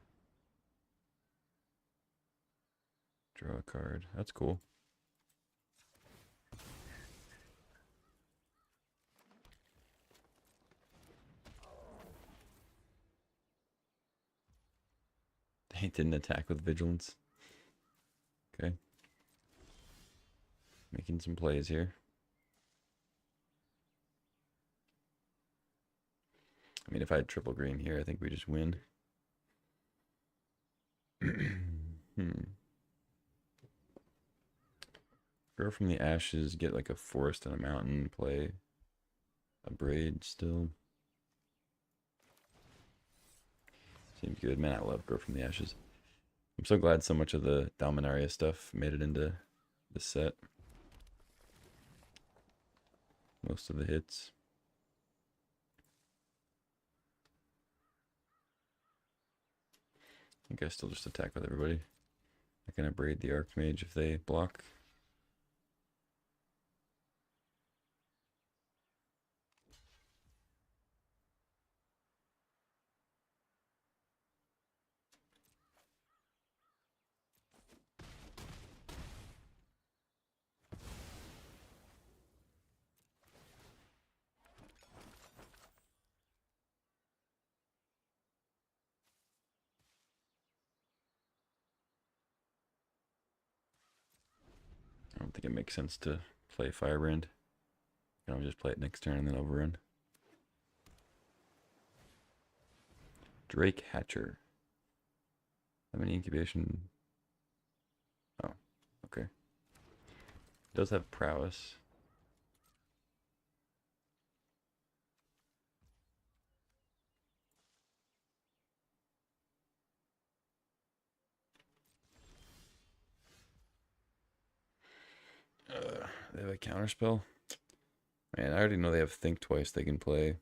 Draw a card. That's cool. They didn't attack with Vigilance. Okay. Making some plays here. I mean, if I had triple green here, I think we just win. Grow from the ashes, get like a forest and a mountain, play a braid still. Seems good. Man, I love Grow from the Ashes. I'm so glad so much of the Dominaria stuff made it into the set. Most of the hits. I think I still just attack with everybody. I can braid the Archmage if they block. I don't think it makes sense to play Firebrand. You know, just play it next turn and then overrun. Drake Hatcher. How many incubation? Oh, okay. It does have prowess. They have a counterspell. Man, I already know they have Think Twice they can play.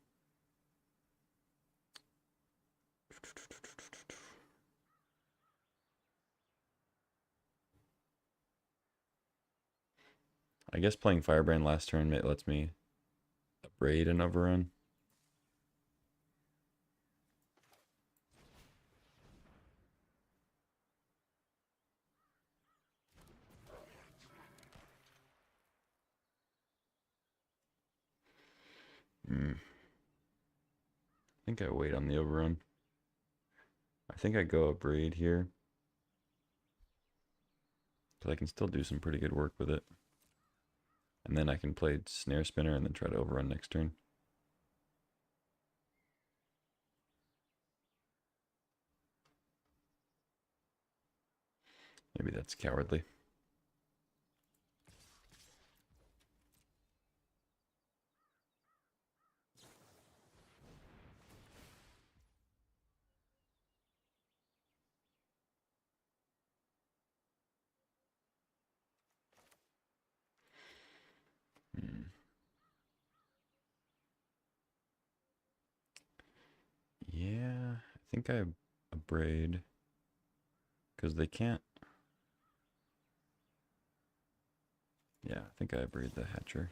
I guess playing Firebrand last turn lets me braid and overrun. I think I wait on the overrun. I think I go a braid here. Because I can still do some pretty good work with it. And then I can play Snare Spinner and then try to overrun next turn. Maybe that's cowardly. Yeah, I think I a braid. Because they can't. Yeah, I think I braid the Hatcher.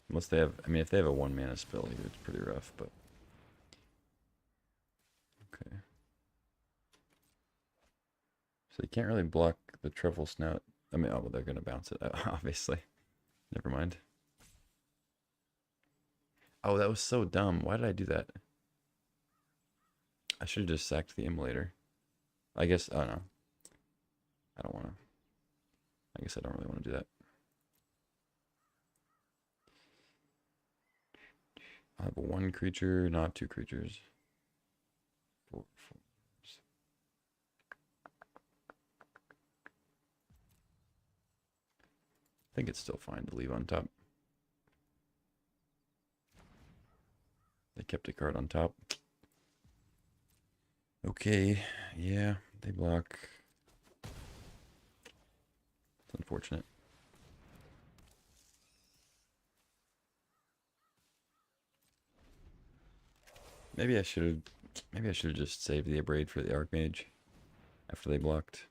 Unless they have, I mean, if they have a 1-mana spell here, it's pretty rough, but. Okay. So you can't really block the Truffle Snout. I mean, oh, well, they're going to bounce it, obviously. Never mind. Oh, that was so dumb. Why did I do that? I should have just sacked the Immolator. I guess, oh no. I don't want to. I guess I don't really want to do that. I have one creature, not two creatures. Four. I think it's still fine to leave on top. They kept a card on top. Okay, yeah, they block. It's unfortunate. Maybe I should have just saved the Abrade for the Archmage after they blocked.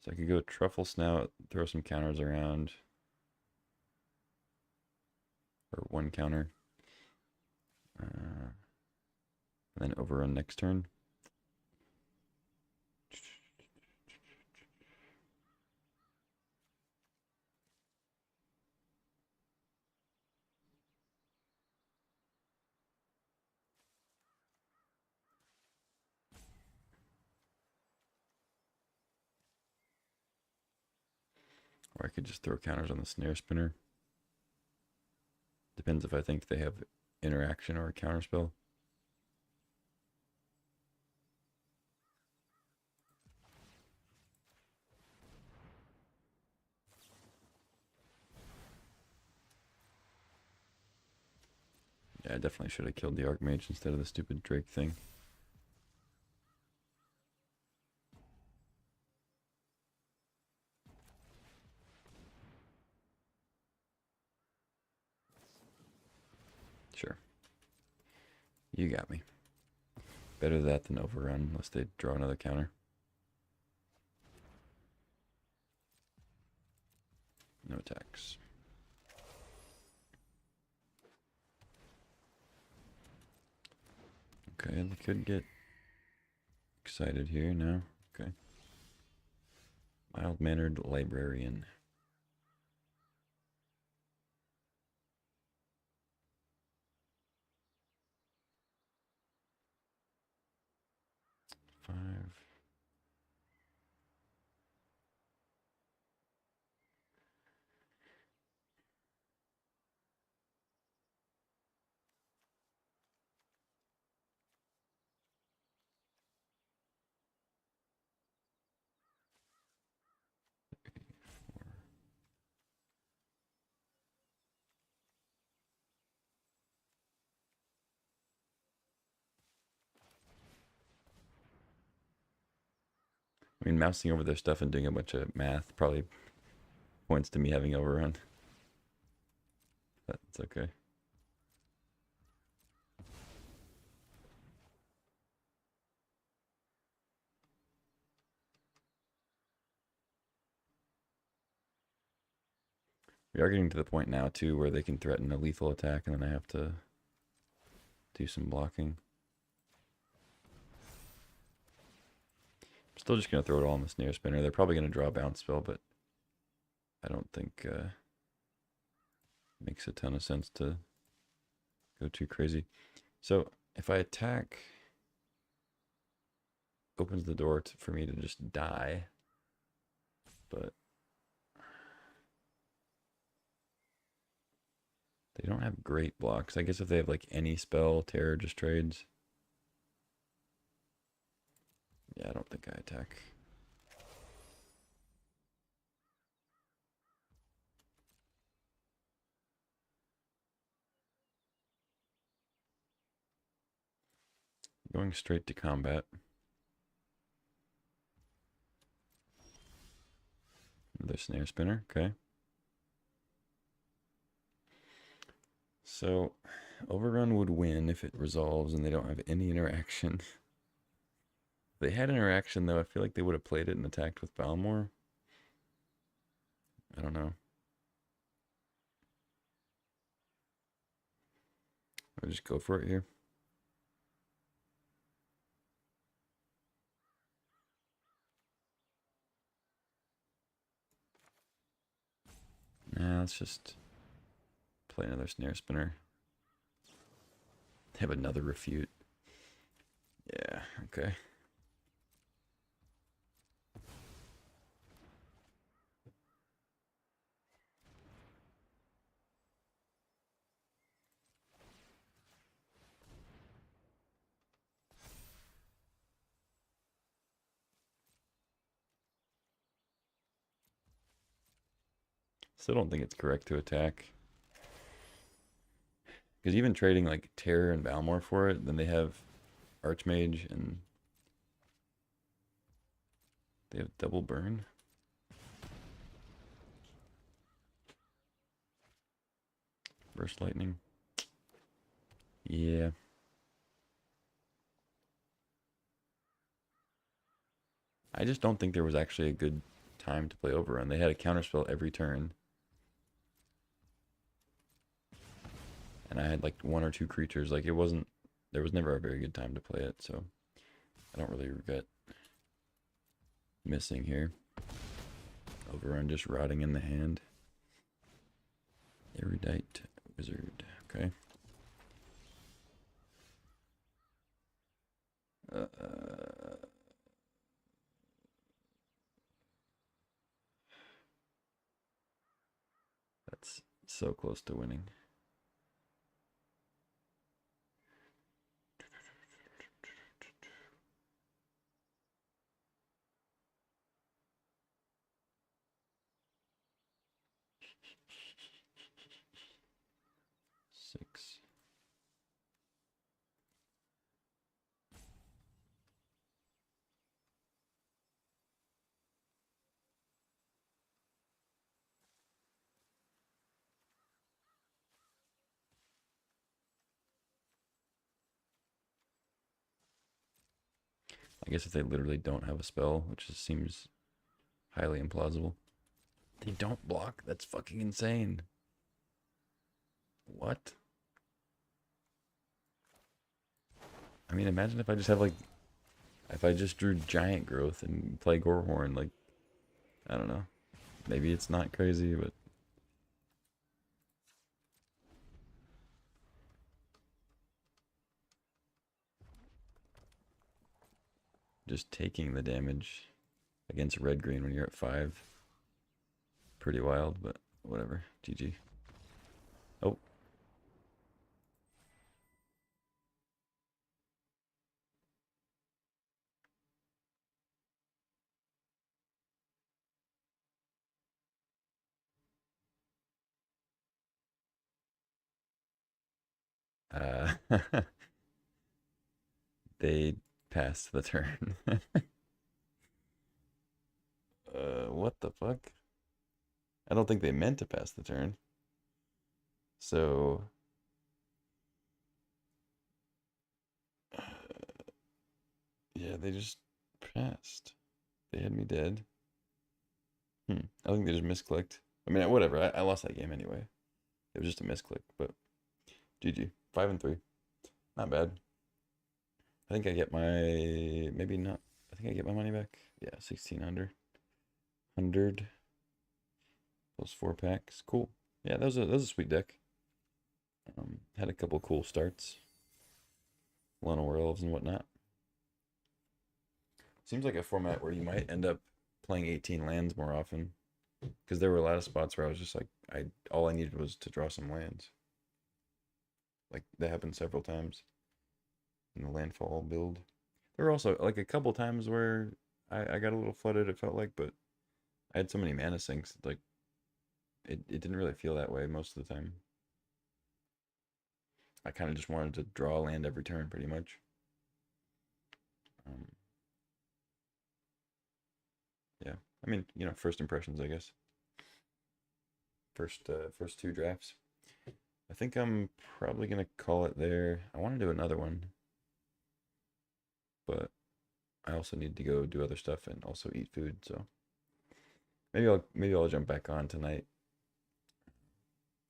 So I could go Truffle Snout, throw some counters around. Or one counter. And then overrun next turn. Or I could just throw counters on the Snare Spinner. Depends if I think they have interaction or a counterspell. Yeah, I definitely should have killed the Archmage instead of the stupid Drake thing. Sure. You got me. Better that than overrun, unless they draw another counter. No attacks. Okay, they could get excited here now. Okay. Mild-mannered librarian. Five. I mean, mousing over their stuff and doing a bunch of math probably points to me having overrun. That's okay. We are getting to the point now, too, where they can threaten a lethal attack, and then I have to do some blocking. I'm still just going to throw it all on the Snare Spinner. They're probably going to draw a bounce spell, but I don't think it makes a ton of sense to go too crazy. So if I attack, opens the door for me to just die, but they don't have great blocks. I guess if they have like any spell, Terror just trades. Yeah, I don't think I attack. Going straight to combat. Another Snare Spinner, okay. So, Overrun would win if it resolves and they don't have any interaction. If they had interaction, though, I feel like they would have played it and attacked with Balmor. I don't know. I'll just go for it here. Nah, let's just play another Snare Spinner. Have another Refute. Yeah, okay. Still don't think it's correct to attack. Because even trading like Terror and Balmor for it, then they have Archmage and they have double burn. Burst lightning. Yeah. I just don't think there was actually a good time to play Overrun. They had a counterspell every turn. And I had like one or two creatures. Like there was never a very good time to play it, so I don't really regret missing here. Overrun just rotting in the hand. Erudite Wizard. Okay. That's so close to winning. Six. I guess if they literally don't have a spell, which just seems highly implausible. They don't block? That's fucking insane. What? I mean, imagine if I just have like, if I just drew Giant Growth and play Gorehorn, like, I don't know. Maybe it's not crazy, but just taking the damage against red-green when you're at 5. Pretty wild, but whatever. GG. Oh. They passed the turn. What the fuck? I don't think they meant to pass the turn. So, yeah, they just passed. They had me dead. I think they just misclicked. I mean, whatever. I lost that game anyway. It was just a misclick, but GG. 5 and 3. Not bad. I think I get my, maybe not. I think I get my money back. Yeah, 1600. 100 plus 4 packs. Cool. Yeah, that was a sweet deck. Had a couple cool starts. Llanowar Elves and whatnot. Seems like a format where you might end up playing 18 lands more often. Because there were a lot of spots where I was just like, all I needed was to draw some lands. Like, that happened several times in the landfall build. There were also, like, a couple times where I got a little flooded, it felt like, but I had so many mana sinks, like, it didn't really feel that way most of the time. I kind of just wanted to draw land every turn, pretty much. Yeah, I mean, you know, first impressions, I guess. First 2 drafts. I think I'm probably gonna call it there. I want to do another one, but I also need to go do other stuff and also eat food. So maybe I'll jump back on tonight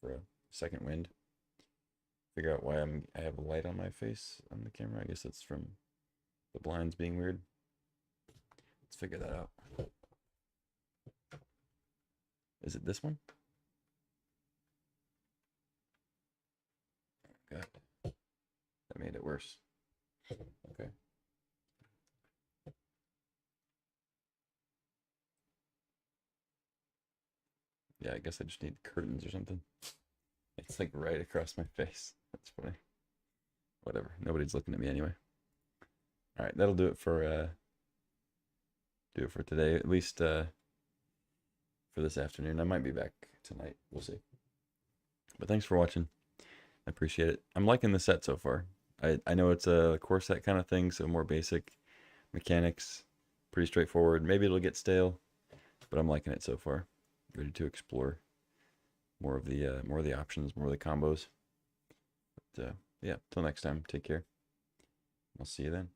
for a second wind. Figure out why I have a light on my face on the camera. I guess it's from the blinds being weird. Let's figure that out. Is it this one? God, that made it worse. Okay. Yeah, I guess I just need curtains or something. It's like right across my face. That's funny. Whatever. Nobody's looking at me anyway. All right, that'll do it for today. At least for this afternoon. I might be back tonight. We'll see. But thanks for watching. I appreciate it. I'm liking the set so far. I know it's a core set kind of thing, so more basic mechanics, pretty straightforward. Maybe it'll get stale, but I'm liking it so far. Ready to explore more of the options, more of the combos. But yeah, till next time, take care. I'll see you then.